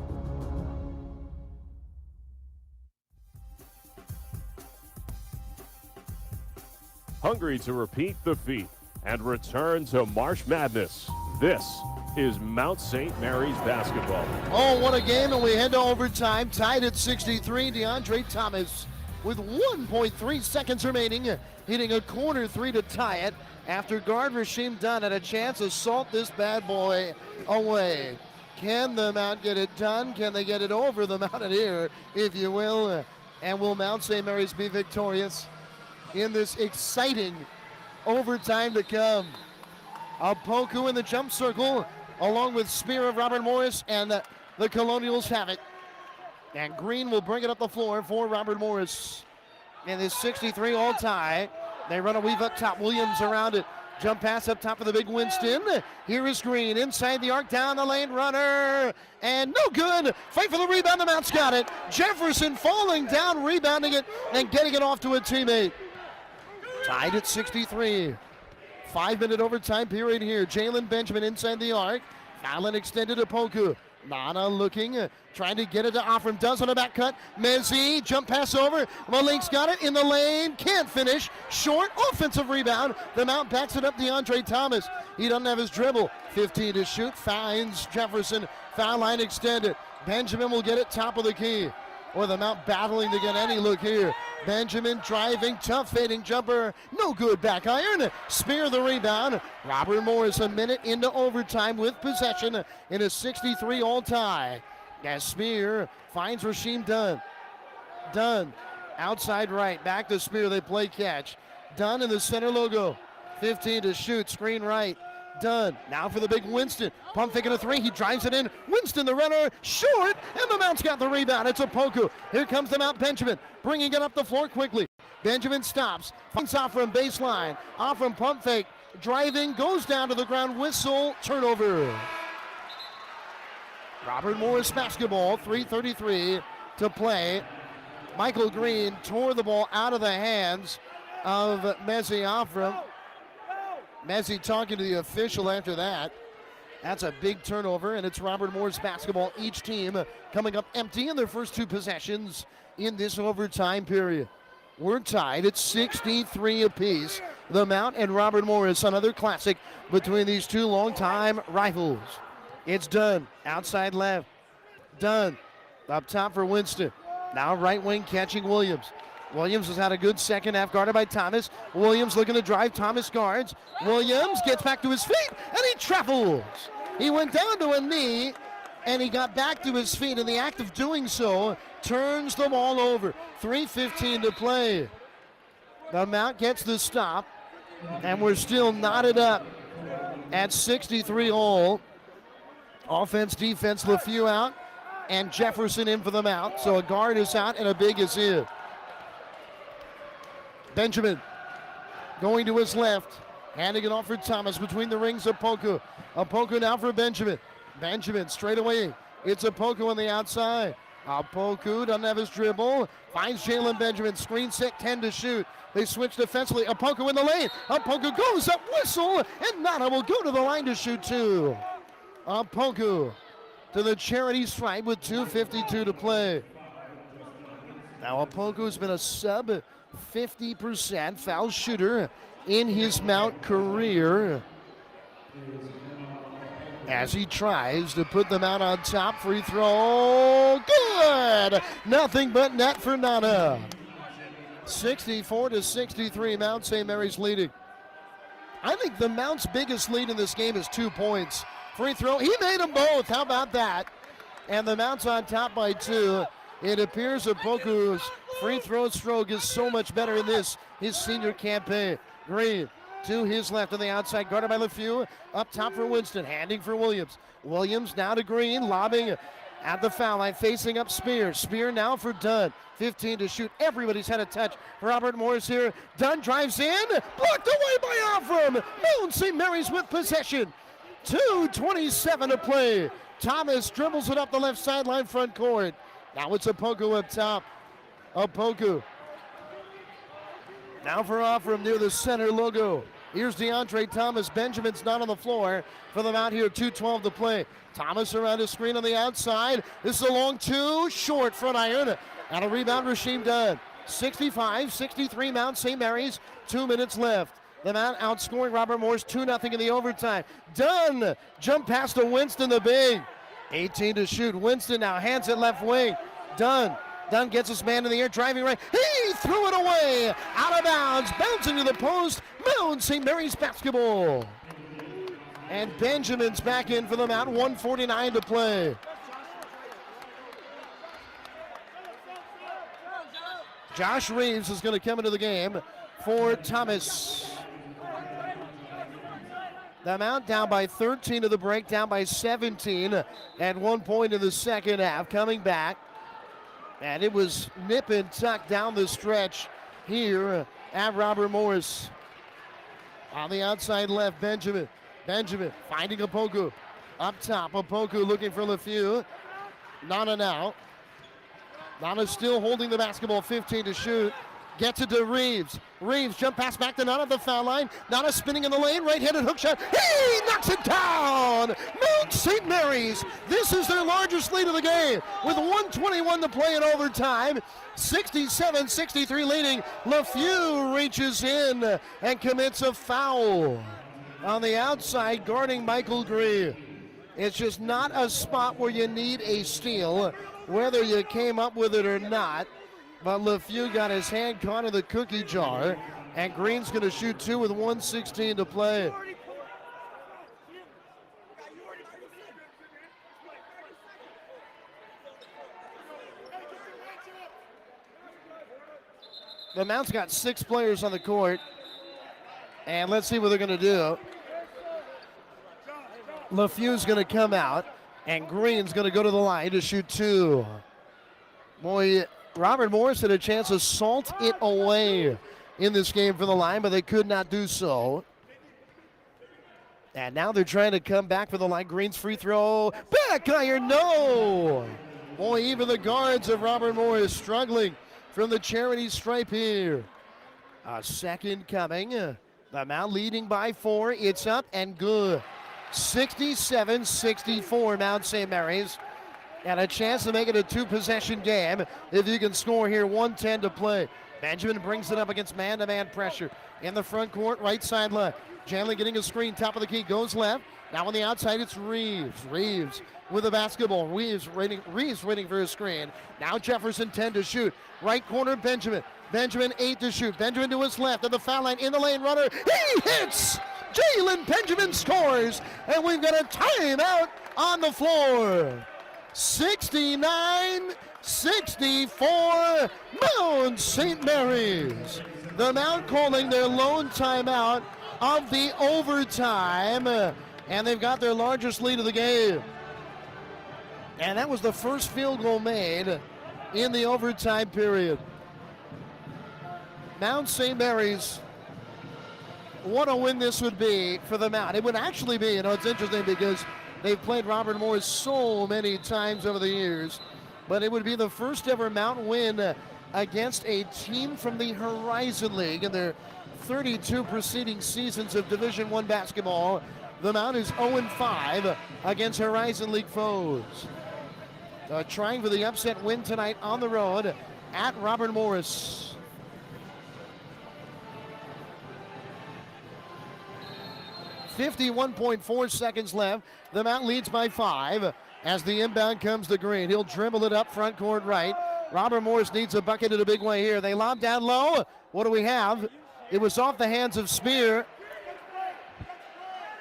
Hungry to repeat the feat and return to March Madness? This is Mount St. Mary's basketball. Oh, what a game, and we head to overtime, tied at 63. DeAndre Thomas with 1.3 seconds remaining, hitting a corner three to tie it after guard Rasheem Dunn had a chance to salt this bad boy away. Can the Mount get it done? Can they get it over the Mountaineer, if you will? And will Mount St. Mary's be victorious in this exciting overtime to come? Opoku in the jump circle, along with Spear of Robert Morris, and the Colonials have it. And Green will bring it up the floor for Robert Morris. In this 63 all tie, they run a weave up top. Williams around it. Jump pass up top of the big Winston. Here is Green inside the arc, down the lane, runner, and no good. Fight for the rebound, the Mounts got it. Jefferson falling down, rebounding it, and getting it off to a teammate. Tied at 63. 5-minute overtime period here. Jalen Benjamin inside the arc. Allen extended to Poku. Nana looking, trying to get it to Offram. Does on a back cut. Mezzi, jump pass over. Malik's got it in the lane. Can't finish. Short offensive rebound. The Mount backs it up. DeAndre Thomas. He doesn't have his dribble. 15 to shoot. Finds Jefferson. Foul line extended. Benjamin will get it top of the key. Or the Mount battling to get any look here. Benjamin driving, tough fading jumper, no good, back iron. Spear the rebound. Robert Morris a minute into overtime with possession in a 63 all tie. As Spear finds Rasheem Dunn. Dunn outside right, back to Spear, they play catch. Dunn in the center logo. 15 to shoot, screen right. Dunn now for the big Winston. Pump faking a three. He drives it in. Winston, the runner, short, and the Mount's got the rebound. It's a Poku. Here comes the Mount Benjamin, bringing it up the floor quickly. Benjamin stops, finds off from baseline. Off from pump fake, driving, goes down to the ground. Whistle, turnover. Robert Morris basketball. 3:33 to play. Michael Green tore the ball out of the hands of Mezzi Offram. Mezzi talking to the official after that. That's a big turnover, and it's Robert Morris basketball. Each team coming up empty in their first two possessions in this overtime period. We're tied at 63 apiece. The Mount and Robert Morris, another classic between these two longtime rivals. It's Dunn, outside left. Dunn, up top for Winston. Now right wing catching Williams. Williams has had a good second half, guarded by Thomas. Williams looking to drive, Thomas guards. Williams gets back to his feet, and he travels. He went down to a knee, and he got back to his feet. In the act of doing so, turns the ball over. 3:15 to play. The Mount gets the stop, and we're still knotted up at 63 all. Offense, defense, LeFew out, and Jefferson in for the Mount. So a guard is out, and a big is in. Benjamin going to his left, handing it off for Thomas between the rings of Poku. Poku now for Benjamin. Benjamin straight away. It's a Poku on the outside. Poku doesn't have his dribble. Finds Jalen Benjamin. Screen set, 10 to shoot. They switch defensively. Poku in the lane. Poku goes up, whistle, and Nana will go to the line to shoot two. Poku to the charity stripe with 2:52 to play. Now Poku's been a sub 50% foul shooter in his Mount career as he tries to put them out on top. Free throw, good! Nothing but net for Nana. 64 to 63, Mount St. Mary's leading. I think the Mount's biggest lead in this game is 2 points. Free throw, he made them both, how about that? And the Mount's on top by 2. It appears that Poku's free throw stroke is so much better in this, his senior campaign. Green to his left on the outside, guarded by LeFew. Up top for Winston, handing for Williams. Williams now to Green, lobbing at the foul line, facing up Spear. Spear now for Dunn. 15 to shoot. Everybody's had a touch. Robert Morris here. Dunn drives in, blocked away by Offram. Mount St. Mary's with possession. 2:27 to play. Thomas dribbles it up the left sideline, front court. Now it's a Poku up top. Poku. Now for Offram near the center logo. Here's DeAndre Thomas. Benjamin's not on the floor for them out here. 2:12 to play. Thomas around his screen on the outside. This is a long two. Short front iron. And a rebound, Rasheem Dunn. 65-63 Mount St. Mary's. 2 minutes left. The Mount outscoring Robert Morris 2-0 in the overtime. Dunn. Jump pass to Winston the big. 18 to shoot. Winston now hands it left wing. Dunn. Dunn gets his man in the air, driving right. He threw it away. Out of bounds. Bouncing to the post. Mount St. Mary's basketball. And Benjamin's back in for the Mount. 1:49 to play. Josh Reeves is going to come into the game for Thomas. The Mount down by 13 to the break, down by 17 at 1 point in the second half. Coming back. And it was nip and tuck down the stretch here at Robert Morris. On the outside left, Benjamin. Benjamin finding Opoku. Up top, Opoku looking for LeFew. Nana now. Nana still holding the basketball, 15 to shoot. Gets it to Reeves. Reeves jump pass back to Nana at the foul line. Nana spinning in the lane, right-handed hook shot. He knocks it down! Mount St. Mary's. This is their largest lead of the game with 1:21 to play in overtime. 67-63 leading. LeFew reaches in and commits a foul. On the outside, guarding Michael Green. It's just not a spot where you need a steal, whether you came up with it or not. But LeFew got his hand caught in the cookie jar, and Green's going to shoot two with 1:16 to play. The Mount's got 6 players on the court, and let's see what they're going to do. LeFew's going to come out, and Green's going to go to the line to shoot 2. Boy, Robert Morris had a chance to salt it away in this game for the line, but they could not do so. And now they're trying to come back for the line. Green's free throw. Back iron, no! Boy, even the guards of Robert Morris struggling from the charity stripe here. A second coming. The Mount leading by 4. It's up and good. 67-64 Mount St. Mary's. And a chance to make it a 2-possession game if you can score here. 1:10 to play. Benjamin brings it up against man-to-man pressure. In the front court, right side left. Janley getting a screen, top of the key, goes left. Now on the outside, it's Reeves. Reeves with the basketball. Reeves waiting for his screen. Now Jefferson 10 to shoot. Right corner, Benjamin. Benjamin 8 to shoot. Benjamin to his left at the foul line, in the lane, runner. He hits! Jalen Benjamin scores, and we've got a timeout on the floor. 69-64, Mount St. Mary's. The Mount calling their lone timeout of the overtime, and they've got their largest lead of the game. And that was the first field goal made in the overtime period. Mount St. Mary's, what a win this would be for the Mount. It would actually be, it's interesting because they've played Robert Morris so many times over the years, but it would be the first ever Mount win against a team from the Horizon League in their 32 preceding seasons of Division I basketball. The Mount is 0-5 against Horizon League foes. Trying for the upset win tonight on the road at Robert Morris. 51.4 seconds left. The Mount leads by 5 as the inbound comes to Green. He'll dribble it up front court right. Robert Morris needs a bucket in a big way here. They lob down low. What do we have? It was off the hands of Spear.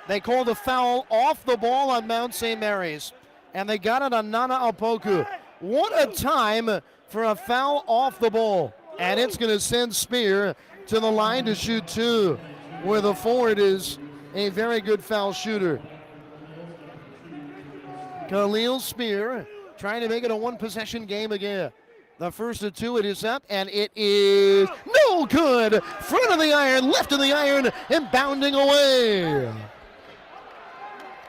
They called a foul off the ball on Mount St. Mary's, and they got it on Nana Opoku. What a time for a foul off the ball. And it's going to send Spear to the line to shoot 2, where the forward is a very good foul shooter. Khalil Spear trying to make it a 1-possession game again. The first of 2, it is up, and it is no good. Front of the iron, left of the iron, and bounding away.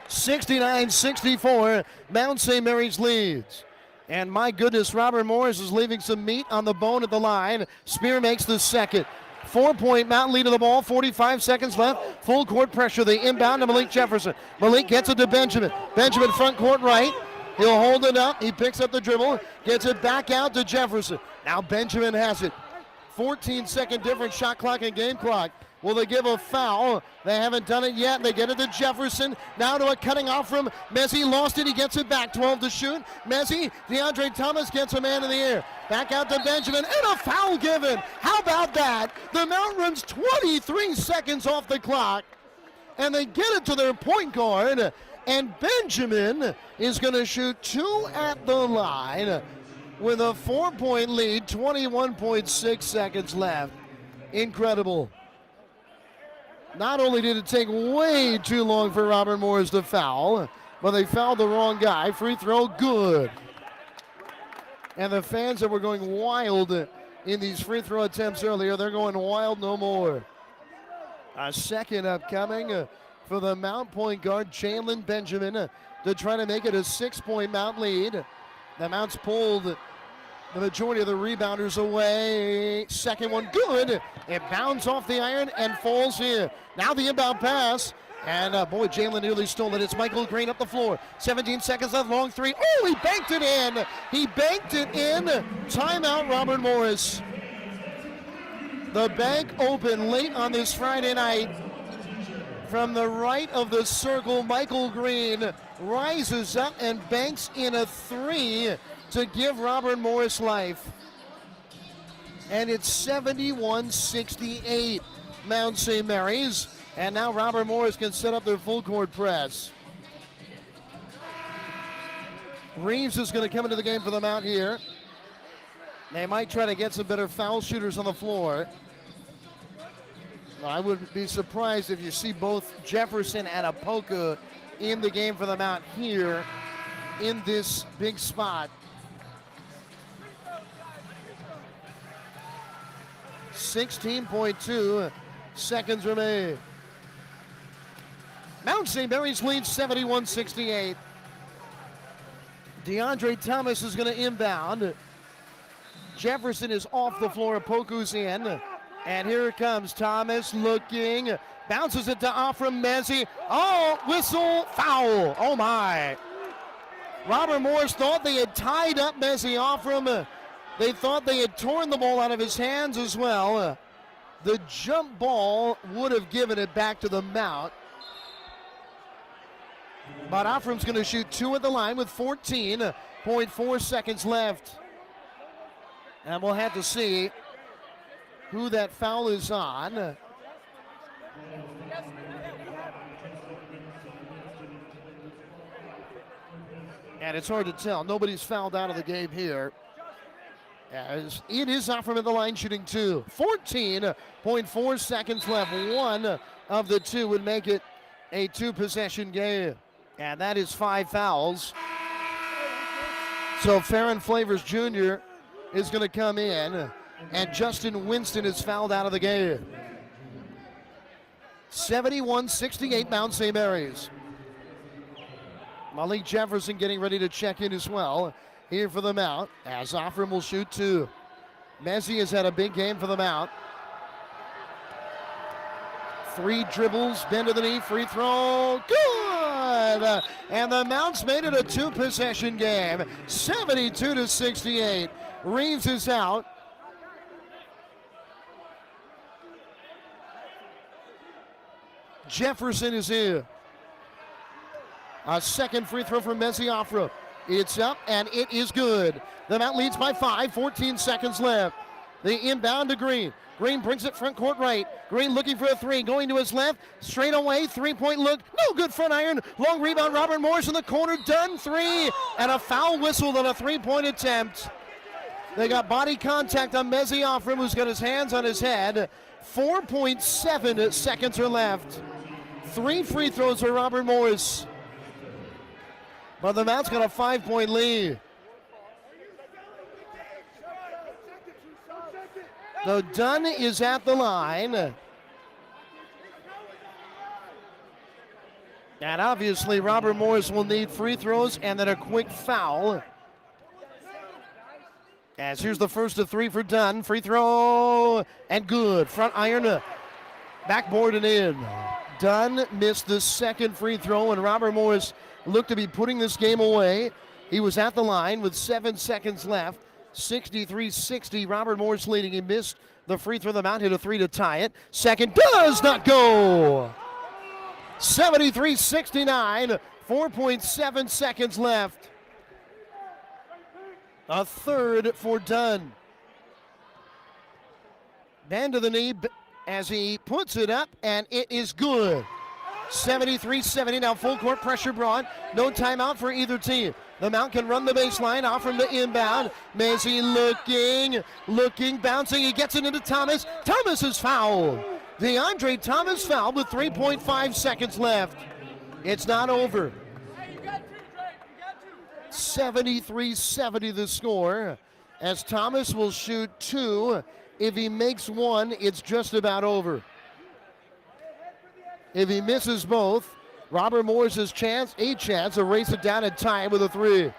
69-64, Mount St. Mary's leads. And my goodness, Robert Morris is leaving some meat on the bone at the line. Spear makes the second. 4-point Mount lead of the ball, 45 seconds left. Full court pressure, the inbound to Malik Jefferson. Malik gets it to Benjamin. Benjamin front court right. He'll hold it up. He picks up the dribble, gets it back out to Jefferson. Now Benjamin has it. 14-second difference, shot clock and game clock. Will they give a foul? They haven't done it yet. They get it to Jefferson. Now to a cutting off from Messi. Lost it. He gets it back. 12 to shoot. Messi, DeAndre Thomas gets a man in the air. Back out to Benjamin. And a foul given. How about that? The Mount runs 23 seconds off the clock. And they get it to their point guard. And Benjamin is going to shoot 2 at the line with a 4-point lead. 21.6 seconds left. Incredible. Not only did it take way too long for Robert Morris to foul, but they fouled the wrong guy. Free throw, good. And the fans that were going wild in these free throw attempts earlier, they're going wild no more. A second upcoming for the Mount point guard, Jalen Benjamin, to try to make it a 6-point Mount lead. The Mount's pulled the majority of the rebounders away. Second one, good. It bounds off the iron and falls in. Now the inbound pass. And boy, Jalen nearly stole it. It's Michael Green up the floor. 17 seconds left, long three. Oh, he banked it in. He banked it in. Timeout, Robert Morris. The bank open late on this Friday night. From the right of the circle, Michael Green rises up and banks in a three to give Robert Morris life. And it's 71-68, Mount St. Mary's. And now Robert Morris can set up their full court press. Reeves is going to come into the game for the Mount here. They might try to get some better foul shooters on the floor. I wouldn't be surprised if you see both Jefferson and Apoka in the game for the Mount here in this big spot. 16.2 seconds remain. Mount St. Mary's leads 71-68. DeAndre Thomas is going to inbound. Jefferson is off the floor. Apoku's in. And here it comes. Thomas looking. Bounces it to Afram Mezzi. Oh, whistle, foul. Oh, my. Robert Morris thought they had tied up Mezzi. Afram, they thought they had torn the ball out of his hands as well. The jump ball would have given it back to the Mount. But Afram's going to shoot two at the line with 14.4 seconds left. And we'll have to see who that foul is on. And it's hard to tell. Nobody's fouled out of the game here. As it is Afram at the line shooting two. 14.4 seconds left. One of the two would make it a two-possession game. And that is 5 fouls. So Farron Flavors Jr. is going to come in. And Justin Winston is fouled out of the game. 71-68 Mount St. Mary's. Malik Jefferson getting ready to check in as well here for the Mount, as Afram will shoot two. Mezzi has had a big game for the Mount. 3 dribbles, bend to the knee, free throw, good! And the Mounts made it a two-possession game, 72-68. Reeves is out. Jefferson is in. A second free throw from Mezzi Afram. It's up and it is good. The Mount leads by 5, 14 seconds left. The inbound to Green. Green brings it front court right. Green looking for a three, going to his left, straight away, three-point look, no good front iron. Long rebound, Robert Morris in the corner, done three, and a foul whistle on a three-point attempt. They got body contact on Mezzi Afram, who's got his hands on his head. 4.7 seconds are left. 3 free throws for Robert Morris. But the Mount's got a 5-point lead. So Dunn is at the line. And obviously Robert Morris will need free throws and then a quick foul. As here's the first of 3 for Dunn. Free throw and good. Front iron, backboard and in. Dunn missed the second free throw and Robert Morris looked to be putting this game away. He was at the line with 7 seconds left. 63-60, Robert Morris leading. He missed the free throw. The Mount hit a 3 to tie it. Second does not go. 73-69, 4.7 seconds left. A third for Dunn. Bend to the knee as he puts it up, and it is good. 73-70, now full court pressure brought. No timeout for either team. The Mount can run the baseline, off from the inbound. Mezzi looking, bouncing. He gets it into Thomas. Thomas is fouled. DeAndre Thomas fouled with 3.5 seconds left. It's not over. 73-70 the score, as Thomas will shoot 2. If he makes 1, it's just about over. If he misses both, Robert Morris has a chance to race it down and tie with a 3.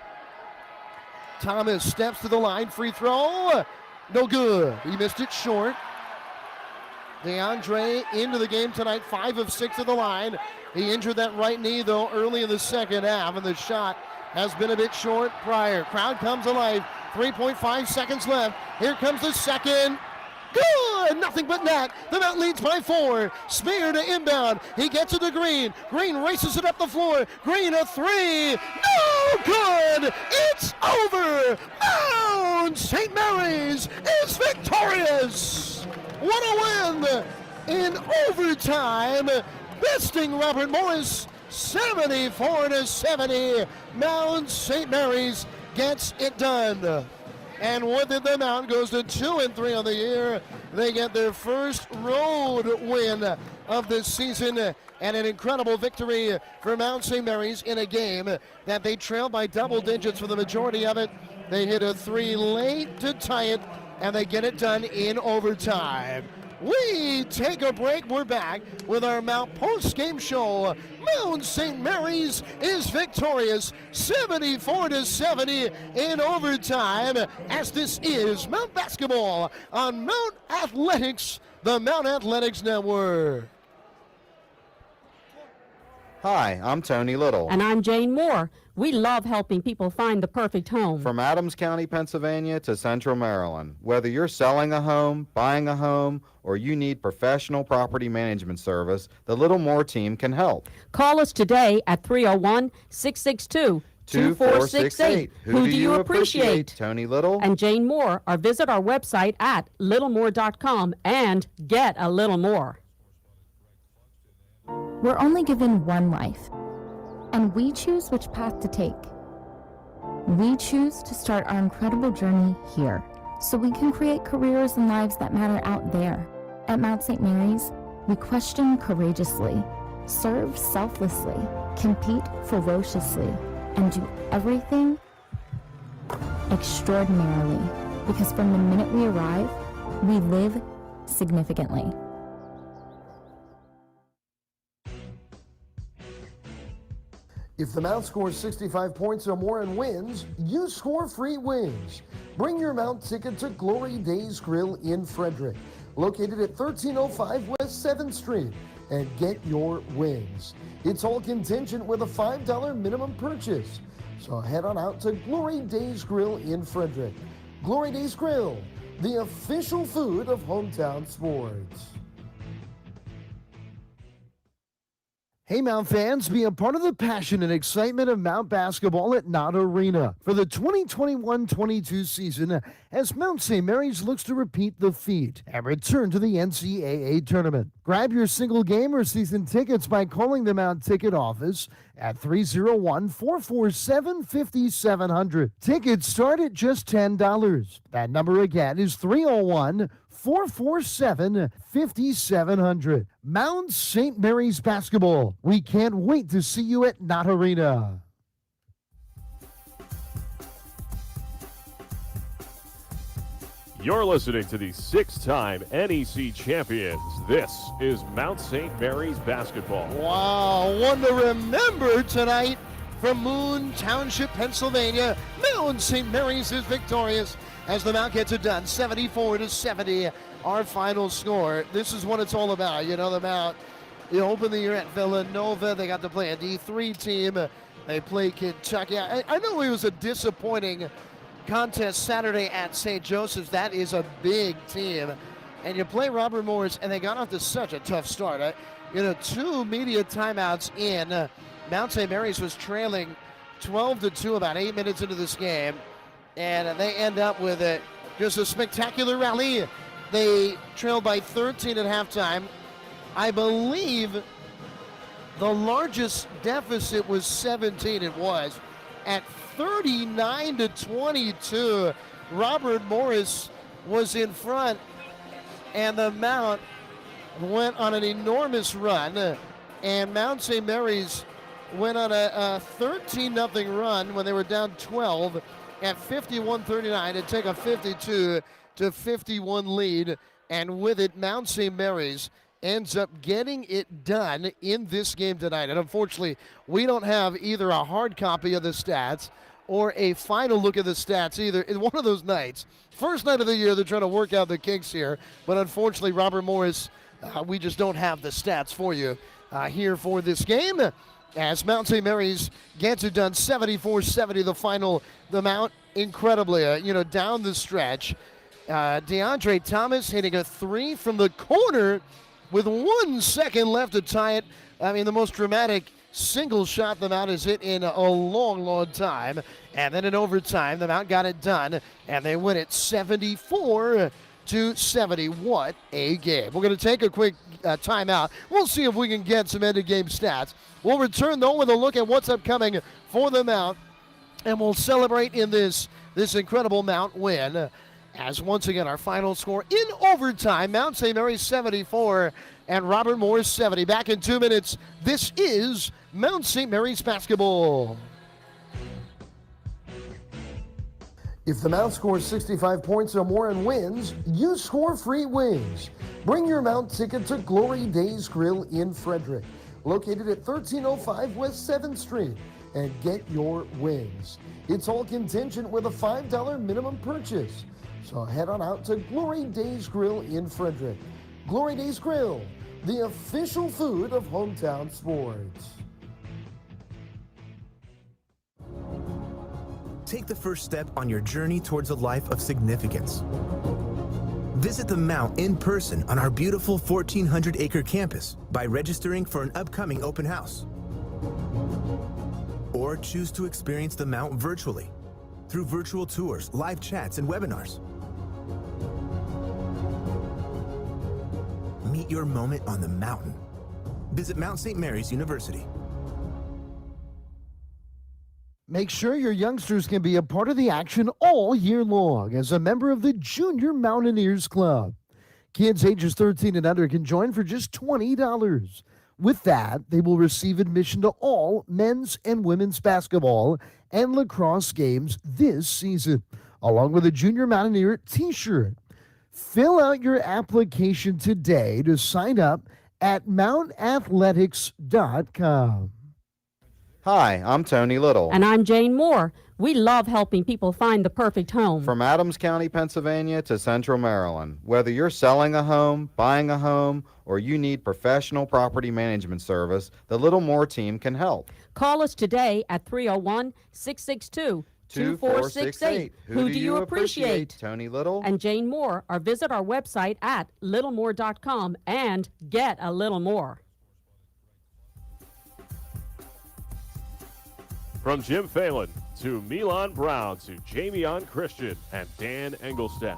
Thomas steps to the line, free throw, no good. He missed it short. DeAndre into the game tonight, 5 of 6 at the line. He injured that right knee, though, early in the second half, and the shot has been a bit short prior. Crowd comes alive, 3.5 seconds left. Here comes the second. Good! Nothing but net. The Mount leads by 4. Spear to inbound. He gets it to Green. Green races it up the floor. Green a 3. No good! It's over! Mount St. Mary's is victorious! What a win in overtime, besting Robert Morris 74-70. Mount St. Mary's gets it done. And with it, the Mount goes to 2-3 on the year. They get their first road win of this season, and an incredible victory for Mount St. Mary's in a game that they trailed by double digits for the majority of it. They hit a 3 late to tie it, and they get it done in overtime. We take a break. We're back with our Mount post-game show. Mount St. Mary's is victorious 74-70 in overtime, as this is Mount Basketball on Mount Athletics, the Mount Athletics Network. Hi, I'm Tony Little. And I'm Jane Moore. We love helping people find the perfect home. From Adams County, Pennsylvania to Central Maryland. Whether you're selling a home, buying a home, or you need professional property management service, the Little More team can help. Call us today at 301-662-2468. Who do you appreciate? Tony Little And Jane Moore, or visit our website at littlemore.com and get a little more. We're only given one life, and we choose which path to take. We choose to start our incredible journey here, so we can create careers and lives that matter out there. At Mount St. Mary's, we question courageously, serve selflessly, compete ferociously, and do everything extraordinarily, because from the minute we arrive, we live significantly. If the Mount scores 65 points or more and wins, you score free wings. Bring your Mount ticket to Glory Days Grill in Frederick, located at 1305 West 7th Street, and get your wings. It's all contingent with a $5 minimum purchase. So head on out to Glory Days Grill in Frederick. Glory Days Grill, the official food of hometown sports. Hey Mount fans, be a part of the passion and excitement of Mount basketball at Knott Arena for the 2021-22 season, as Mount St. Mary's looks to repeat the feat and return to the NCAA tournament. Grab your single game or season tickets by calling the Mount ticket office at 301-447-5700. Tickets start at just $10. That number again is 301-447-5700. Mount St. Mary's basketball. We can't wait to see you at Knott Arena. You're listening to the 6-time NEC champions. This is Mount St. Mary's basketball. Wow, one to remember tonight from Moon Township, Pennsylvania. Mount St. Mary's is victorious as the Mount gets it done, 74-70. Our final score. This is what it's all about. You know, the Mount, you open the year at Villanova. They got to play a D3 team. They play Kentucky. I know it was a disappointing contest Saturday at St. Joseph's. That is a big team. And you play Robert Morris, and they got off to such a tough start. Two media timeouts in. Mount St. Mary's was trailing 12-2 about 8 minutes into this game. And they end up with just a spectacular rally. They trailed by 13 at halftime. I believe the largest deficit was 17. It was at 39-22. Robert Morris was in front, and the Mount went on an enormous run. And Mount St. Mary's went on a 13-0 run when they were down 12 at 51-39 to take a 52-51 lead. And with it, Mount St. Mary's ends up getting it done in this game tonight. And unfortunately, we don't have either a hard copy of the stats or a final look at the stats either. In one of those nights, first night of the year, they're trying to work out the kinks here. But unfortunately, Robert Morris, we just don't have the stats for you here for this game. As Mount St. Mary's gets it done, 74-70 the final. The Mount incredibly, down the stretch. DeAndre Thomas hitting a three from the corner with 1 second left to tie it. I mean, the most dramatic single shot the Mount has hit in a long, long time. And then in overtime, the Mount got it done, and they win it 74-70. What a game. We're going to take a quick timeout. We'll see if we can get some end-of-game stats. We'll return, though, with a look at what's upcoming for the Mount, and we'll celebrate in this incredible Mount win. As once again, our final score in overtime, Mount St. Mary's 74 and Robert Morris 70. Back in 2 minutes, this is Mount St. Mary's basketball. If the Mount scores 65 points or more and wins, you score free wings. Bring your Mount ticket to Glory Days Grill in Frederick, located at 1305 West 7th Street, and get your wings. It's all contingent with a $5 minimum purchase. So head on out to Glory Days Grill in Frederick. Glory Days Grill, the official food of hometown sports. Take the first step on your journey towards a life of significance. Visit the Mount in person on our beautiful 1,400-acre campus by registering for an upcoming open house. Or choose to experience the Mount virtually through virtual tours, live chats, and webinars. Meet your moment on the mountain. Visit Mount St. Mary's University. Make sure your youngsters can be a part of the action all year long as a member of the Junior Mountaineers Club. Kids ages 13 and under can join for just $20. With that, they will receive admission to all men's and women's basketball and lacrosse games this season, along with a Junior Mountaineer t-shirt. Fill out your application today to sign up at mountathletics.com. Hi, I'm Tony Little. And I'm Jane Moore. We love helping people find the perfect home. From Adams County, Pennsylvania to Central Maryland. Whether you're selling a home, buying a home, or you need professional property management service, the Little Moore team can help. Call us today at 301-662-2468. Who do you appreciate? Tony Little And Jane Moore, or visit our website at littlemore.com and get a little more. From Jim Phelan to Milan Brown to Jamion Christian and Dan Engelstad,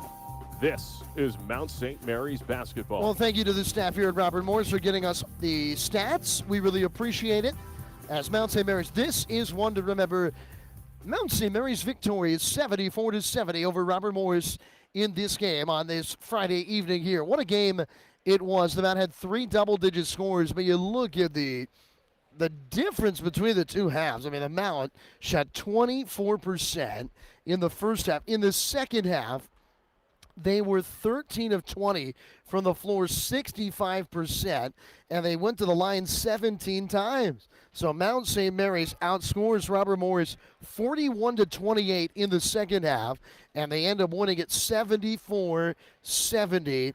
this is Mount St. Mary's basketball. Well, thank you to the staff here at Robert Morris for getting us the stats. We really appreciate it. As Mount St. Mary's, this is one to remember. Mount St. Mary's victory is 74-70 over Robert Morris in this game on this Friday evening here. What a game it was. The Mount had 3 double-digit scores, but you look at the difference between the two halves. I mean, the Mount shot 24% in the first half. In the second half, they were 13 of 20 from the floor, 65%, and they went to the line 17 times. So Mount St. Mary's outscores Robert Morris 41-28 in the second half, and they end up winning it 74-70.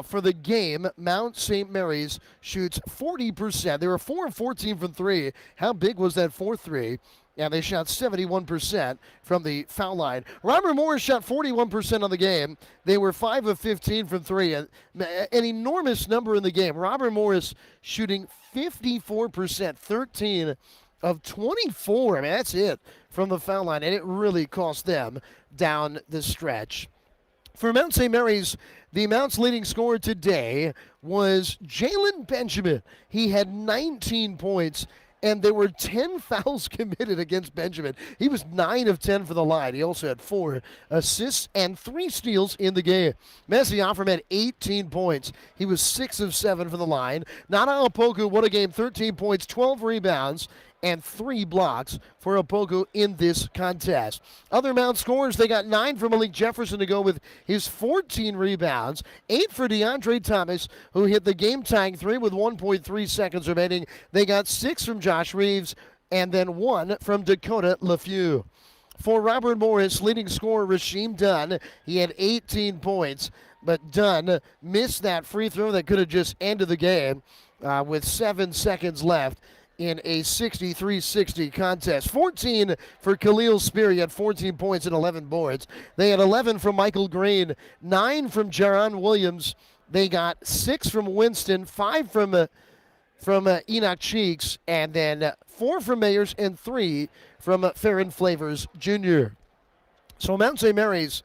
For the game, Mount St. Mary's shoots 40%. They were 4 of 14 from 3. How big was that 4-3? And they shot 71% from the foul line. Robert Morris shot 41% on the game. They were 5 of 15 from 3. An enormous number in the game. Robert Morris shooting 54%, 13 of 24. I mean, that's it from the foul line, and it really cost them down the stretch. For Mount St. Mary's, the Mount's leading scorer today was Jalen Benjamin. He had 19 points, and there were 10 fouls committed against Benjamin. He was 9 of 10 for the line. He also had 4 assists and 3 steals in the game. Messi Offram had 18 points. He was 6 of 7 for the line. Nana Opoku, what a game, 13 points, 12 rebounds, and 3 blocks for Opoku in this contest. Other Mount scorers, they got 9 from Malik Jefferson to go with his 14 rebounds, 8 for DeAndre Thomas, who hit the game-tying 3 with 1.3 seconds remaining. They got 6 from Josh Reeves, and then 1 from Dakota LeFew. For Robert Morris, leading scorer Rasheem Dunn, he had 18 points, but Dunn missed that free throw that could have just ended the game with 7 seconds left in a 63-60 contest. 14 for Khalil Spear. He had 14 points and 11 boards. They had 11 from Michael Green, 9 from Jaron Williams. They got 6 from Winston, 5 from Enoch Cheeks, and then 4 from Mayers and 3 from Farron Flavors Jr. So Mount St. Mary's,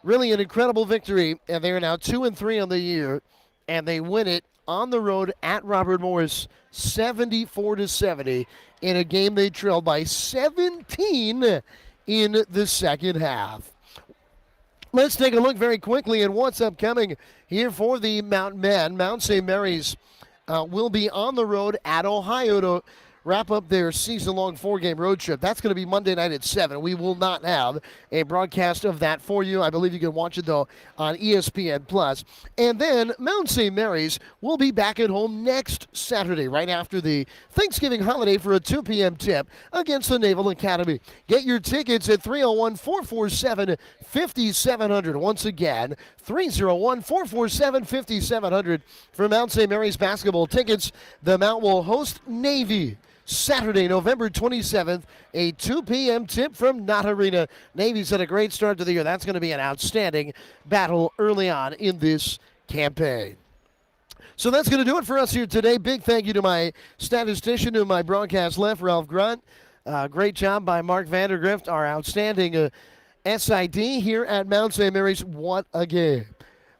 really an incredible victory, and they are now 2-3 on the year, and they win it on the road at Robert Morris, 74-70, in a game they trailed by 17 in the second half. Let's take a look very quickly at what's upcoming here for the Mountain Men. Mount St. Mary's will be on the road at Ohio to wrap up their season-long 4-game road trip. That's going to be Monday night at 7. We will not have a broadcast of that for you. I believe you can watch it, though, on ESPN+. And then Mount St. Mary's will be back at home next Saturday, right after the Thanksgiving holiday, for a 2 p.m. tip against the Naval Academy. Get your tickets at 301-447-5700. Once again, 301-447-5700 for Mount St. Mary's basketball tickets. The Mount will host Navy Saturday, November 27th, a 2 p.m. tip from Knott Arena. Navy's had a great start to the year. That's going to be an outstanding battle early on in this campaign. So that's going to do it for us here today. Big thank you to my statistician, to my broadcast left, Ralph Grunt. Great job by Mark Vandergrift, our outstanding SID here at Mount St. Mary's. What a game.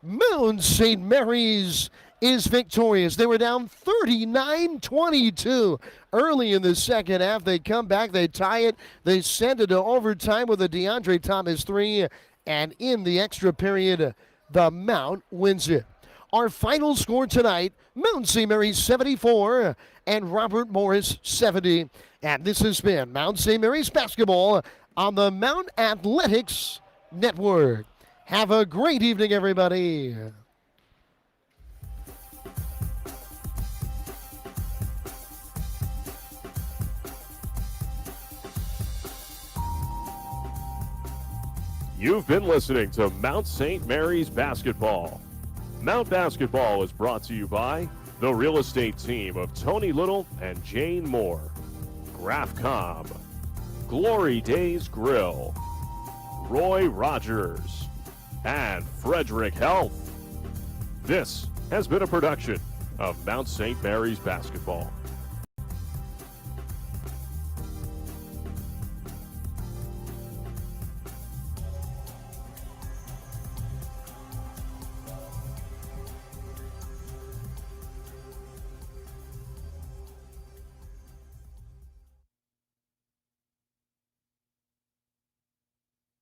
Mount St. Mary's is victorious. They were down 39-22 early in the second half. They come back, they tie it, they send it to overtime with a DeAndre Thomas 3, and in the extra period, the Mount wins it. Our final score tonight, Mount St. Mary's 74 and Robert Morris 70. And this has been Mount St. Mary's basketball on the Mount Athletics Network. Have a great evening, everybody. You've been listening to Mount St. Mary's Basketball. Mount Basketball is brought to you by the real estate team of Tony Little and Jane Moore, Grafcom, Glory Days Grill, Roy Rogers, and Frederick Health. This has been a production of Mount St. Mary's Basketball.